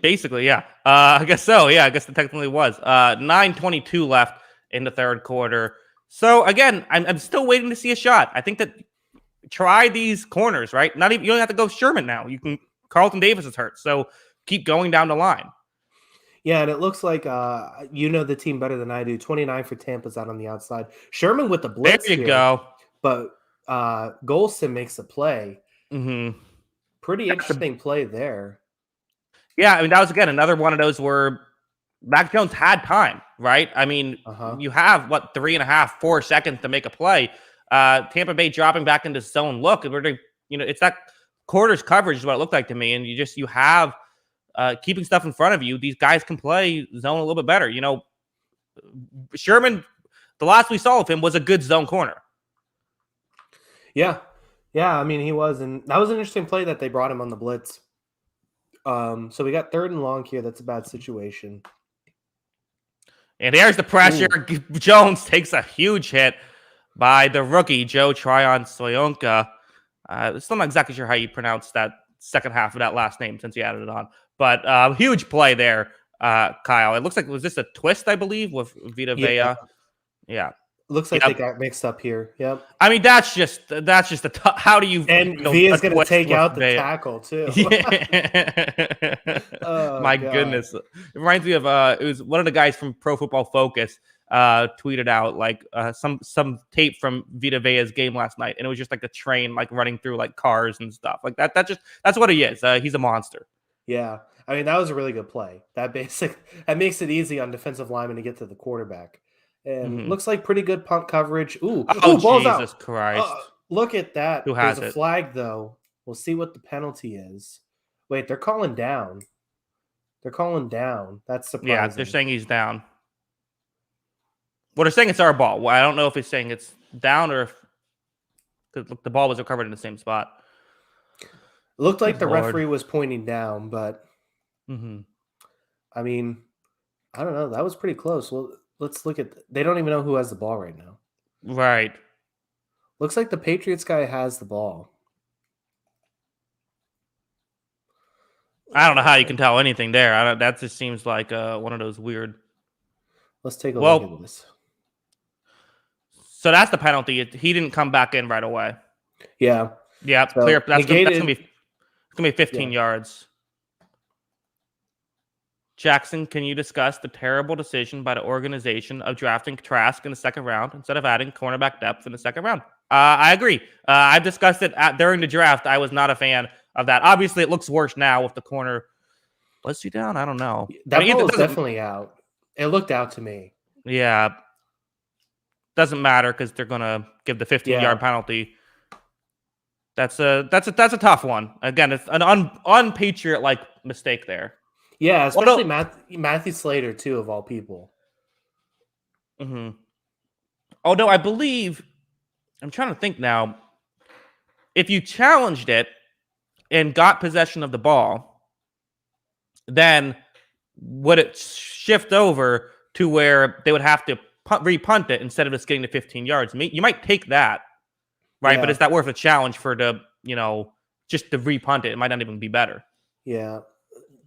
Basically, yeah. I guess so. Yeah, I guess it technically was. 9:22 left in the 3rd quarter. So again, I'm still waiting to see a shot. I think that try these corners, right? Not even you don't have to go Sherman now. You can. Carlton Davis is hurt, so keep going down the line. Yeah, and it looks like the team better than I do. 29 for Tampa's out on the outside. Sherman with the blitz. There you go. But Golston makes a play. Mm-hmm. Pretty interesting play there. Yeah, I mean that was again another one of those where Mac Jones had time, right? I mean, you have 3.5, 4 seconds to make a play. Tampa Bay dropping back into zone look, and it's that quarters coverage is what it looked like to me. And you have keeping stuff in front of you. These guys can play zone a little bit better. Sherman, the last we saw of him was a good zone corner. Yeah. I mean, he was, and that was an interesting play that they brought him on the blitz. So we got 3rd and long here. That's a bad situation. And here's the pressure. Ooh. Jones takes a huge hit by the rookie, Joe Tryon-Soyuncu. Still not exactly sure how you pronounce that second half of that last name since you added it on. But huge play there, Kyle. It looks like, was this a twist, I believe, with Vita Vea? Yeah. Looks like they got mixed up here. Yep. I mean, that's just how do you? And Via's going to take out the tackle too. Yeah. My goodness, it reminds me of it was one of the guys from Pro Football Focus tweeted out like some tape from Vita Vea's game last night, and it was just like a train like running through like cars and stuff like that. That's what he is. He's a monster. Yeah, I mean that was a really good play. That makes it easy on defensive linemen to get to the quarterback. And looks like pretty good punt coverage. Ooh, balls out. Jesus Christ. Look at that. Who has There's a flag, though. We'll see what the penalty is. Wait, they're calling down. That's surprising. Yeah, they're saying he's down. Well, they're saying it's our ball. Well, I don't know if he's saying it's down or if the ball was recovered in the same spot. It looked like the referee was pointing down, but I mean, I don't know. That was pretty close. Well, let's look at they don't even know who has the ball right now. Right. Looks like the Patriots guy has the ball. I don't know how you can tell anything there. That just seems like one of those weird. Let's take a look Well, at this. so that's the penalty. He didn't come back in right away. Yeah. Yeah, So clear. That's negated. gonna be 15 yards. Jackson, can you discuss the terrible decision by the organization of drafting Trask in the second round instead of adding cornerback depth in the second round? I agree. I've discussed it during the draft. I was not a fan of that. Obviously, it looks worse now with the corner. Was he down? I don't know. That ball is definitely out. It looked out to me. Yeah. Doesn't matter because they're going to give the 15-yard penalty. That's a tough one. Again, it's an un-Patriot-like mistake there. Yeah, especially Matthew Slater, too, of all people. Mm-hmm. Although I believe, I'm trying to think now, if you challenged it and got possession of the ball, then would it shift over to where they would have to repunt it instead of just getting to 15 yards? You might take that, right? Yeah. But is that worth a challenge for just to repunt it? It might not even be better. Yeah.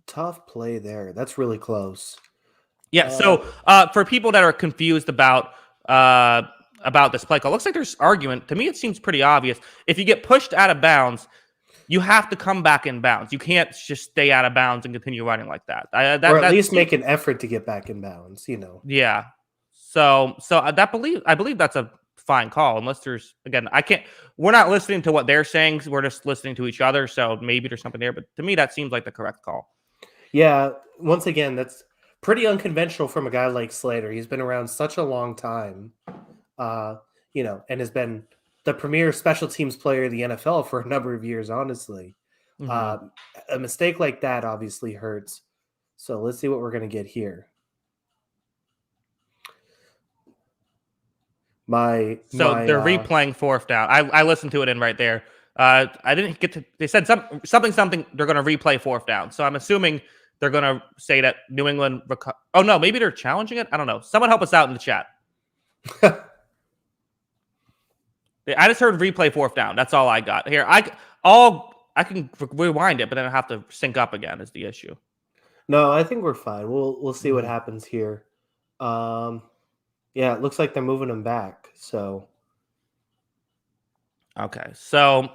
Tough play there. That's really close. Yeah. So for people that are confused about this play call, looks like there's argument. To me, it seems pretty obvious. If you get pushed out of bounds, you have to come back in bounds. You can't just stay out of bounds and continue running like that. Or at least make an effort to get back in bounds. Yeah. So I believe that's a fine call. Unless there's, again, we're not listening to what they're saying. We're just listening to each other. So maybe there's something there. But to me, that seems like the correct call. Yeah, once again, that's pretty unconventional from a guy like Slater. He's been around such a long time, and has been the premier special teams player of the NFL for a number of years, honestly. Mm-hmm. A mistake like that obviously hurts. So let's see what we're going to get here. They're replaying fourth down. I listened to it in right there. I didn't get to. They said something. They're going to replay fourth down. So I'm assuming they're going to say that New England. Oh no, maybe they're challenging it. I don't know. Someone help us out in the chat. I just heard replay fourth down. That's all I got here. I can rewind it, but then I have to sync up again. Is the issue? No, I think we're fine. We'll see what happens here. Yeah, it looks like they're moving them back. So. Okay, so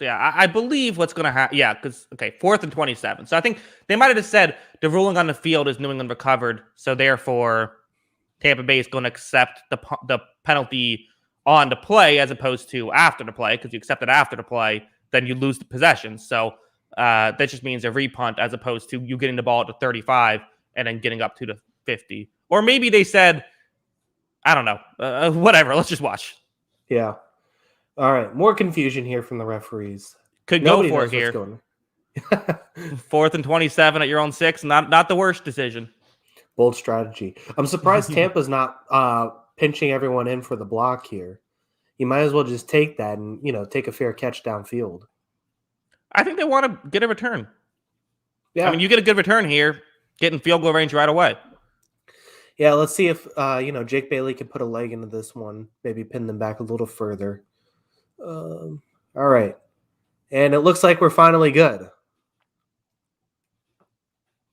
yeah, I believe what's going to happen. Yeah, because 4th and 27. So I think they might have just said the ruling on the field is New England recovered, so therefore Tampa Bay is going to accept the penalty on the play as opposed to after the play. Because you accept it after the play, then you lose the possession. So that just means a repunt as opposed to you getting the ball at the 35 and then getting up to the 50. Or maybe they said, I don't know, whatever. Let's just watch. Yeah. All right. More confusion here from the referees. Nobody go for it here. 4th and 27 at your own 6. Not the worst decision. Bold strategy. I'm surprised Tampa's not pinching everyone in for the block here. You might as well just take that and, take a fair catch downfield. I think they want to get a return. Yeah. I mean, you get a good return here, getting field goal range right away. Yeah, let's see if, Jake Bailey can put a leg into this one, maybe pin them back a little further. All right. And it looks like we're finally good.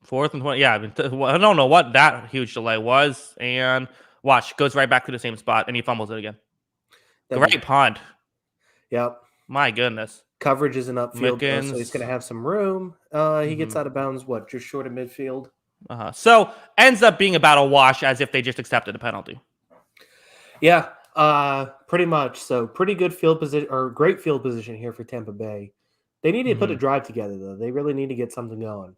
4th and 20. Yeah, I don't know what that huge delay was. And watch, goes right back to the same spot, and he fumbles it again. Great punt. Yep. My goodness. Coverage isn't upfield, so he's going to have some room. He gets out of bounds, just short of midfield? So ends up being about a wash, as if they just accepted the penalty. Yeah, pretty much. So pretty good field position, or great field position here for Tampa Bay. They need to put a drive together, though. They really need to get something going.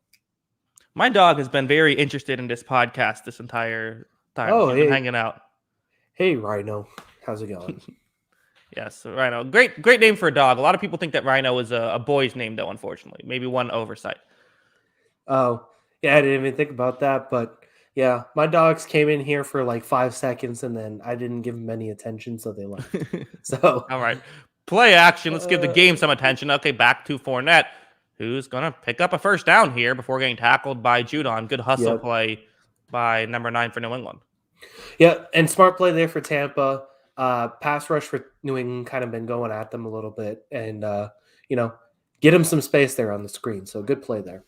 My dog has been very interested in this podcast this entire time. Oh, She's been hanging out. Hey, Rhino. How's it going? Yes, Rhino. Great name for a dog. A lot of people think that Rhino is a boy's name, though, unfortunately. Maybe one oversight. Oh, yeah, I didn't even think about that. But, yeah, my dogs came in here for like 5 seconds, and then I didn't give them any attention, so they left. So, all right. Play action. Let's give the game some attention. Okay, back to Fournette, who's going to pick up a first down here before getting tackled by Judon. Good hustle play by number 9 for New England. Yeah, and smart play there for Tampa. Pass rush for New England kind of been going at them a little bit. And, get him some space there on the screen. So good play there.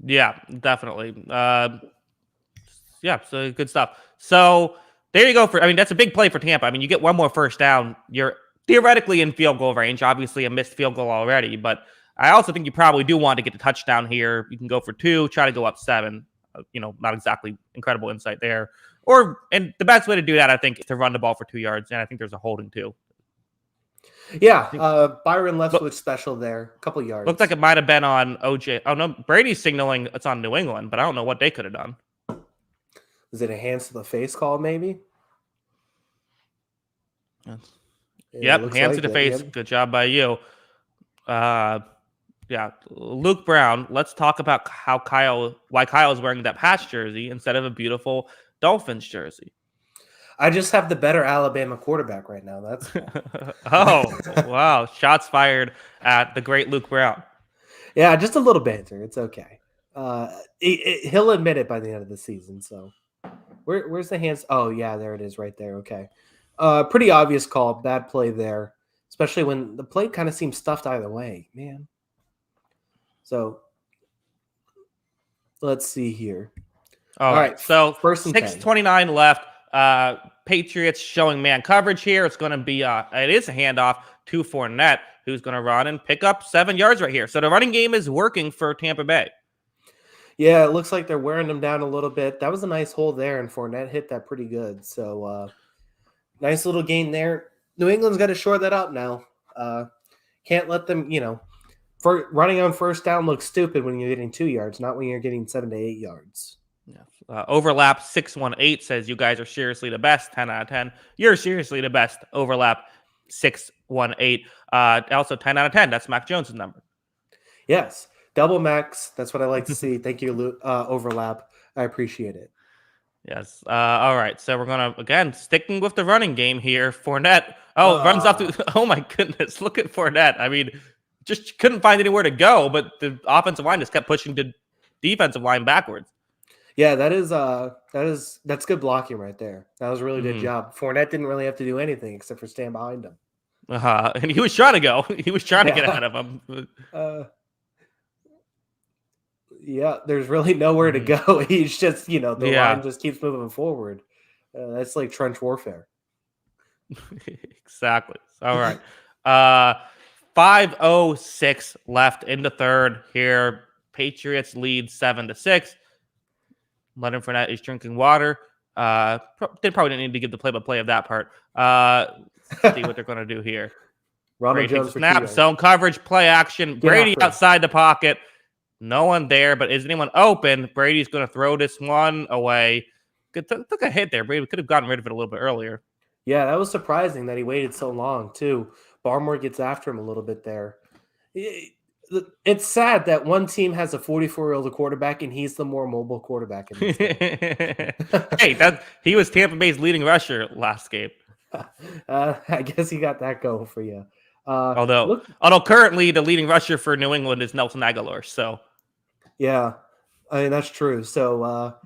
Yeah, definitely. Yeah, so good stuff. So there you go. I mean, that's a big play for Tampa. I mean, you get one more first down, you're theoretically in field goal range. Obviously, a missed field goal already, but I also think you probably do want to get the touchdown here. You can go for 2, try to go up 7. Not exactly incredible insight there. And the best way to do that, I think, is to run the ball for 2 yards, and I think there's a holding too. Yeah, Byron Leftwich special there, a couple yards. Looks like it might have been on OJ. Oh no, Brady's signaling it's on New England, but I don't know what they could have done. Is it a hands to the face call, maybe? Yep, hands to the face. Yep. Good job by you. Yeah, Luke Brown. Let's talk about why Kyle is wearing that patch jersey instead of a beautiful Dolphins jersey. I just have the better Alabama quarterback right now. That's oh, wow. Shots fired at the great Luke Brown. Yeah, just a little banter. It's okay. He'll admit it by the end of the season. So where's the hands? Oh, yeah, there it is right there. Okay. Pretty obvious call. Bad play there, especially when the play kind of seems stuffed either way, man. So let's see here. All right. So first 6:29 left. Patriots showing man coverage here. It's going to be it is a handoff to Fournette, who's going to run and pick up 7 yards right here. So the running game is working for Tampa Bay. Yeah, it looks like they're wearing them down a little bit. That was a nice hold there, and Fournette hit that pretty good. So nice little gain there. New England's got to shore that up now. Can't let them, for running on first down looks stupid when you're getting 2 yards, not when you're getting 7 to 8 yards. Yeah. Overlap 618 says you guys are seriously the best. 10 out of 10. You're seriously the best. Overlap 618. Also 10 out of 10. That's Mac Jones' number. Yes. Double max. That's what I like to see. Thank you, Overlap. I appreciate it. Yes. All right. So we're going to, again, sticking with the running game here. Fournette. Runs off to, oh my goodness. Look at Fournette. I mean, just couldn't find anywhere to go, but the offensive line just kept pushing the defensive line backwards. Yeah, that's good blocking right there. That was a really good job. Fournette didn't really have to do anything except for stand behind him. And he was trying to go. He was trying to get ahead of him. Yeah, there's really nowhere to go. He's just, the line just keeps moving forward. That's like trench warfare. Exactly. All right. 5:06 left in the third here. Patriots lead 7-6. Leonard Fournette is drinking water. They probably didn't need to give the play-by-play of that part. Let's see what they're going to do here. Ronald Jones takes a snap, zone coverage, play action. Brady outside the pocket. No one there, but is anyone open? Brady's going to throw this one away. Took a hit there. Brady could have gotten rid of it a little bit earlier. Yeah, that was surprising that he waited so long, too. Barmore gets after him a little bit there. It's sad that one team has a 44-year-old quarterback and he's the more mobile quarterback in this game. Hey, he was Tampa Bay's leading rusher last game. I guess he got that going for you. Although currently the leading rusher for New England is Nelson Aguilar. So yeah, I mean that's true. So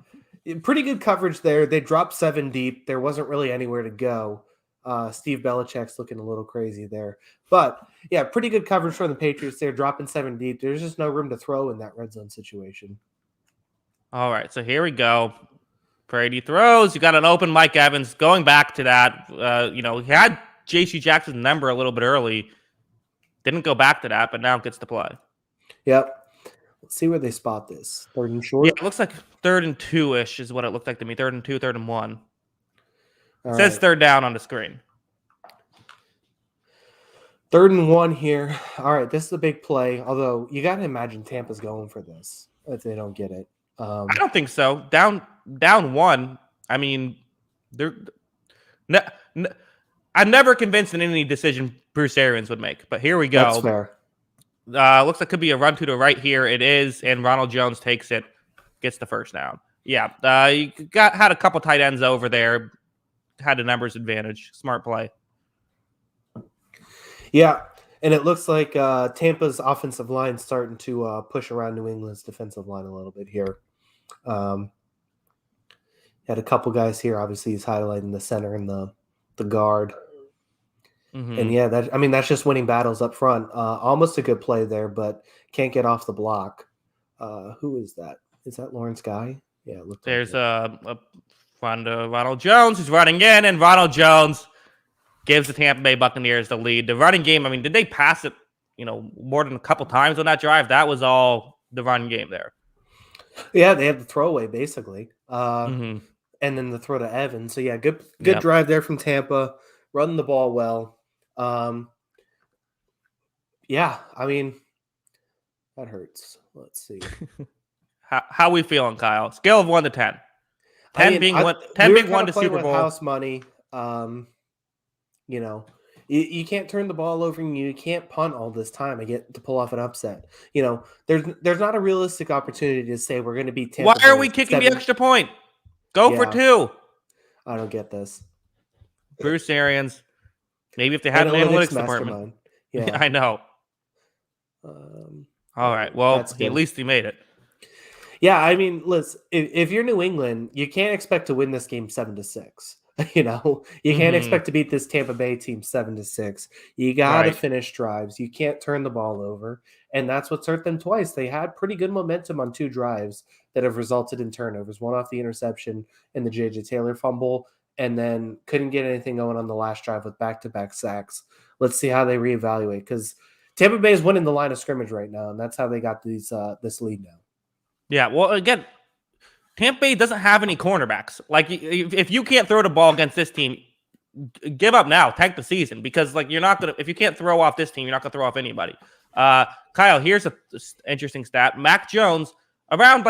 pretty good coverage there. They dropped 7 deep. There wasn't really anywhere to go. Steve Belichick's looking a little crazy there. But, yeah, pretty good coverage from the Patriots there, dropping 7 deep. There's just no room to throw in that red zone situation. All right, so here we go. Brady throws. You got an open Mike Evans. Going back to that, he had J.C. Jackson's number a little bit early. Didn't go back to that, but now gets to play. Yep. Let's see where they spot this. 3rd and short? Yeah, it looks like 3rd and 2-ish is what it looked like to me. 3rd and 2, 3rd and 1. It says 3rd down on the screen. 3rd and 1 here. All right, this is a big play. Although you got to imagine Tampa's going for this if they don't get it. I don't think so. Down 1. I mean, I'm never convinced in any decision Bruce Arians would make. But here we go. That's fair. Looks like it could be a run to the right here. It is, and Ronald Jones takes it, gets the first down. Yeah, you had a couple tight ends over there. Had a numbers advantage. Smart play. Yeah, and it looks like Tampa's offensive line starting to push around New England's defensive line a little bit here. Had a couple guys here. Obviously, he's highlighting the center and the guard. And yeah, that's just winning battles up front. Almost a good play there, but can't get off the block. Who is that? Is that Lawrence Guy? Yeah, it looked There's like it. a Ronald Jones who's running in, and Ronald Jones gives the Tampa Bay Buccaneers the lead. The running game, I mean, did they pass it, more than a couple times on that drive? That was all the running game there. Yeah, they had the throwaway basically, Mm-hmm. and then the throw to Evans. So yeah, good Yep. drive there from Tampa, running the ball well. Yeah, I mean that hurts. Let's see. How we feeling, Kyle? Scale of 1 to 10. 10 being one to Super Bowl. House money. You can't turn the ball over and you can't punt all this time. I get to pull off an upset. There's not a realistic opportunity to say we're going to beat Tampa. Why are we kicking the extra point? Go for 2. I don't get this. Bruce Arians. Maybe if they had an analytics department. Yeah, I know. All right. Well, at least he made it. Yeah, I mean, listen, if you're New England, you can't expect to win this game 7-6. You can't expect to beat this Tampa Bay team 7-6. You got to finish drives. You can't turn the ball over. And that's what's hurt them twice. They had pretty good momentum on 2 drives that have resulted in turnovers. One off the interception and the J.J. Taylor fumble, and then couldn't get anything going on the last drive with back-to-back sacks. Let's see how they reevaluate, because Tampa Bay is winning the line of scrimmage right now, and that's how they got this lead now. Yeah, well, again, Tampa Bay doesn't have any cornerbacks. Like, if you can't throw the ball against this team, give up now. Tank the season, because you're not gonna. If you can't throw off this team, you're not gonna throw off anybody. Kyle, here's an interesting stat. Mac Jones around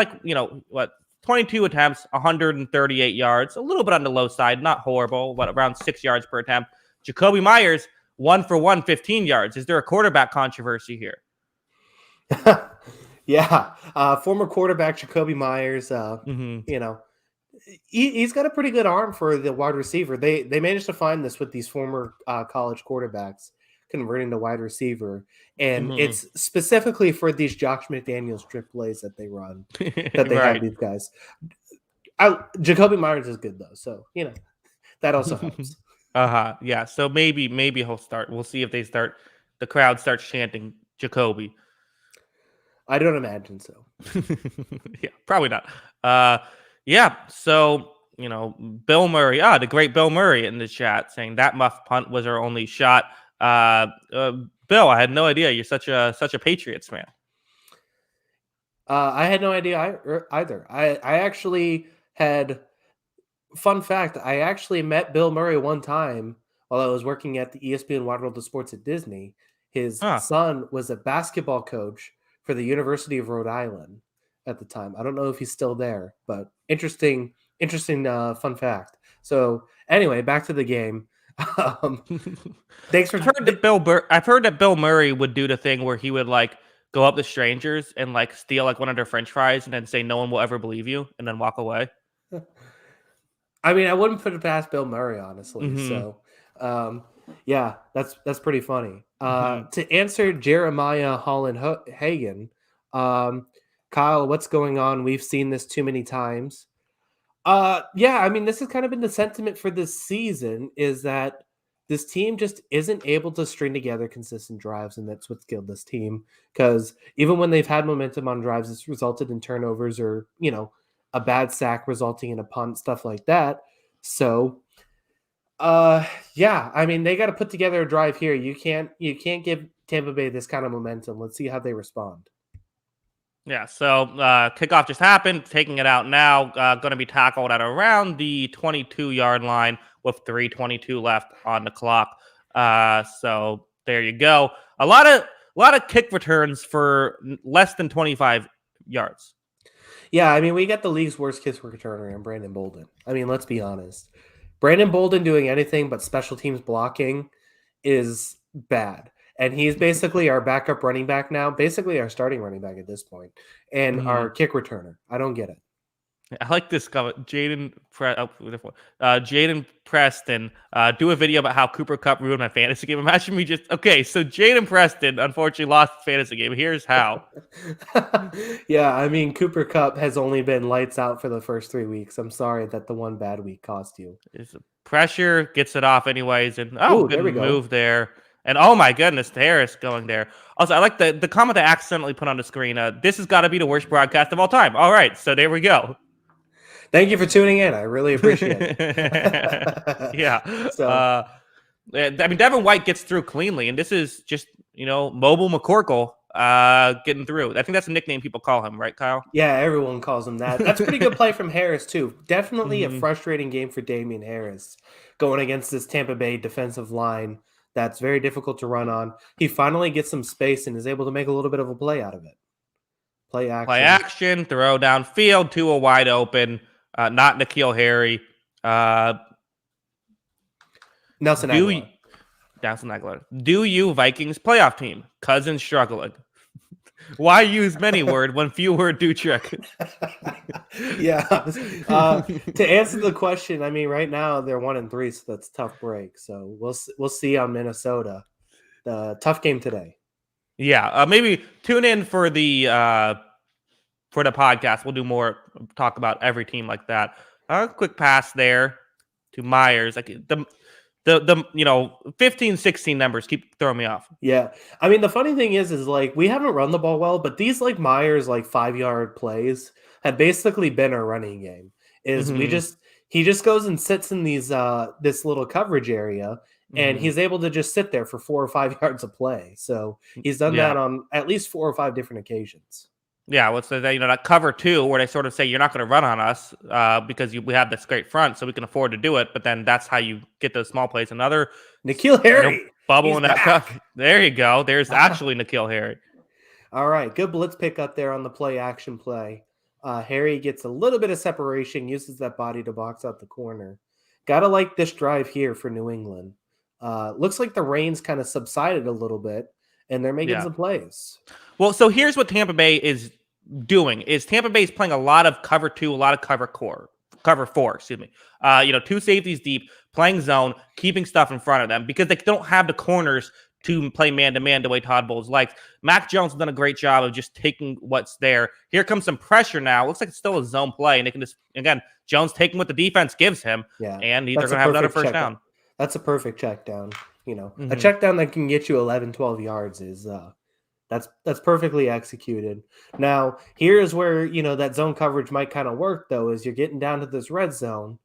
22 attempts, 138 yards, a little bit on the low side, not horrible, but around 6 yards per attempt. Jacoby Myers 1 for 1, 15 yards. Is there a quarterback controversy here? Yeah, former quarterback Jacoby Myers. He's got a pretty good arm for the wide receiver. They managed to find this with these former college quarterbacks converting to wide receiver, and it's specifically for these Josh McDaniels trick plays that they run that they have these guys. Jacoby Myers is good though, so that also helps. Yeah. So maybe he'll start. We'll see if they start. The crowd starts chanting Jacoby. I don't imagine so. Yeah, probably not. Yeah. So, Bill Murray, the great Bill Murray in the chat saying that muff punt was our only shot. Bill, I had no idea you're such a Patriots fan. I had no idea either. I actually had, fun fact, I actually met Bill Murray one time while I was working at the ESPN Wide World of Sports at Disney. His son was a basketball coach for the University of Rhode Island at the time. I don't know if he's still there, but interesting fun fact. So anyway, back to the game. Thanks for. I've heard that Bill Murray would do the thing where he would go up to strangers and steal one of their French fries and then say no one will ever believe you and then walk away. I mean, I wouldn't put it past Bill Murray, honestly. So, yeah, that's pretty funny. To answer Jeremiah Holland Hagen, Kyle, what's going on? We've seen this too many times. Yeah, I mean, this has kind of been the sentiment for this season, is that this team just isn't able to string together consistent drives, and that's what's killed this team. Because even when they've had momentum on drives, it's resulted in turnovers or, a bad sack resulting in a punt, stuff like that. So, yeah, I mean, they got to put together a drive here. You can't give Tampa Bay this kind of momentum. Let's see how they respond. Yeah, so kickoff just happened, taking it out now, going to be tackled at around the 22-yard line with 3:22 left on the clock. So there you go. A lot of kick returns for less than 25 yards. Yeah, I mean, we got the league's worst kick returner in Brandon Bolden. I mean, let's be honest. Brandon Bolden doing anything but special teams blocking is bad. And he's basically our backup running back now, basically our starting running back at this point, and our kick returner. I don't get it. I like this comment. Jaden Preston, do a video about how Cooper Cup ruined my fantasy game. Imagine me just okay. So Jaden Preston unfortunately lost the fantasy game. Here's how. Yeah, I mean Cooper Cup has only been lights out for the first 3 weeks. I'm sorry that the one bad week cost you. Is pressure gets it off anyways, and Oh, good there we go. move there. And oh my goodness, Harris going there. Also, I like the comment I accidentally put on the screen. This has got to be the worst broadcast of all time. All right, so there we go. Thank you for tuning in. I really appreciate it. Yeah. So, I mean, Devin White gets through cleanly, and this is just, Mobile McCorkle getting through. I think that's a nickname people call him, right, Kyle? yeah, everyone calls him that. That's a pretty good play from Harris, too. Definitely a Mhm. frustrating game for Damian Harris going against this Tampa Bay defensive line that's very difficult to run on. He finally gets some space and is able to make a little bit of a play out of it. Play action, Throw downfield to a wide open, not N'Keal Harry. Nelson Aguilar. Nelson Aguilar. Do you Vikings playoff team? Cousins struggling. Why use many word when few word do trick? Yeah. To answer the question, I mean, right now they're 1-3, so that's a tough break. So we'll see on Minnesota. Tough game today. Yeah, maybe tune in for the podcast. We'll do more talk about every team like that. Quick pass there to Myers. Like the 15, 16 numbers keep throwing me off. Yeah. I mean, the funny thing is like we haven't run the ball well, but these like Myers like 5-yard plays have basically been our running game. He just goes and sits in these this little coverage area and he's able to just sit there for 4 or 5 yards of play. So he's done that on at least 4 or 5 different occasions. Yeah, what's that cover 2 where they sort of say you're not going to run on us because we have this great front, so we can afford to do it. But then that's how you get those small plays. Another N'Keal Harry bubble in that cup. There you go. There's actually N'Keal Harry. All right, good blitz pick up there on the play action play. Harry gets a little bit of separation, uses that body to box out the corner. Gotta like this drive here for New England. Looks like the rain's kind of subsided a little bit, and they're making some plays. Well, so here's what Tampa Bay is doing: is Tampa Bay is playing a lot of cover 2, a lot of cover 4. Excuse me. 2 safeties deep, playing zone, keeping stuff in front of them because they don't have the corners to play man-to-man the way Todd Bowles likes. Mac Jones has done a great job of just taking what's there. Here comes some pressure now. Looks like it's still a zone play, and they can just, again, Jones taking what the defense gives him, and they're going to have another first down. That's a perfect check down. A check down that can get you 11, 12 yards is that's perfectly executed. Now, here's where, that zone coverage might kind of work, though, is you're getting down to this red zone.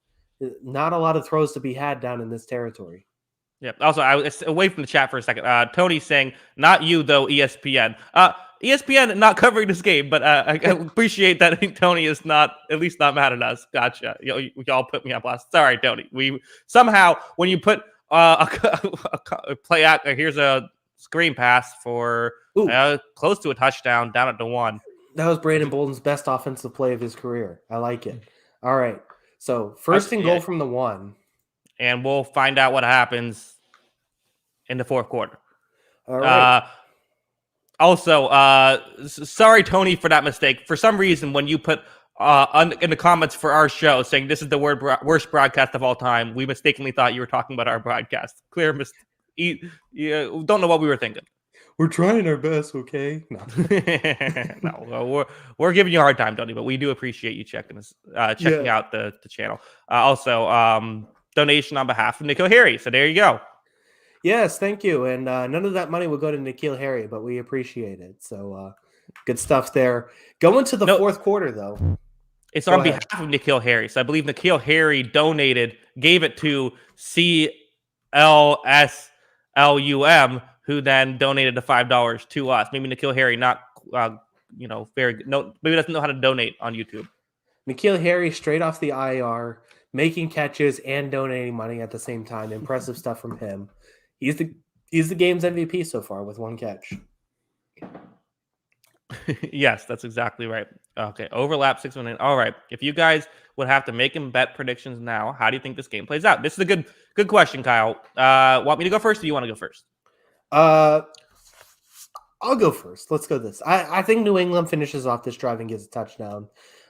Not a lot of throws to be had down in this territory. Yeah. Also, I was away from the chat for a second. Tony's saying, not you, though, ESPN. ESPN not covering this game, but I appreciate that Tony is not, at least not mad at us. Gotcha. Y'all put me on blast. Sorry, Tony. We somehow, when you put a play out, here's a screen pass for close to a touchdown down at the 1. That was Brandon Bolden's best offensive play of his career. I like it. All right. So first and goal from the 1. And we'll find out what happens in the 4th quarter. All right. Also, sorry, Tony, for that mistake. For some reason, when you put in the comments for our show saying this is the worst broadcast of all time, we mistakenly thought you were talking about our broadcast. Clear mistake. You don't know what we were thinking. We're trying our best, okay? No, no, we're giving you a hard time, Tony, but we do appreciate you checking out the channel. Also, donation on behalf of N'Keal Harry. So there you go. Yes, thank you. And none of that money will go to N'Keal Harry, but we appreciate it. So good stuff there. Going to the 4th quarter, though. It's on behalf of N'Keal Harry. So I believe N'Keal Harry gave it to CLSLUM, who then donated the $5 to us. Maybe N'Keal Harry maybe doesn't know how to donate on YouTube. N'Keal Harry straight off the IR, making catches and donating money at the same time. Impressive stuff from him. He's the game's MVP so far with 1 catch. Yes, that's exactly right. Okay, overlap 6-1. All right, if you guys would have to make him bet predictions now, how do you think this game plays out? This is a good question, Kyle. Want me to go first, or do you want to go first? I'll go first. Let's go this. I think New England finishes off this drive and gets a touchdown.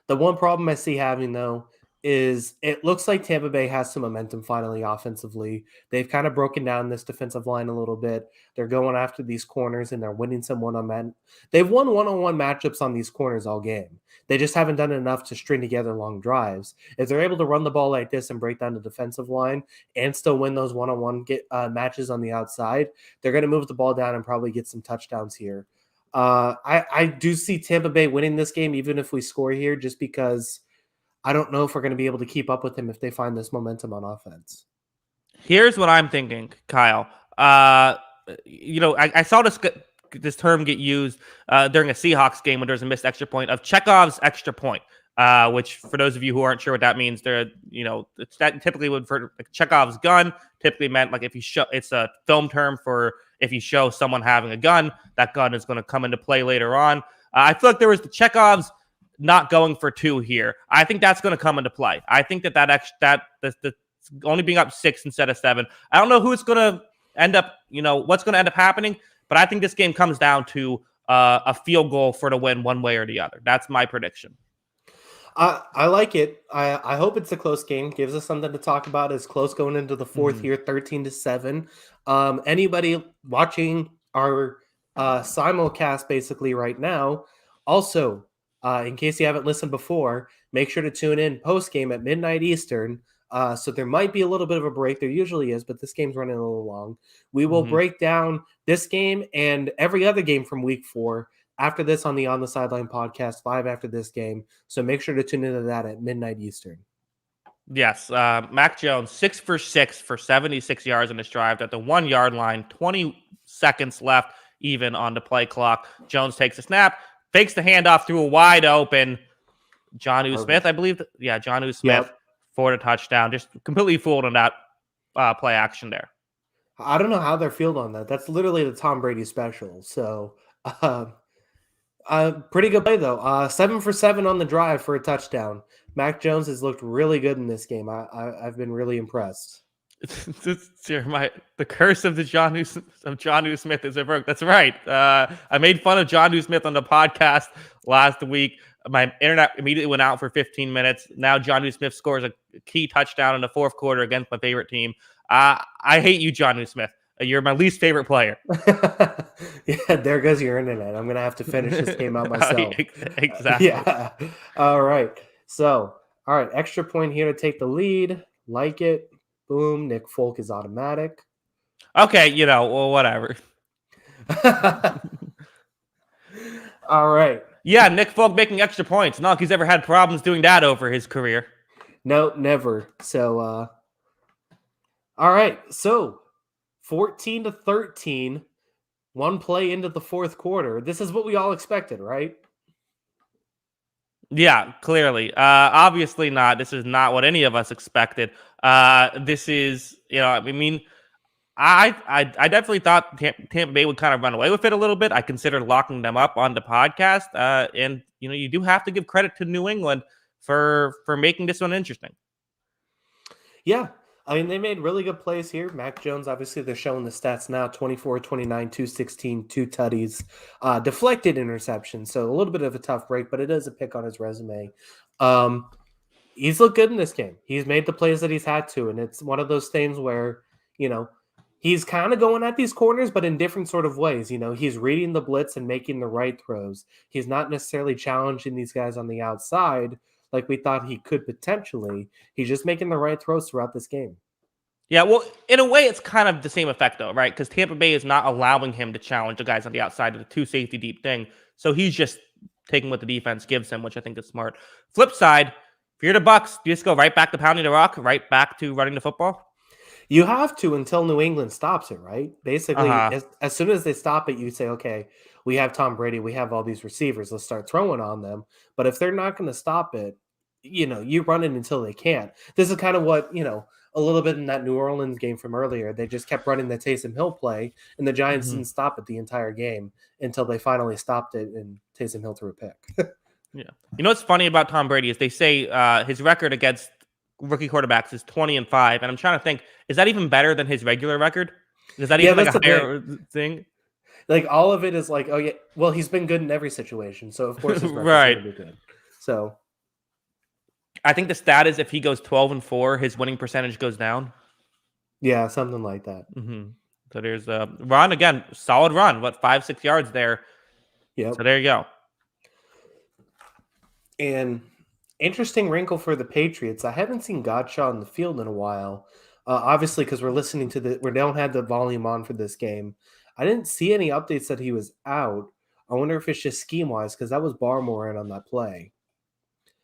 The one problem I see having, though, is it looks like Tampa Bay has some momentum finally offensively. They've kind of broken down this defensive line a little bit. They're going after these corners and they're winning some one-on-one. They've won one-on-one matchups on these corners all game. They just haven't done enough to string together long drives. If they're able to run the ball like this and break down the defensive line and still win those one-on-one matches on the outside, they're going to move the ball down and probably get some touchdowns here. I do see Tampa Bay winning this game, even if we score here, just because I don't know if we're going to be able to keep up with them if they find this momentum on offense. Here's what I'm thinking, Kyle. I saw this term get used during a Seahawks game when there was a missed extra point of Chekhov's extra point. Which, for those of you who aren't sure what that means, that typically would for like Chekhov's gun. Typically meant like if you show, it's a film term for if you show someone having a gun, that gun is going to come into play later on. I feel like there was the Chekhov's not going for 2 here. I think that's going to come into play. I think that only being up 6 instead of 7. I don't know who it's going to end up, what's going to end up happening, but I think this game comes down to a field goal for the win one way or the other. That's my prediction. I like it. I hope it's a close game. Gives us something to talk about. It's close going into the fourth here, 13-7. Anybody watching our simulcast basically right now, also, in case you haven't listened before, make sure to tune in post-game at midnight Eastern. So there might be a little bit of a break. There usually is, but this game's running a little long. We will break down this game and every other game from week 4 after this on the Sideline podcast, live after this game. So make sure to tune into that at midnight Eastern. Yes. Mac Jones, 6 for 6 for 76 yards on this drive at the 1 yard line, 20 seconds left even on the play clock. Jones takes a snap, fakes the handoff through a wide open Jonnu Smith, I believe. Jonnu Smith for the touchdown. Just completely fooled on that play action there. I don't know how they're fielded on that. That's literally the Tom Brady special. So, pretty good play, though. 7 for 7 on the drive for a touchdown. Mac Jones has looked really good in this game. I've been really impressed. The curse of Jonnu Smith is broke. That's right. I made fun of Jonnu Smith on the podcast last week. My internet immediately went out for 15 minutes. Now Jonnu Smith scores a key touchdown in the fourth quarter against my favorite team. I hate you, Jonnu Smith. You're my least favorite player. Yeah, there goes your internet. I'm going to have to finish this game out myself. Exactly. Yeah. All right. So, extra point here to take the lead. Like it. Boom. Nick Folk is automatic. Okay, whatever. All right. Yeah, Nick Folk making extra points. Not like he's ever had problems doing that over his career. No, never. So, all right. So, 14-13, one play into the fourth quarter. This is what we all expected, right? Yeah, clearly. Obviously not. This is not what any of us expected. This is, I definitely thought Tampa Bay would kind of run away with it a little bit. I considered locking them up on the podcast. And you do have to give credit to New England for making this one interesting. Yeah. I mean, they made really good plays here. Mac Jones, obviously, they're showing the stats now, 24, 29, 216, 2 tutties, deflected interception. So a little bit of a tough break, but it is a pick on his resume. He's looked good in this game. He's made the plays that he's had to. And it's one of those things where, he's kind of going at these corners, but in different sort of ways. He's reading the blitz and making the right throws. He's not necessarily challenging these guys on the outside like we thought he could potentially. He's just making the right throws throughout this game. Yeah, well, in a way, it's kind of the same effect, though, right? Because Tampa Bay is not allowing him to challenge the guys on the outside of the 2 safety deep thing. So he's just taking what the defense gives him, which I think is smart. Flip side, if you're the Bucs, do you just go right back to pounding the rock, right back to running the football? You have to until New England stops it, right? Basically, as soon as they stop it, you say, okay, we have Tom Brady, we have all these receivers, let's start throwing on them. But if they're not going to stop it, you run it until they can't. This is kind of what, a little bit in that New Orleans game from earlier. They just kept running the Taysom Hill play, and the Giants didn't stop it the entire game until they finally stopped it, and Taysom Hill threw a pick. Yeah. What's funny about Tom Brady is they say his record against rookie quarterbacks is 20-5, and I'm trying to think, is that even better than his regular record? Is that even like a higher thing? Like all of it is like, oh yeah, well, he's been good in every situation, so of course his record's right. gonna be good. So I think the stat is if he goes 12-4, his winning percentage goes down. Yeah, something like that. So there's a run again, solid run. What 5-6 yards there? Yep. So there you go. And interesting wrinkle for the Patriots. I haven't seen Godshaw in the field in a while. Obviously, because we don't have the volume on for this game. I didn't see any updates that he was out. I wonder if it's just scheme wise because that was Barmore in on that play,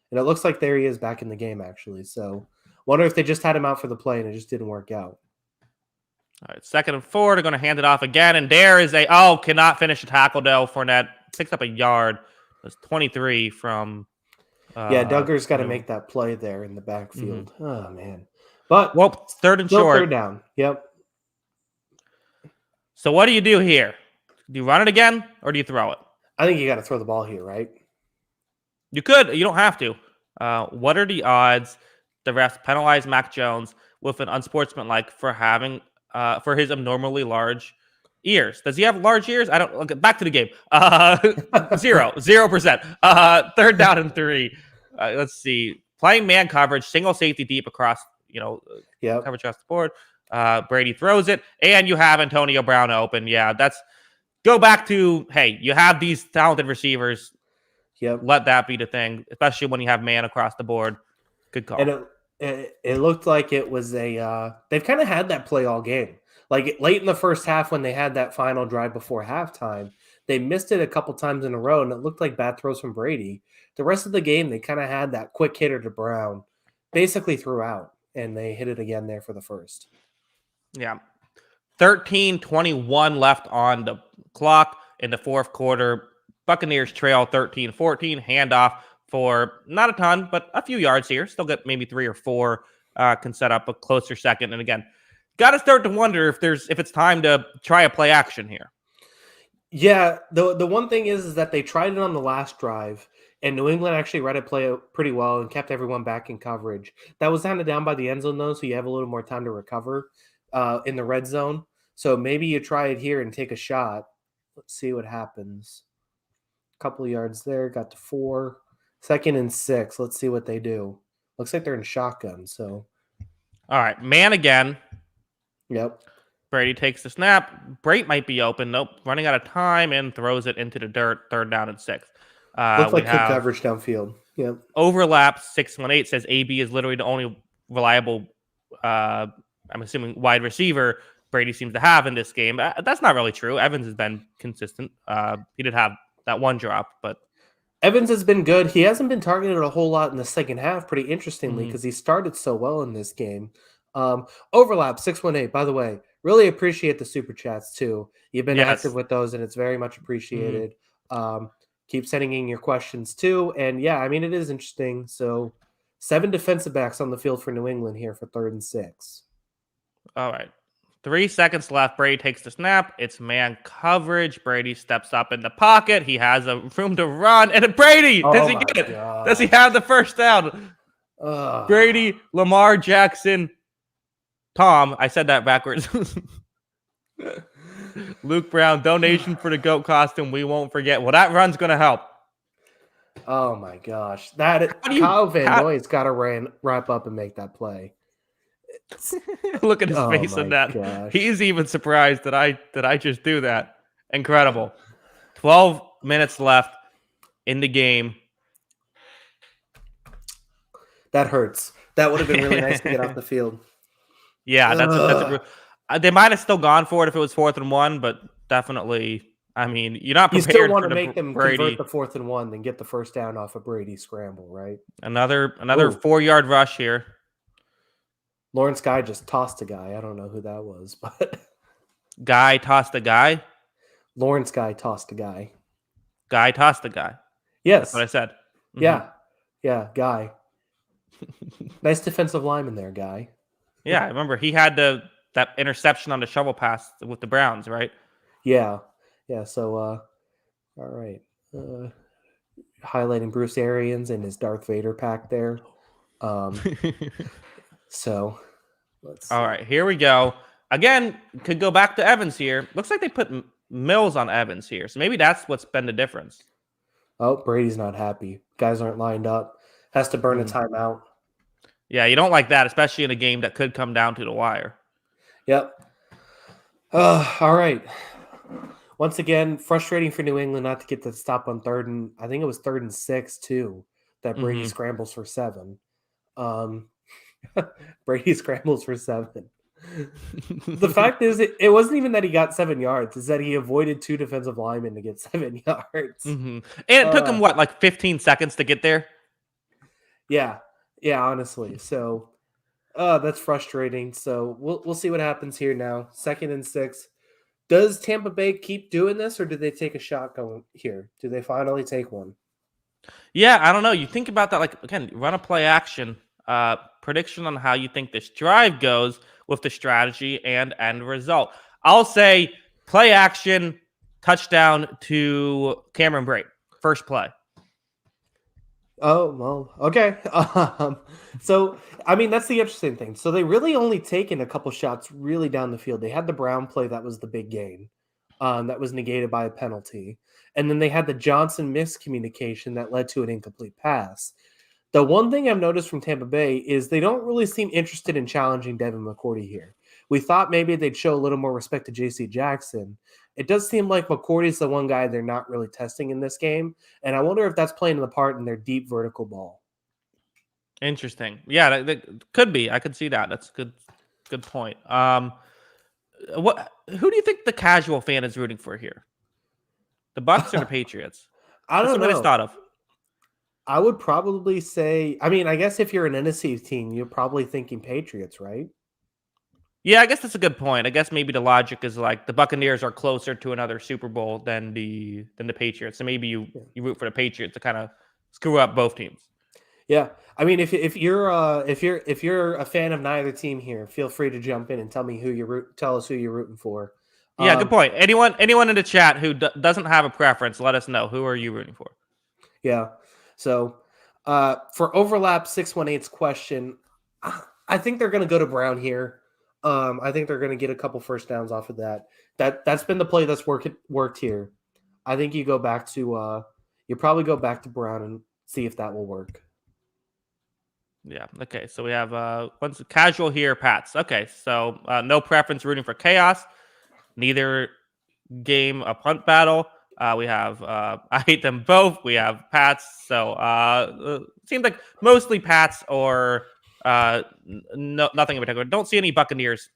and it looks like there he is back in the game actually. So, wonder if they just had him out for the play and it just didn't work out. All right, 2nd and 4. They're going to hand it off again, and there is cannot finish the tackle. Though Fournette picks up a yard. It's 23 from. Duggar's got to make that play there in the backfield. Oh man, but 3rd and short. 3rd down. Yep. So what do you do here? Do you run it again or do you throw it? I think you got to throw the ball here, right? You could. You don't have to. What are the odds the refs penalize Mac Jones with an unsportsmanlike for having for his abnormally large ears? Does he have large ears? I don't. Look, back to the game. 0%. 3rd down and 3. Let's see. Playing man coverage, single safety deep across. Coverage across the board. Brady throws it, and you have Antonio Brown open. Yeah, go back to, hey, you have these talented receivers. Yep. Let that be the thing, especially when you have man across the board. Good call. And it looked like it was they've kind of had that play all game. Like late in the first half when they had that final drive before halftime, they missed it a couple times in a row, and it looked like bad throws from Brady. The rest of the game, they kind of had that quick hitter to Brown basically throughout, and they hit it again there for the first. Yeah. 13:21 left on the clock in the 4th quarter. Buccaneers trail 13-14. Handoff for not a ton, but a few yards here. Still got maybe 3 or 4. Can set up a closer second. And again, got to start to wonder if it's time to try a play action here. Yeah, the one thing is that they tried it on the last drive, and New England actually read it play pretty well and kept everyone back in coverage. That was kind of down by the end zone, though, so you have a little more time to recover in the red zone. So maybe you try it here and take a shot. Let's see what happens. A couple of yards there, got to 4. 2nd and 6. Let's see what they do. Looks like they're in shotgun, so. All right, man again. Yep. Brady takes the snap. Brate might be open. Nope. Running out of time and throws it into the dirt. 3rd down and 6. Looks like good coverage downfield. Yep. Overlap 618 says AB is literally the only reliable, I'm assuming, wide receiver Brady seems to have in this game. That's not really true. Evans has been consistent. He did have that one drop, but Evans has been good. He hasn't been targeted a whole lot in the second half, pretty interestingly, because he started so well in this game. Overlap 618, by the way, really appreciate the super chats too. You've been active with those, and it's very much appreciated. Keep sending in your questions too. And yeah, I mean, it is interesting. So 7 defensive backs on the field for New England here for 3rd and 6. All right. 3 seconds left. Brady takes the snap. It's man coverage. Brady steps up in the pocket. He has a room to run. And Brady, does he get it? Does he have the first down? Brady, Lamar Jackson, Tom. I said that backwards. Luke Brown, donation for the GOAT costume. We won't forget. Well, that run's going to help. Oh, my gosh. Kyle Van Noy's got to wrap up and make that play. Look at his face on that. Gosh. He's even surprised that I just do that. Incredible. 12 minutes left in the game. That hurts. That would have been really nice to get off the field. Yeah, they might have still gone for it if it was 4th and 1, but definitely, I mean, you're not prepared. You still want to make them Brady. convert the 4th and 1, then get the first down off a Brady scramble, right? Another 4-yard rush here. Lawrence Guy just tossed a guy. I don't know who that was, but Guy tossed a guy. Lawrence Guy tossed a guy. Guy tossed a guy. Yes, that's what I said. Yeah, Guy. Nice defensive lineman there, Guy. Yeah, I remember he had that interception on the shovel pass with the Browns, right? Yeah. So, all right. Highlighting Bruce Arians and his Darth Vader pack there. So, let's see. All right, here we go. Again, could go back to Evans here. Looks like they put Mills on Evans here. So maybe that's what's been the difference. Oh, Brady's not happy. Guys aren't lined up. Has to burn a timeout. Yeah, you don't like that, especially in a game that could come down to the wire. Yep. All right. Once again, frustrating for New England not to get the stop on I think it was 3rd and 6 too, that Brady Mm-hmm. scrambles for 7. Brady scrambles for 7. The fact is, it wasn't even that he got 7 yards; it's that he avoided 2 defensive linemen to get 7 yards. Mm-hmm. And it took him like 15 seconds to get there. Yeah, honestly. So, that's frustrating. So we'll see what happens here now. 2nd and 6. Does Tampa Bay keep doing this, or do they take a shot going here? Do they finally take one? Yeah, I don't know. You think about that, like, again, run a play action. Prediction on how you think this drive goes with the strategy and end result. I'll say play action, touchdown to Cameron Brate. First play. Oh, well, okay. So, I mean, that's the interesting thing. So they really only taken a couple shots really down the field. They had the Brown play that was the big gain, that was negated by a penalty, and then they had the Johnson miscommunication that led to an incomplete pass. The one thing I've noticed from Tampa Bay is they don't really seem interested in challenging Devin McCourty here. We thought maybe they'd show a little more respect to J.C. Jackson. It does seem like McCourty's the one guy they're not really testing in this game, and I wonder if that's playing a part in their deep vertical ball. Interesting. Yeah, that could be. I could see that. That's a good point. Who do you think the casual fan is rooting for here? The Bucs or the Patriots? I That's don't what I just know. thought of. I would probably say, I mean, I guess if you're an NFC team, you're probably thinking Patriots, right? Yeah, I guess that's a good point. I guess maybe the logic is like the Buccaneers are closer to another Super Bowl than the Patriots. So maybe you root for the Patriots to kind of screw up both teams. Yeah, I mean, if you're a fan of neither team here, feel free to jump in and tell us who you're rooting for. Yeah, good point. Anyone in the chat who doesn't have a preference, let us know. Who are you rooting for? Yeah. So, for overlap 618's question, I think they're going to go to Brown here. I think they're going to get a couple first downs off of that. That's been the play that's worked here. I think you probably go back to Brown and see if that will work. Yeah. Okay. So we have once casual here, Pats. Okay. So no preference, rooting for chaos. Neither game a punt battle. We have I hate them both. We have Pats. So seems like mostly Pats or nothing in particular. Don't see any Buccaneers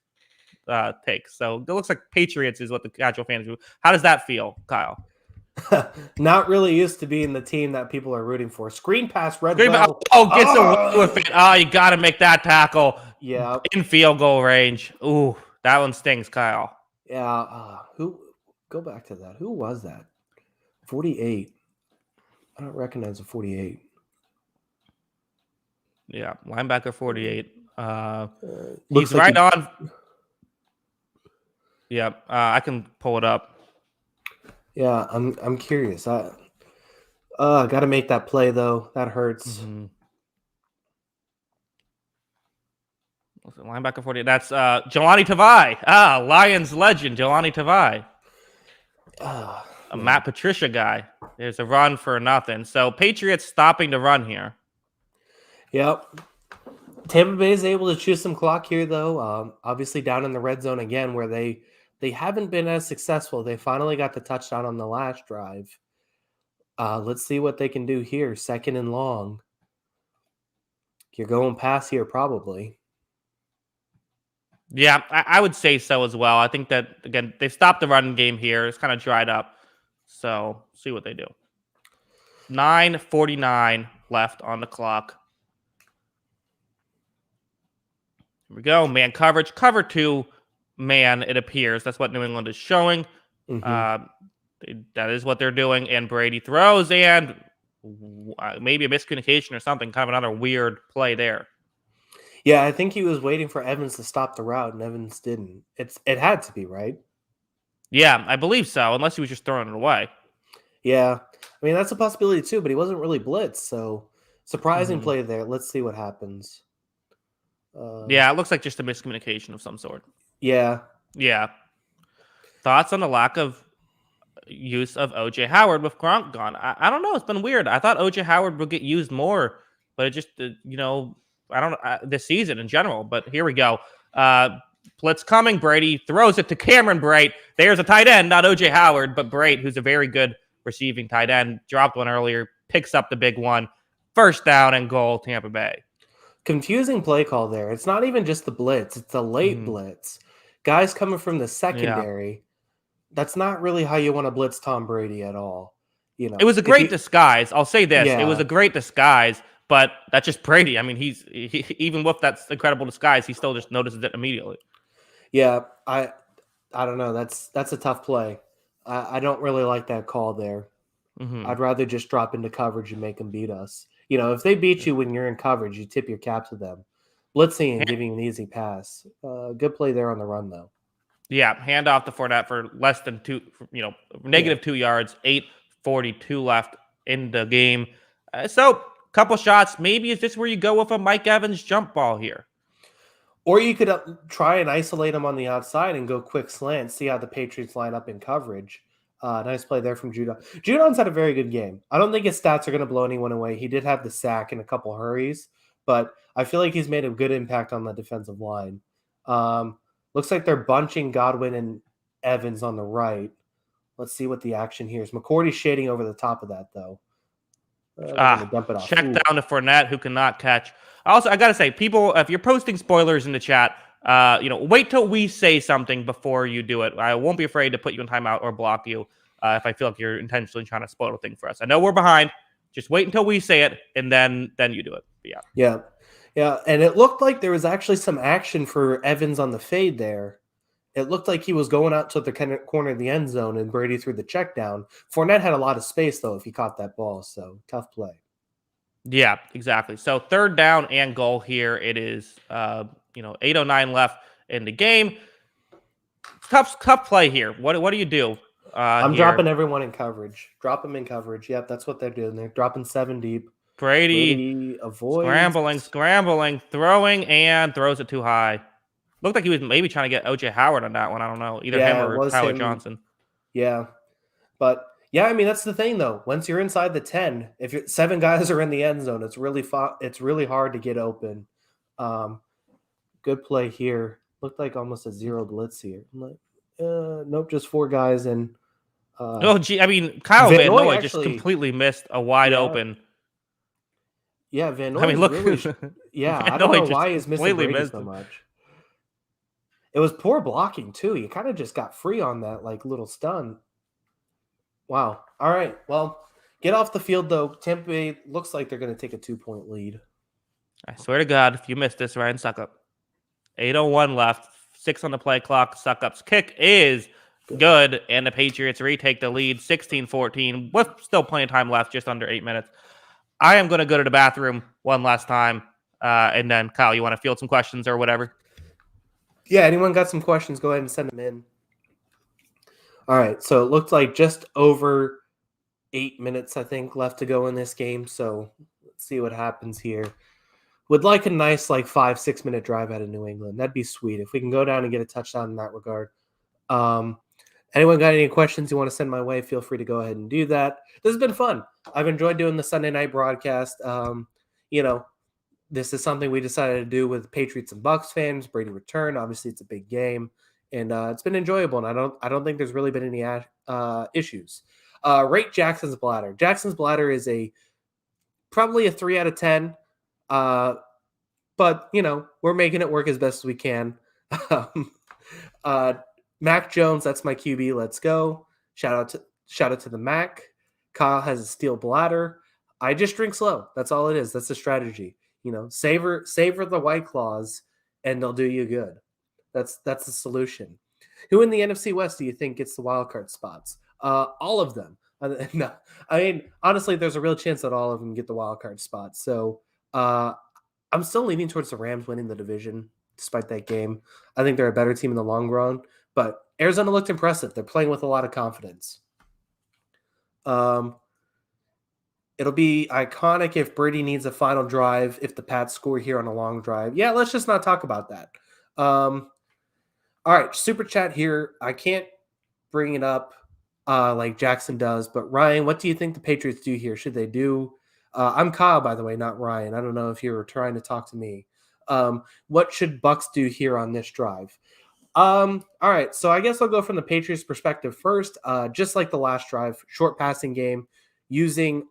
takes. So it looks like Patriots is what the casual fans do. How does that feel, Kyle? Not really used to being the team that people are rooting for. Screen pass, red Gets away with it. Oh, you got to make that tackle. Yeah. In field goal range. Ooh, that one stings, Kyle. Yeah. Go back to that. Who was that? 48. I don't recognize a 48. Yeah, linebacker 48. Looks He's right on. Yeah, I can pull it up. Yeah, I'm curious. I got to make that play though. That hurts. Mm-hmm. Linebacker 48. That's Jelani Tavai. Lions legend Jelani Tavai. A Matt Patricia guy. There's a run for nothing. So Patriots stopping the run here. Yep. Tampa Bay is able to choose some clock here, though. Obviously, down in the red zone again, where they haven't been as successful. They finally got the touchdown on the last drive. Let's see what they can do here. 2nd and long. You're going pass here, probably. Yeah, I would say so as well. I think that, again, they stopped the running game here. It's kind of dried up. So, see what they do. 9:49 left on the clock. Here we go. Man coverage. Cover 2 man, it appears. That's what New England is showing. Mm-hmm. That is what they're doing. And Brady throws and maybe a miscommunication or something. Kind of another weird play there. Yeah, I think he was waiting for Evans to stop the route, and Evans didn't. It had to be, right? Yeah, I believe so, unless he was just throwing it away. Yeah. I mean, that's a possibility too, but he wasn't really blitzed, so surprising play there. Let's see what happens. Yeah, it looks like just a miscommunication of some sort. Yeah. Yeah. Thoughts on the lack of use of OJ Howard with Gronk gone? I don't know. It's been weird. I thought OJ Howard would get used more, but it just, I don't know, this season in general. But here we go. Blitz coming. Brady throws it to Cameron Brate. There's a tight end, not OJ Howard, but Brate, who's a very good receiving tight end. Dropped one earlier, picks up the big one. First down and goal, Tampa Bay. Confusing play call there. It's not even just the blitz, it's the late blitz. Guys coming from the secondary. Yeah. That's not really how you want to blitz Tom Brady at all. You know, it was a great disguise. I'll say this. Yeah. It was a great disguise, but that's just Brady. I mean, he even with that incredible disguise, he still just notices it immediately. Yeah, I don't know. That's a tough play. I don't really like that call there. I'd rather just drop into coverage and make them beat us. You know, if they beat you when you're in coverage, you tip your cap to them. Blitzing and giving an easy pass. Good play there on the run, though. Yeah, hand off to Fournette for less than negative 2 yards, 8:42 left in the game. So, couple shots. Maybe is this where you go with a Mike Evans jump ball here? Or you could try and isolate him on the outside and go quick slant, see how the Patriots line up in coverage. Nice play there from Judon. Judon's had a very good game. I don't think his stats are going to blow anyone away. He did have the sack and a couple hurries, but I feel like he's made a good impact on the defensive line. Looks like they're bunching Godwin and Evans on the right. Let's see what the action here is. McCourty's shading over the top of that, though. Dump it off. Check down to Fournette, who cannot catch. Also, I got to say, people, if you're posting spoilers in the chat, wait till we say something before you do it. I won't be afraid to put you in timeout or block you if I feel like you're intentionally trying to spoil a thing for us. I know we're behind. Just wait until we say it, and then you do it. But yeah. And it looked like there was actually some action for Evans on the fade there. It looked like he was going out to the corner of the end zone, and Brady threw the check down. Fournette had a lot of space, though, if he caught that ball. So, tough play. Yeah, exactly. So, third down and goal here. It is, 8:09 left in the game. Tough play here. What do you do? I'm dropping everyone in coverage. Drop them in coverage. Yep, that's what they're doing. They're dropping 7 deep. Brady avoids. Scrambling, throwing, and throws it too high. Looked like he was maybe trying to get OJ Howard on that one. I don't know. Either him or Tyler Johnson. Yeah. But, yeah, I mean, that's the thing, though. Once you're inside the 10, if 7 guys are in the end zone, it's really hard to get open. Good play here. Looked like almost a zero blitz here. I'm like, nope, just 4 guys. And Kyle Van Noy just completely missed a wide open. Yeah, Van Noy. Look. I don't know why he's missing Brady so much. It was poor blocking, too. You kind of just got free on that, like, little stun. Wow. All right. Well, get off the field, though. Tampa Bay looks like they're going to take a 2-point lead. I swear to God, if you missed this, Ryan Suckup. 8:01 left. 6 on the play clock. Suckup's kick is good, and the Patriots retake the lead 16-14 with still plenty of time left, just under 8 minutes. I am going to go to the bathroom one last time, and then, Kyle, you want to field some questions or whatever? Yeah, anyone got some questions, go ahead and send them in. All right, so it looked like just over 8 minutes, I think, left to go in this game. So let's see what happens here. Would like a nice 5-6 minute drive out of New England. That'd be sweet if we can go down and get a touchdown in that regard. Anyone got any questions you want to send my way, feel free to go ahead and do that. This has been fun. I've enjoyed doing the Sunday night broadcast. This is something we decided to do with Patriots and Bucs fans. Brady returned. Obviously, it's a big game, and it's been enjoyable. And I don't think there's really been any issues. Rate Jackson's bladder. Jackson's bladder is probably a 3 out of 10. But we're making it work as best as we can. Mac Jones, that's my QB. Let's go. Shout out to the Mac. Kyle has a steel bladder. I just drink slow. That's all it is. That's the strategy. Savor the White Claws, and they'll do you good. That's the solution. Who in the NFC West do you think gets the wild card spots? All of them. No, I mean, honestly, there's a real chance that all of them get the wild card spots. So I'm still leaning towards the Rams winning the division, despite that game. I think they're a better team in the long run. But Arizona looked impressive. They're playing with a lot of confidence. It'll be iconic if Brady needs a final drive, if the Pats score here on a long drive. Yeah, let's just not talk about that. All right, super chat here. I can't bring it up like Jackson does, but Ryan, what do you think the Patriots do here? Should they do I'm Kyle, by the way, not Ryan. I don't know if you were trying to talk to me. What should Bucks do here on this drive? All right, so I guess I'll go from the Patriots' perspective first. Just like the last drive, short passing game, using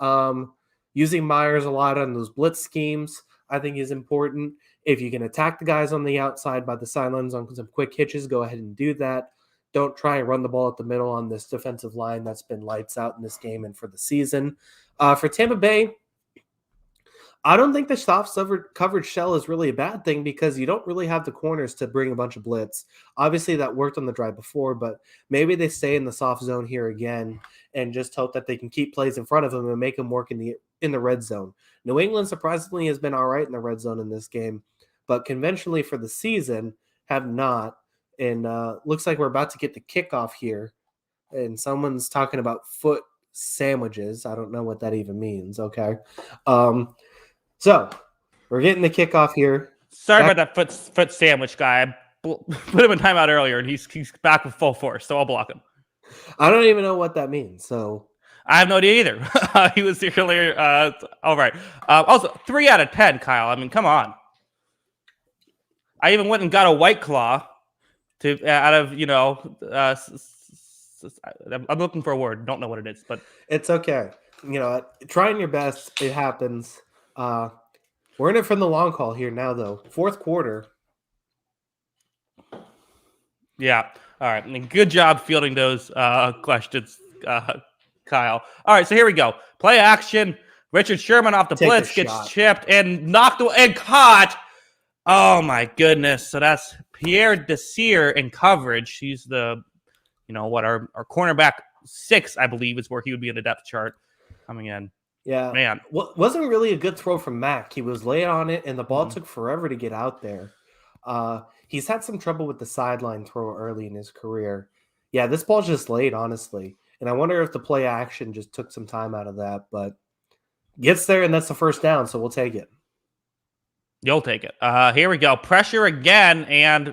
using Myers a lot on those blitz schemes, I think is important. If you can attack the guys on the outside by the sidelines on some quick hitches, go ahead and do that. Don't try and run the ball at the middle on this defensive line that's been lights out in this game and for the season. For Tampa Bay, I don't think the soft coverage shell is really a bad thing because you don't really have the corners to bring a bunch of blitz. Obviously, that worked on the drive before, but maybe they stay in the soft zone here again and just hope that they can keep plays in front of them and make them work in the red zone. New England surprisingly has been all right in the red zone in this game, but conventionally for the season have not. And looks like we're about to get the kickoff here, and someone's talking about foot sandwiches. I don't know what that even means. Okay. So we're getting the kickoff here. Sorry about that foot sandwich guy. I put him in timeout earlier, and he's back with full force, so I'll block him. I don't even know what that means. So I have no idea either. He was here earlier. All right. Also, 3 out of 10, Kyle. I mean, come on. I even went and got a White Claw out of I'm looking for a word. Don't know what it is, but it's okay. Trying your best. It happens. We're in it from the long haul here now, though. Fourth quarter. Yeah. All right. And good job fielding those questions, Kyle. All right. So here we go. Play action. Richard Sherman off the blitz gets chipped and knocked away and caught. Oh my goodness. So that's Pierre Desir in coverage. He's the, our cornerback 6, I believe, is where he would be in the depth chart coming in. Yeah. Man. Wasn't really a good throw from Mack. He was late on it, and the ball took forever to get out there. He's had some trouble with the sideline throw early in his career. Yeah, this ball's just late, honestly. And I wonder if the play action just took some time out of that, but gets there, and that's the first down, so we'll take it. You'll take it. Here we go. Pressure again, and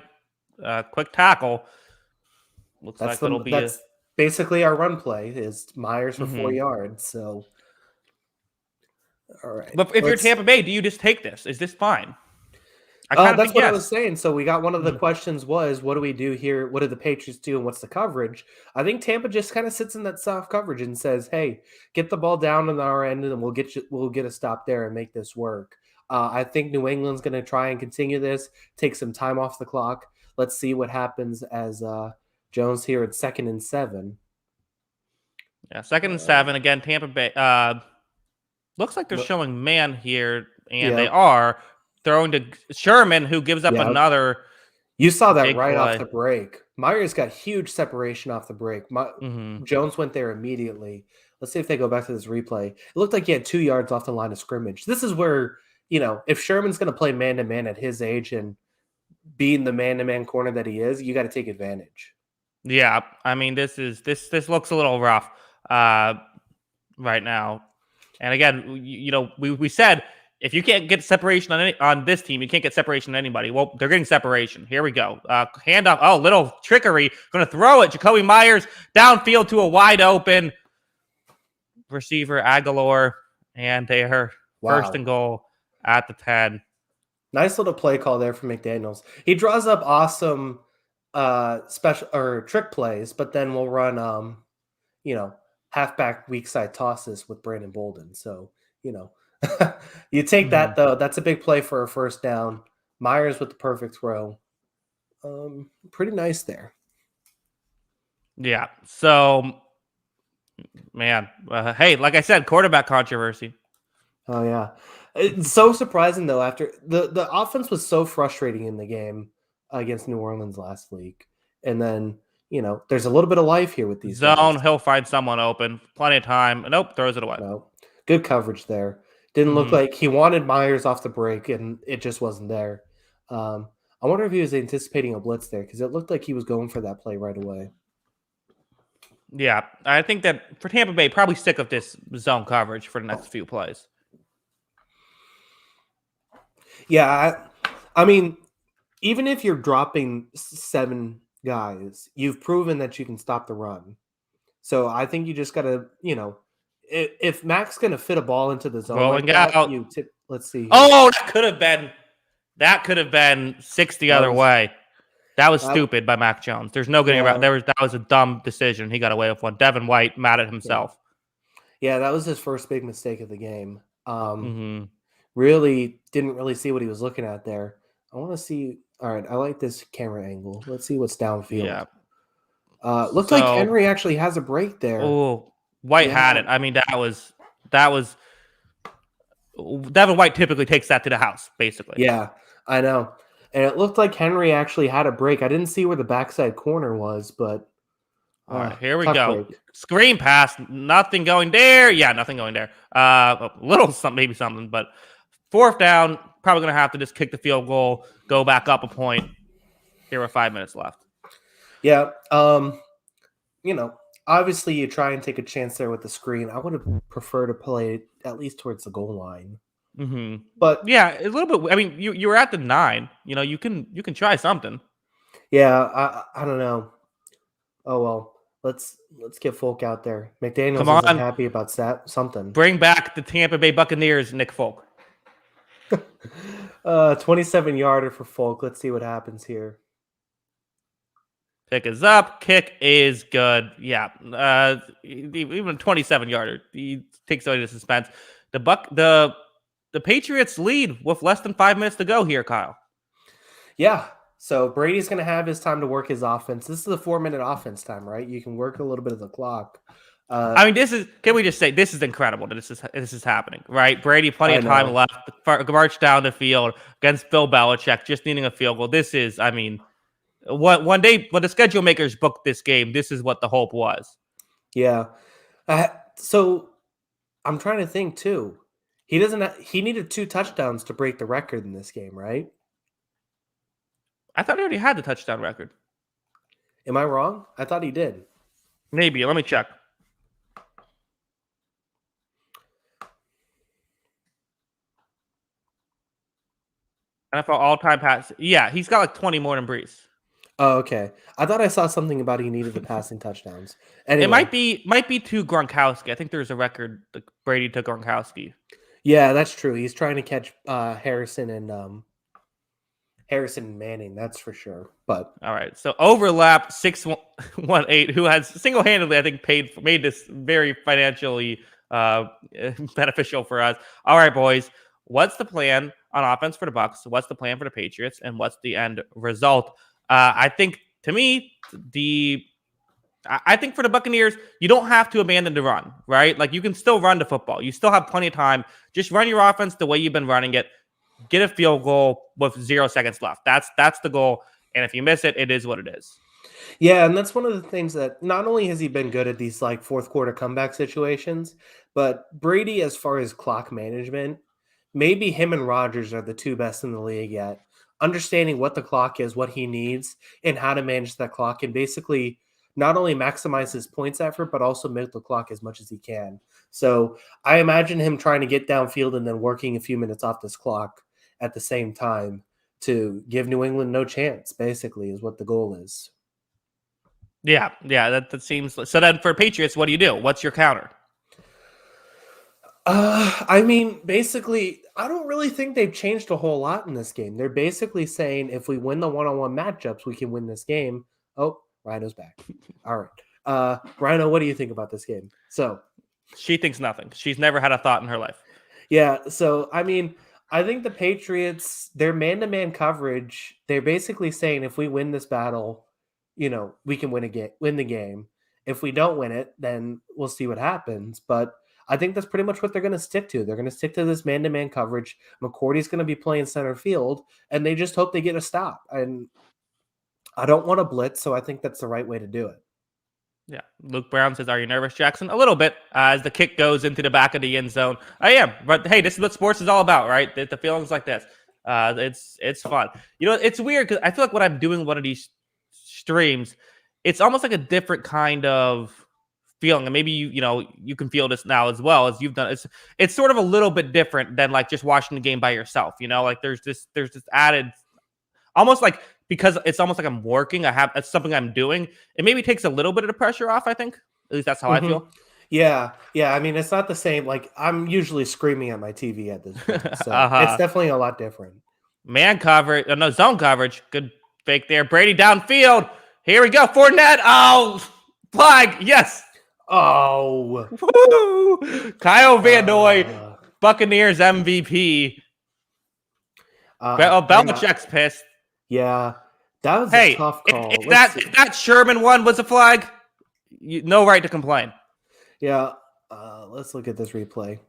quick tackle. Looks like it'll be that's basically our run play is Myers for 4 yards. So, all right. But if you're Tampa Bay, do you just take this? Is this fine? That's what I was saying. So we got one of the questions was, what do we do here? What do the Patriots do, and what's the coverage? I think Tampa just kind of sits in that soft coverage and says, "Hey, get the ball down on our end, and we'll get a stop there and make this work." I think New England's going to try and continue this, take some time off the clock. Let's see what happens as Jones here at 2nd and 7. Yeah, 2nd and 7 again. Tampa Bay. Looks like they're showing man here, and they are throwing to Sherman, who gives up another. You saw that right off the break. Myers got huge separation off the break. Jones went there immediately. Let's see if they go back to this replay. It looked like he had 2 yards off the line of scrimmage. This is where, if Sherman's going to play man-to-man at his age and being the man-to-man corner that he is, you got to take advantage. Yeah, I mean, this looks a little rough right now. And again, we said if you can't get separation on this team, you can't get separation on anybody. Well, they're getting separation. Here we go. Handoff. Oh, little trickery. Going to throw it. Jacoby Myers downfield to a wide open receiver, Aguilar, and they are first and goal at the 10. Nice little play call there from McDaniels. He draws up awesome special or trick plays, but then we'll run halfback weak side tosses with Brandon Bolden. So, you take that though. That's a big play for a first down. Myers with the perfect throw. Pretty nice there. Yeah. So, man, hey, like I said, quarterback controversy. Oh yeah, it's so surprising though. After the offense was so frustrating in the game against New Orleans last week, and then there's a little bit of life here with these zone. guys. He'll find someone open, plenty of time. Nope, throws it away. Nope. Good coverage there. Didn't look like he wanted Myers off the break, and it just wasn't there. I wonder if he was anticipating a blitz there because it looked like he was going for that play right away. Yeah, I think that for Tampa Bay, probably stick with this zone coverage for the next few plays. Yeah, I mean, even if you're dropping 7 guys, you've proven that you can stop the run. So I think you just got to, if Mac's going to fit a ball into the zone like Rolling that, out. Let's see here. Oh, that could have been 6 the That other was way. That was that, stupid by Mac Jones. There's no getting around. yeah, That was a dumb decision. He got away with one. Devin White mad at yeah. himself. Yeah, that was his first big mistake of the game. Mm-hmm. Really didn't really see what he was looking at there. I want to see. All right, I like this camera angle. Let's see what's downfield. Yeah. Looked like So, Henry actually has a break there. oh, White had Yeah, it. I mean, that was Devin White typically takes that to the house, basically. yeah, I know. And it looked like Henry actually had a break. I didn't see where the backside corner was, but All right, here we tough go. break. Screen pass, nothing going there. Yeah, nothing going there. A little something, maybe something, but fourth down, probably going to have to just kick the field goal, go back up a point. Here were 5 minutes left. Yeah, obviously you try and take a chance there with the screen. I would have preferred to play at least towards the goal line. Mm-hmm. But yeah, a little bit. I mean, you were at the 9. You can try something. yeah, I don't know. Oh well, let's get Folk out there. McDaniels Come isn't on, happy about that. Something. bring back the Tampa Bay Buccaneers, Nick Folk. 27-yarder for Folk. Let's see what happens here. Pick is up. Kick is good. Yeah. Even a 27-yarder. He takes away the suspense. The Patriots lead with less than 5 minutes to go here, Kyle. Yeah. So Brady's going to have his time to work his offense. This is a 4-minute offense time, right? You can work a little bit of the clock. I mean, can we just say this is incredible that this is happening, right? Brady, plenty of time left. March down the field against Bill Belichick, just needing a field goal. This is, I mean, one day when the schedule makers booked this game, this is what the hope was. Yeah. So I'm trying to think too. He needed 2 touchdowns to break the record in this game, right? I thought he already had the touchdown record. Am I wrong? I thought he did. Maybe. Let me check. NFL all-time pass. Yeah, he's got like 20 more than Brees. Oh, okay. I thought I saw something about he needed the passing touchdowns. Anyway. It might be to Gronkowski. I think there's a record that Brady took Gronkowski. Yeah, that's true. He's trying to catch Harrison and Manning. That's for sure. But all right, so overlap 618, who has single-handedly, I think, made this very financially beneficial for us. All right, boys, what's the plan on offense for the Bucs? What's the plan for the Patriots? And what's the end result? I think, to me, I think for the Buccaneers, you don't have to abandon the run, right? Like, you can still run the football. You still have plenty of time. Just run your offense the way you've been running it. Get a field goal with 0 seconds left. That's the goal. And if you miss it, it is what it is. Yeah, and that's one of the things that not only has he been good at these like fourth quarter comeback situations, but Brady, as far as clock management, maybe him and Rodgers are the 2 best in the league yet. Understanding what the clock is, what he needs, and how to manage that clock, and basically not only maximize his points effort, but also milk the clock as much as he can. So I imagine him trying to get downfield and then working a few minutes off this clock at the same time to give New England no chance, basically, is what the goal is. Yeah, that seems. So then for Patriots, what do? What's your counter? I mean, basically, I don't really think they've changed a whole lot in this game. They're basically saying if we win the one-on-one matchups, we can win this game. Oh, Rhino's back. All right. Rhino, what do you think about this game? So she thinks nothing. She's never had a thought in her life. Yeah. So, I mean, I think the Patriots, their man-to-man coverage, they're basically saying if we win this battle, we can win the game. If we don't win it, then we'll see what happens. But I think that's pretty much what they're going to stick to. They're going to stick to this man-to-man coverage. McCourty's going to be playing center field, and they just hope they get a stop. And I don't want to blitz, so I think that's the right way to do it. Yeah. Luke Brown says, are you nervous, Jackson? A little bit as the kick goes into the back of the end zone. I am. But, hey, this is what sports is all about, right? The feelings like this. It's fun. It's weird because I feel like when I'm doing one of these streams, it's almost like a different kind of feeling. And maybe you can feel this now as well as you've done. It's sort of a little bit different than like just watching the game by yourself. Like there's this added, almost like, because it's almost like I'm working. It's something I'm doing. It maybe takes a little bit of the pressure off, I think. At least that's how I feel. Yeah, yeah. I mean, it's not the same. Like, I'm usually screaming at my TV at this point, so it's Uh-huh. definitely a lot different. Man coverage. No, zone coverage. Good fake there. Brady downfield. Here we go. Fournette. Oh, flag. Yes. Oh, Woo! Kyle Van Noy, uh, Buccaneers MVP. and Belichick's pissed. yeah, that was a Hey, tough call. if Let's that see. if that Sherman one was a flag, no right to complain. Yeah, let's look at this replay.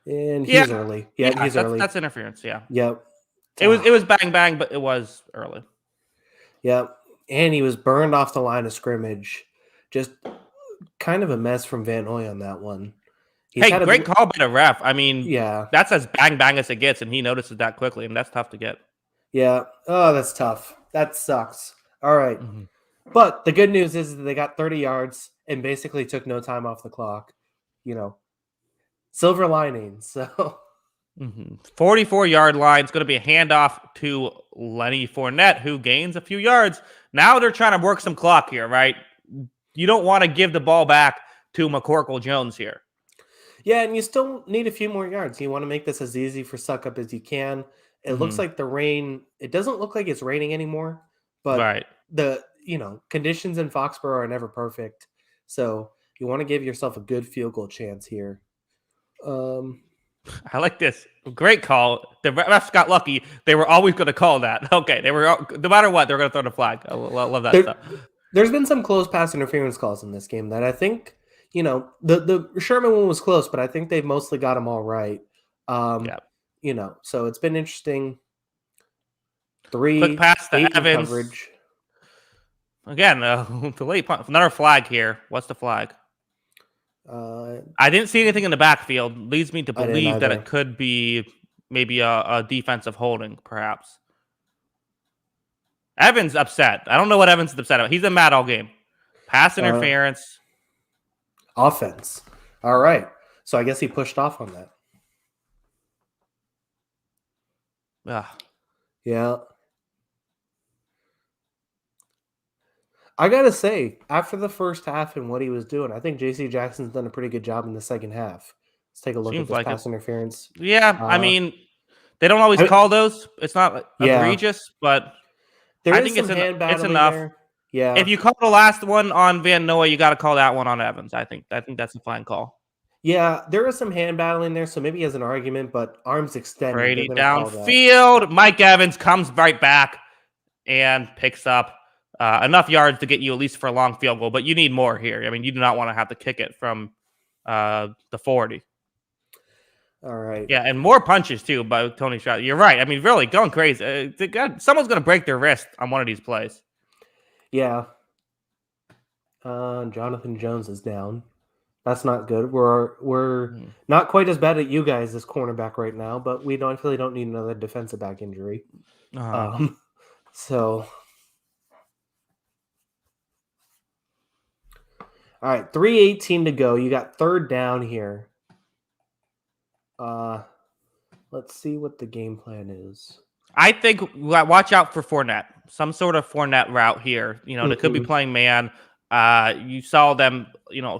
And Yeah, he's early. Yeah, yeah, he's early. that's interference. Yeah, Yep. it was bang bang, but it was early. Yep. And he was burned off the line of scrimmage. Just kind of a mess from Van Noy on that one. He's Hey, had great call by the ref. I mean, yeah. that's as bang bang as it gets, and he notices that quickly, and that's tough to get. Yeah. Oh, that's tough. That sucks. All right. Mm-hmm. But the good news is that they got 30 yards and basically took no time off the clock. You know, silver lining. So 44-yard line. It's going to be a handoff to Lenny Fournette, who gains a few yards. Now they're trying to work some clock here, right? You don't want to give the ball back to McCorkle Jones here. yeah, and you still need a few more yards. You want to make this as easy for Suck Up as you can. It looks like the rain. It doesn't look like it's raining anymore, but Right. the conditions in Foxborough are never perfect. So you want to give yourself a good field goal chance here. I like this. Great call. The refs got lucky. They were always going to call that. Okay. They were, no matter what, they're going to throw the flag. I love that stuff. There's been some close pass interference calls in this game that I think, the Sherman one was close, but I think they've mostly got them all right. So it's been interesting. Quick pass to 8 Evans. coverage. Again, the late punt. Another flag here. What's the flag? I didn't see anything in the backfield. Leads me to believe that it could be maybe a defensive holding, perhaps. Evans upset. I don't know what Evans is upset about. He's been mad all game. Pass interference. Offense. All right. So I guess he pushed off on that. Yeah. I got to say, after the first half and what he was doing, I think J.C. Jackson's done a pretty good job in the second half. Let's take a look at this pass interference. Yeah, I mean, they don't always call those. It's not egregious, but I think it's enough. There. Yeah. If you call the last one on Van Noy, you got to call that one on Evans. I think that's a fine call. Yeah, there is some hand battling there, so maybe he has an argument, but arms extended. Brady downfield. Mike Evans comes right back and picks up enough yards to get you at least for a long field goal, but you need more here. I mean, you do not want to have to kick it from the 40. All right. Yeah, and more punches too by Tony Stroud. You're right. I mean, really going crazy. Someone's going to break their wrist on one of these plays. Yeah. Jonathan Jones is down. That's not good. We're not quite as bad at you guys as cornerback right now, but we really don't need another defensive back injury. So, all right, 3:18 to go. You got third down here. Let's see what the game plan is. I think watch out for Fournette. Some sort of Fournette route here. They could be playing man. You saw them,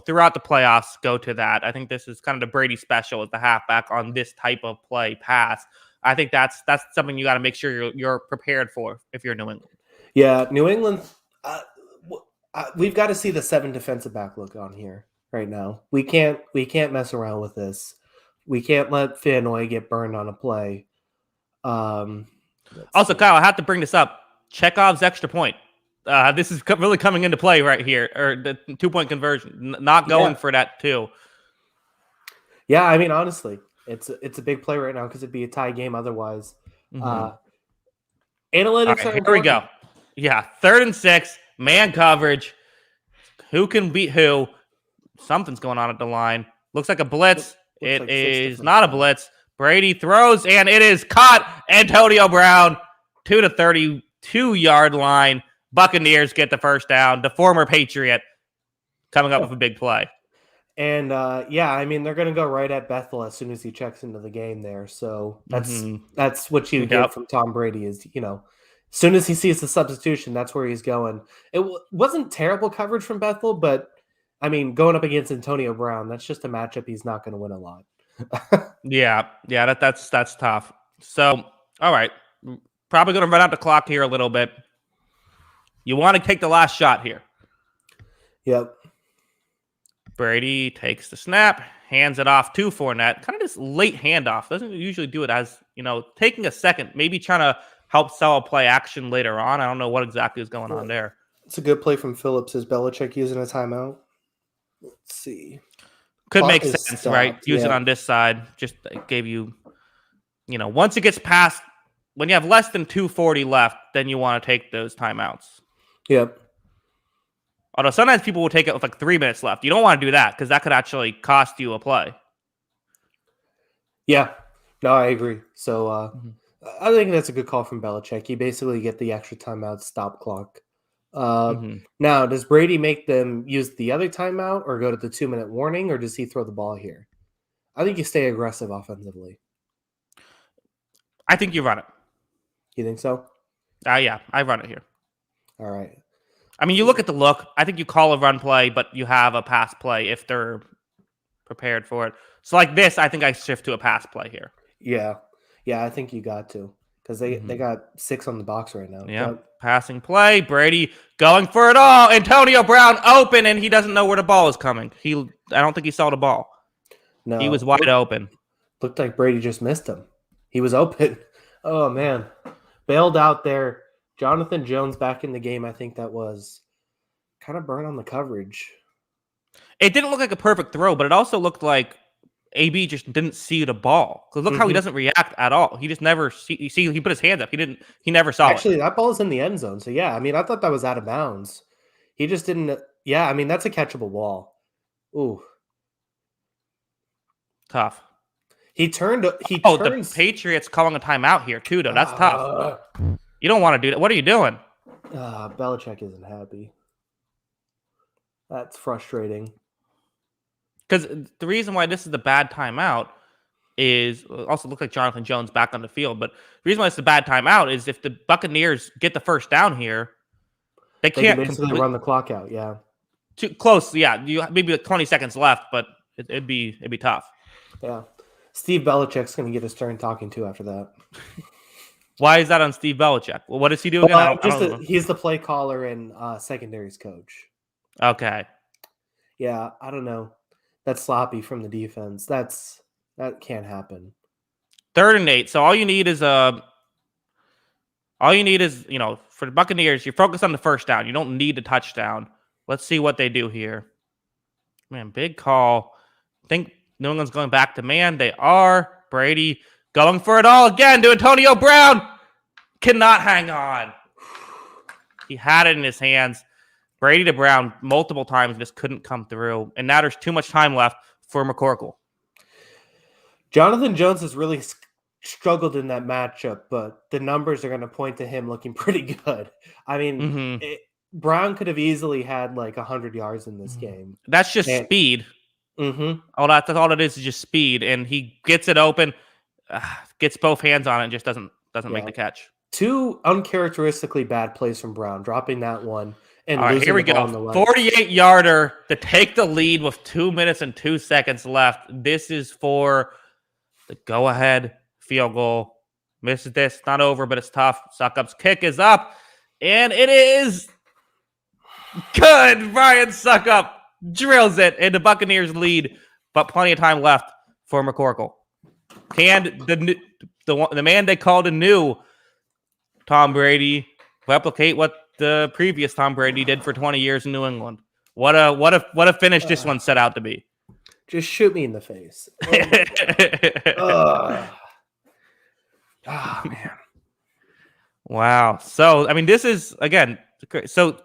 throughout the playoffs go to that. I think this is kind of the Brady special as the halfback on this type of play pass. I think that's something you got to make sure you're prepared for if you're New England. Yeah, New England. We've got to see the 7 defensive back look on here right now. We can't mess around with this. We can't let Van Noy get burned on a play. Also, Kyle, I have to bring this up. Chekhov's extra point. This is really coming into play right here, or the 2-point conversion. Not going for that too. Yeah, I mean, honestly, it's a big play right now because it'd be a tie game otherwise. Analytics are important. Here we go. Yeah, 3rd and 6, man coverage. Who can beat who? Something's going on at the line. Looks like a blitz. It is not a blitz. Brady throws, and it is caught. Antonio Brown to the 32-yard line. Buccaneers get the first down. The former Patriot coming up with a big play. And, I mean, they're going to go right at Bethel as soon as he checks into the game there. So that's what you get from Tom Brady is, as soon as he sees the substitution, that's where he's going. It wasn't terrible coverage from Bethel, but I mean, going up against Antonio Brown, that's just a matchup he's not going to win a lot. Yeah, that's tough. So, all right, probably going to run out the clock here a little bit. You want to take the last shot here. Yep. Brady takes the snap, hands it off to Fournette. Kind of this late handoff. Doesn't usually do it as, taking a second, maybe trying to help sell a play action later on. I don't know what exactly is going on there. It's a good play from Phillips. Is Belichick using a timeout? Let's see. Could Clock make is sense, stopped. right? Use it on this side. Just gave you, once it gets past, when you have less than 2:40 left, then you want to take those timeouts. Yep. Although sometimes people will take it with like 3 minutes left. You don't want to do that because that could actually cost you a play. Yeah. No, I agree. So I think that's a good call from Belichick. You basically get the extra timeout, stop clock. Now, does Brady make them use the other timeout or go to the 2-minute warning, or does he throw the ball here? I think you stay aggressive offensively. I think you run it. You think so? Yeah, I run it here. All right. I mean, you look at the look. I think you call a run play, but you have a pass play if they're prepared for it. So like this, I think I shift to a pass play here. Yeah. Yeah, I think you got to because they got 6 on the box right now. Yeah, passing play. Brady going for it all. Antonio Brown open, and he doesn't know where the ball is coming. I don't think he saw the ball. No. He was wide open. Looked like Brady just missed him. He was open. Oh, man. Bailed out there. Jonathan Jones back in the game. I think that was kind of burn on the coverage. It didn't look like a perfect throw, but it also looked like AB just didn't see the ball. Because look how he doesn't react at all. He just never he put his hands up. He never saw it. Actually, that ball is in the end zone. So, yeah, I mean, I thought that was out of bounds. He just didn't. Yeah, I mean, that's a catchable ball. Ooh. Tough. The Patriots calling a timeout here, too, though. That's tough. You don't want to do that. What are you doing? Belichick isn't happy. That's frustrating. Because the reason why this is the bad timeout is also look like Jonathan Jones back on the field. But the reason why it's the bad timeout is if the Buccaneers get the first down here, they can't basically run the clock out. Yeah, too close. Yeah, you maybe like 20 seconds left, but it'd be tough. Yeah, Steve Belichick's going to get his turn talking to after that. Why is that on Steve Belichick? Well, what does he do again? He's the play caller and secondaries coach. Okay. Yeah, I don't know. That's sloppy from the defense. That can't happen. 3rd and 8. So all you need is for the Buccaneers, you focus on the first down. You don't need a touchdown. Let's see what they do here. Man, big call. I think New England's going back to man. They are. Brady going for it all again to Antonio Brown. Cannot hang on. He had it in his hands. Brady to Brown multiple times just couldn't come through. And now there's too much time left for McCorkle. Jonathan Jones has really struggled in that matchup, but the numbers are going to point to him looking pretty good. I mean, Brown could have easily had like 100 yards in this game. That's just speed. That's all it is just speed. And he gets it open, gets both hands on it, and just doesn't make the catch. 2 uncharacteristically bad plays from Brown, dropping that one. And all right, here we go. 48-yarder to take the lead with 2 minutes and 2 seconds left. This is for the go-ahead field goal. Misses this. Not over, but it's tough. Suckup's kick is up, and it is good. Brian Suckup drills it, and the Buccaneers lead, but plenty of time left for McCorkle. Can the man they called a new Tom Brady replicate what the previous Tom Brady did for 20 years in New England? What a finish this one set out to be. Just shoot me in the face. Oh, man. Wow. So, I mean, this is, again, so,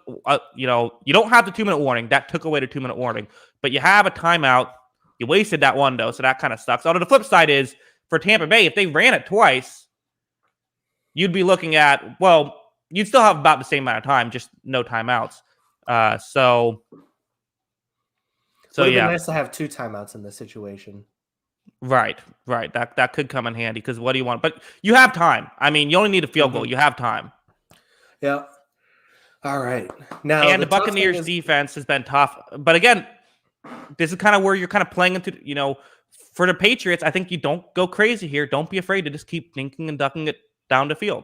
you don't have the 2-minute warning. That took away the 2-minute warning. But you have a timeout. You wasted that one, though, so that kind of sucks. Although the flip side is, for Tampa Bay, if they ran it twice, you'd be looking at, well, you'd still have about the same amount of time, just no timeouts. So Would have yeah, been nice to have 2 timeouts in this situation. Right. That could come in handy because what do you want? But you have time. I mean, you only need a field goal. You have time. Yeah. All right. Now, and the Buccaneers defense has been tough, but again, this is kind of where you're kind of playing into, for the Patriots, I think you don't go crazy here. Don't be afraid to just keep dinking and ducking it down the field.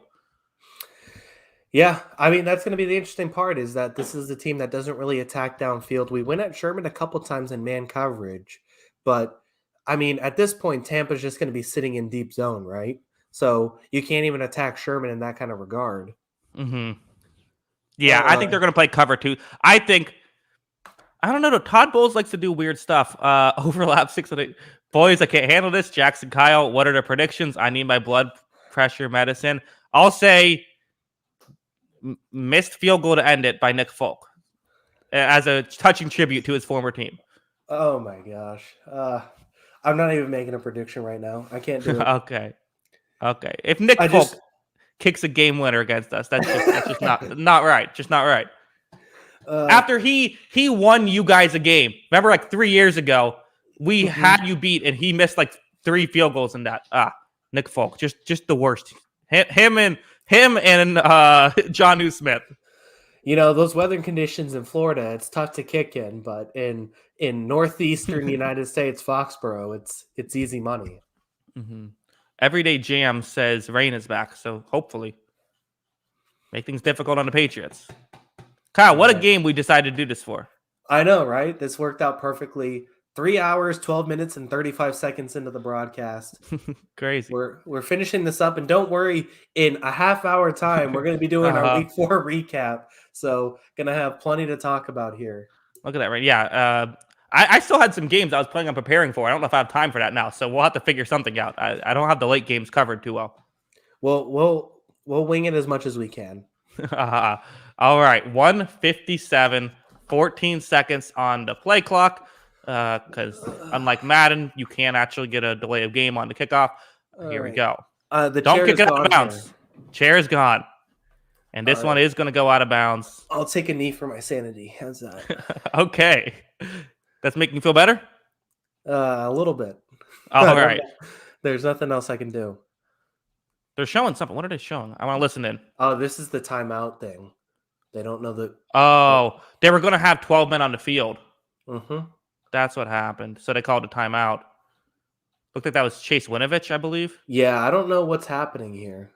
Yeah, I mean, that's going to be the interesting part is that this is a team that doesn't really attack downfield. We went at Sherman a couple times in man coverage, but I mean, at this point, Tampa's just going to be sitting in deep zone, right? So you can't even attack Sherman in that kind of regard. Mm-hmm. Yeah, I think they're going to play cover too. I don't know. Todd Bowles likes to do weird stuff. Overlap 6 and 8. Boys, I can't handle this. Jackson Kyle, what are the predictions? I need my blood pressure medicine. I'll say missed field goal to end it by Nick Folk as a touching tribute to his former team. Oh my gosh. I'm not even making a prediction right now. I can't do it. Okay. If Nick Folk kicks a game winner against us, that's just not right. Just not right. After he won you guys a game. Remember, like 3 years ago, we had you beat, and he missed like 3 field goals in that. Nick Folk, just the worst. Him and John Smith. Those weather conditions in Florida, it's tough to kick in, but in northeastern United States, Foxborough, it's easy money. Mm-hmm. Everyday Jam says rain is back, so hopefully make things difficult on the Patriots. Kyle, what a game we decided to do this for. I know, right? This worked out perfectly. 3 hours, 12 minutes, and 35 seconds into the broadcast. Crazy. We're finishing this up, and don't worry, in a half-hour time, we're going to be doing our Week 4 recap. So, going to have plenty to talk about here. Look at that, right? Yeah. I still had some games I was planning on preparing for. I don't know if I have time for that now, so we'll have to figure something out. I don't have the late games covered too well. We'll wing it as much as we can. All right, 1:57, 14 seconds on the play clock. Because unlike Madden, you can't actually get a delay of game on the kickoff. Here we go. Don't kick it out of bounds. Chair is gone. And this one is going to go out of bounds. I'll take a knee for my sanity. How's that? Okay. That's making you feel better? A little bit. All right. There's nothing else I can do. They're showing something. What are they showing? I want to listen in. Oh, this is the timeout thing. They don't know the... Oh, they were going to have 12 men on the field. Mm-hmm. That's what happened. So they called a timeout. Looked like that was Chase Winovich, I believe. Yeah, I don't know what's happening here.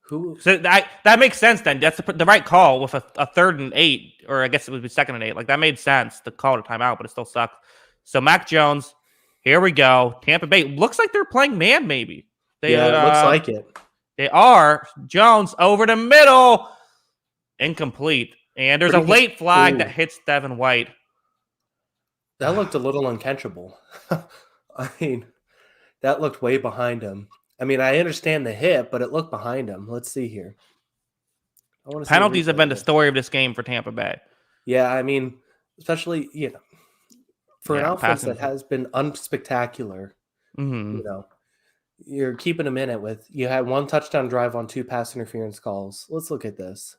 Who? So that makes sense then. That's the right call with a 3rd and 8, or I guess it would be 2nd and 8. Like that made sense to call it a timeout, but it still sucked. So Mac Jones, here we go. Tampa Bay looks like they're playing man. Maybe it looks like it. They are. Jones over the middle, incomplete, and there's a late flag that hits Devin White. That looked a little uncatchable. I mean, that looked way behind him. I mean, I understand the hit, but it looked behind him. Let's see here. Penalties have been the story of this game for Tampa Bay. Yeah, I mean, especially, for an offense that has been unspectacular, you're keeping them in it with, you had 1 touchdown drive on 2 pass interference calls. Let's look at this.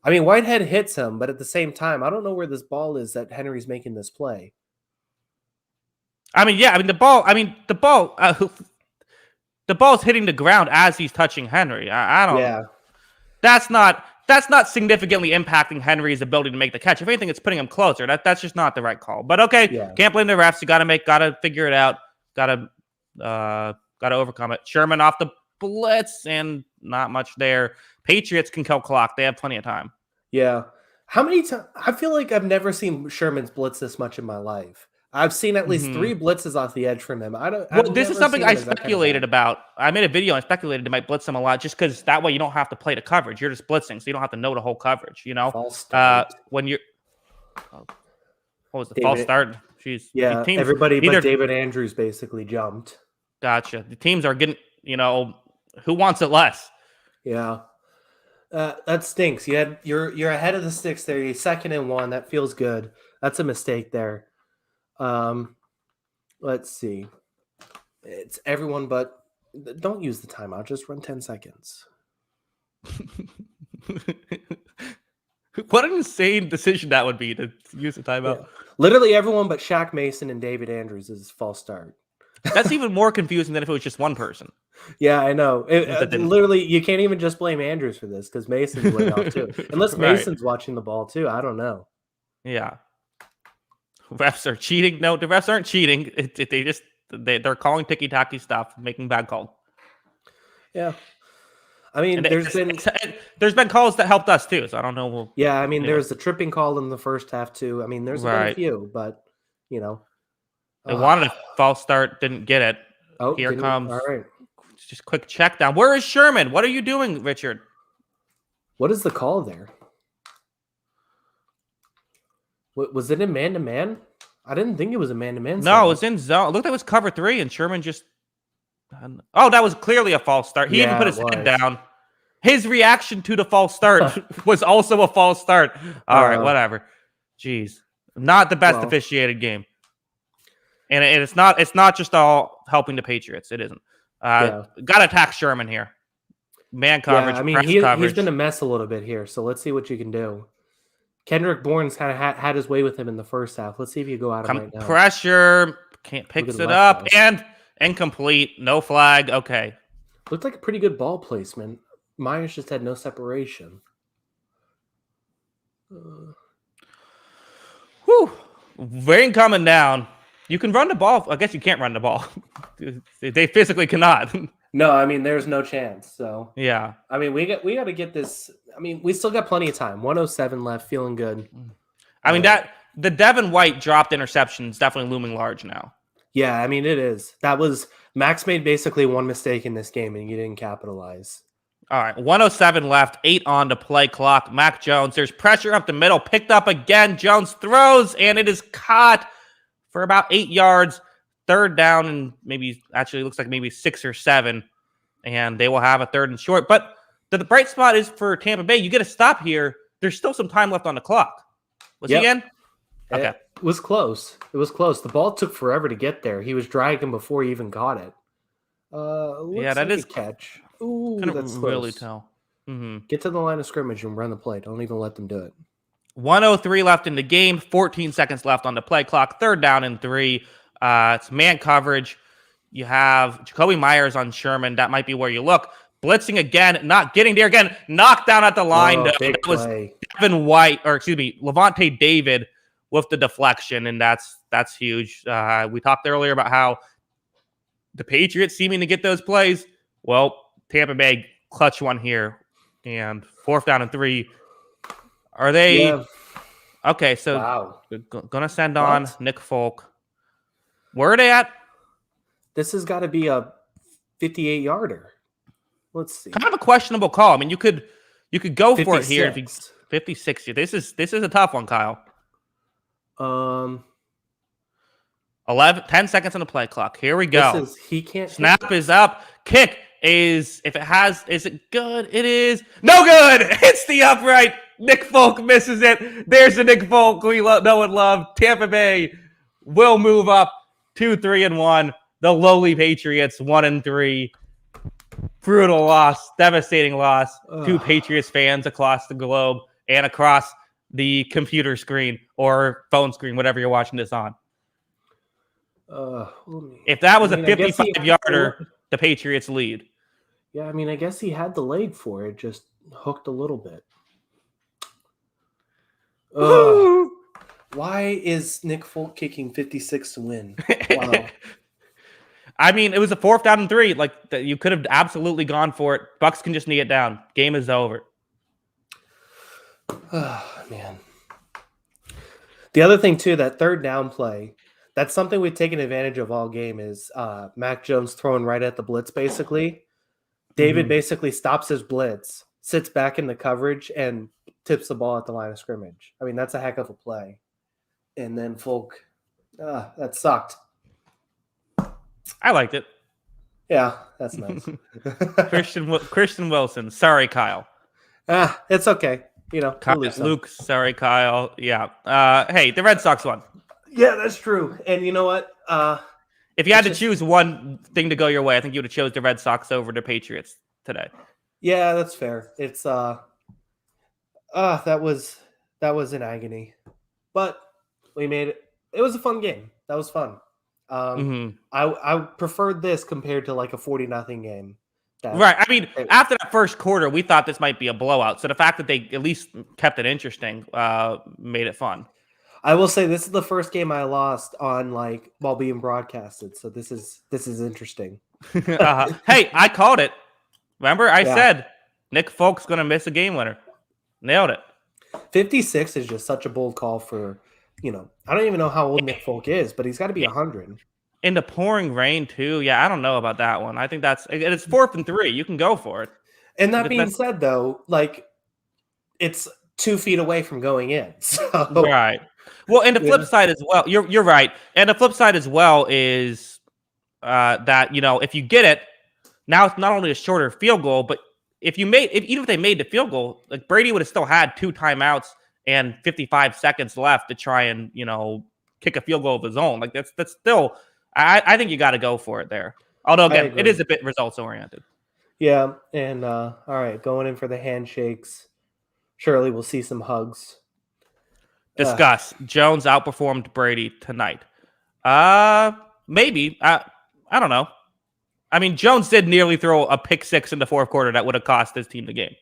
I mean, Whitehead hits him, but at the same time, I don't know where this ball is that Henry's making this play. The ball's hitting the ground as he's touching Henry. I don't. Yeah. That's not significantly impacting Henry's ability to make the catch. If anything, it's putting him closer. That's just not the right call. But okay, Can't blame the refs. You gotta figure it out. Gotta overcome it. Sherman off the blitz and not much there. Patriots can kill clock. They have plenty of time. Yeah. How many times? I feel like I've never seen Sherman's blitz this much in my life. I've seen at least 3 blitzes off the edge from him. This is something I speculated about. I made a video and I speculated they might blitz him a lot just because that way you don't have to play the coverage. You're just blitzing, so you don't have to know the whole coverage, False start. When you're... what was the false start? Jeez. Yeah, everybody but David Andrews basically jumped. Gotcha. The teams are getting, who wants it less? Yeah. That stinks. You're ahead of the sticks there. You're 2nd and 1. That feels good. That's a mistake there. Let's see. It's everyone but don't use the timeout. Just run 10 seconds. What an insane decision that would be to use the timeout. Yeah. Literally everyone but Shaq Mason and David Andrews is false start. That's even more confusing than if it was just one person. Yeah, I know. Literally, you can't even just blame Andrews for this because Mason's way off too. Unless Mason's watching the ball too. I don't know. Yeah. refs are cheating. No, the refs aren't cheating. They're calling ticky-tacky stuff, making bad calls. Yeah. I mean, And there's been calls that helped us too, so I don't know. Yeah, I mean, there was the tripping call in the first half too. I mean, there's been a few, but you know, they wanted a false start, didn't get it. Oh, here comes. All right, just quick check down. Where is Sherman? What are you doing, Richard? What is the call there? Was it a man-to-man? I didn't think it was a man-to-man. No, it was in zone. It looked like it was cover 3, and Sherman just. Oh, that was clearly a false start. He even put his head down. His reaction to the false start was also a false start. All right, whatever. Jeez, not the best officiated game, and it's not just all helping the Patriots. It isn't. Got to attack Sherman here. Man coverage. Yeah, I mean, he's been a mess a little bit here. So let's see what you can do. Kendrick Bourne's kind of had his way with him in the first half. Let's see if you go out of right now. Pressure. Picks it up and incomplete. No flag. Okay. Looked like a pretty good ball placement. Myers just had no separation. Whew. Rain coming down. You can run the ball. I guess you can't run the ball. They physically cannot. No, I mean, there's no chance. So yeah. I mean, we got to get this. I mean, we still got plenty of time. 107 left, feeling good. I mean, that the Devin White dropped interception is definitely looming large now. Yeah, I mean, it is. That was Max made basically one mistake in this game, and you didn't capitalize. All right, 107 left, 8 on the play clock. Mac Jones, there's pressure up the middle, picked up again. Jones throws, and it is caught for about 8 yards. Third down, and maybe actually looks like maybe 6 or 7, and they will have a third and short. But the bright spot is for Tampa Bay. You get a stop here. There's still some time left on the clock. Was he in? Okay. It was close. It was close. The ball took forever to get there. He was dragging before he even got it. That is a catch. Ooh, that's really tell. Mm-hmm. Get to the line of scrimmage and run the play. Don't even let them do it. 1:03 left in the game. 14 seconds left on the play clock. Third down and 3. It's man coverage. You have Jacoby Myers on Sherman. That might be where you look. Blitzing again, not getting there again. Knocked down at the line. That was Devin White, or excuse me, Levante David with the deflection, and that's huge. We talked earlier about how the Patriots seeming to get those plays. Well, Tampa Bay clutch one here, and 4th down and 3. Are they? Yeah. Okay, so gonna send on Nick Folk. Where are they at? This has got to be a 58-yarder. Let's see. Kind of a questionable call. I mean, you could go 56. For it here. If you, 56. This is a tough one, Kyle. 10 seconds on the play clock. Here we go. He can't. Snap is up. Kick is it good? It is no good. It's the upright. Nick Folk misses it. There's the Nick Folk we know and love. Tampa Bay will move up 2-3-1. The lowly Patriots 1-3. Brutal loss, devastating loss to Patriots fans across the globe and across the computer screen or phone screen, whatever you're watching this on. If that was a 55-yarder, the Patriots lead. Yeah, I mean, I guess he had the leg for it, just hooked a little bit. Why is Nick Folk kicking 56 to win? Wow. I mean, it was a 4th down and 3. Like, you could have absolutely gone for it. Bucks can just knee it down. Game is over. Oh, man. The other thing, too, that third down play, that's something we've taken advantage of all game is Mac Jones throwing right at the blitz, basically. David basically stops his blitz, sits back in the coverage, and tips the ball at the line of scrimmage. I mean, that's a heck of a play. And then Folk, that sucked. I liked it. Yeah, that's nice. Christian Wilson. Sorry, Kyle. It's okay. You know, Luke. Sorry, Kyle. Yeah. Hey, the Red Sox won. Yeah, that's true. And you know what? If you had to choose one thing to go your way, I think you would have chose the Red Sox over the Patriots today. Yeah, that's fair. It's that was an agony, but we made it. It was a fun game. That was fun. I preferred this compared to like a 40-0 game. Right. I mean, after that first quarter, we thought this might be a blowout. So the fact that they at least kept it interesting made it fun. I will say this is the first game I lost on like while being broadcasted, so this is interesting. Hey, I called it. Remember, I Yeah, said Nick Folk's gonna miss a game winner. Nailed it. 56 is just such a bold call for, I don't even know how old Nick Folk is, but he's got to be 100. In the pouring rain too. Yeah, I don't know about that one. I think it's 4th and 3. You can go for it. And that being said, though, like it's 2 feet away from going in. So Right. Well, and the flip side as well. You're right. And the flip side as well is that if you get it, now it's not only a shorter field goal, but even if they made the field goal, like Brady would have still had 2 timeouts and 55 seconds left to try and kick a field goal of his own. Like that's still. I think you got to go for it there. Although again, it is a bit results oriented. Yeah, and all right, going in for the handshakes. Surely we'll see some hugs. Discuss. Jones outperformed Brady tonight. Maybe. I don't know. I mean, Jones did nearly throw a pick six in the 4th quarter that would have cost his team the game.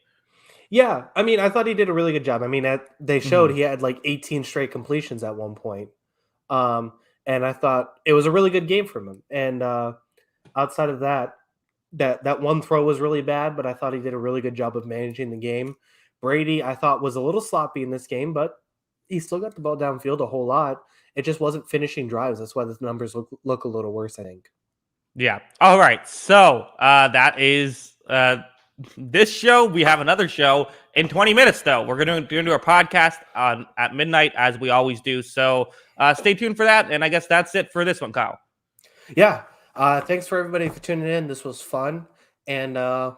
Yeah, I mean, I thought he did a really good job. I mean, they showed he had like 18 straight completions at one point. And I thought it was a really good game from him. And outside of that one throw was really bad, but I thought he did a really good job of managing the game. Brady, I thought, was a little sloppy in this game, but he still got the ball downfield a whole lot. It just wasn't finishing drives. That's why the numbers look a little worse, I think. Yeah. All right. So that is this show. We have another show in 20 minutes, though. We're going to do our podcast at midnight, as we always do. So stay tuned for that. And I guess that's it for this one, Kyle. Yeah. Thanks for everybody for tuning in. This was fun. And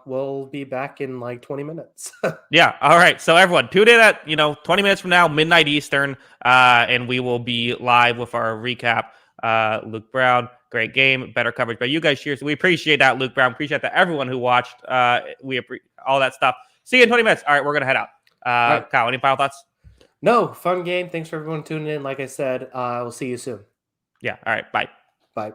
we'll be back in like 20 minutes. Yeah. All right. So everyone, tune in at 20 minutes from now, midnight Eastern, and we will be live with our recap. Luke Brown, great game, better coverage by you guys. Cheers. We appreciate that, Luke Brown. Appreciate that, everyone who watched. We appreciate all that stuff. See you in 20 minutes. All right, we're gonna head out. Right. Kyle, any final thoughts? No, fun game. Thanks for everyone tuning in. Like I said, we'll see you soon. Yeah. All right. Bye. Bye.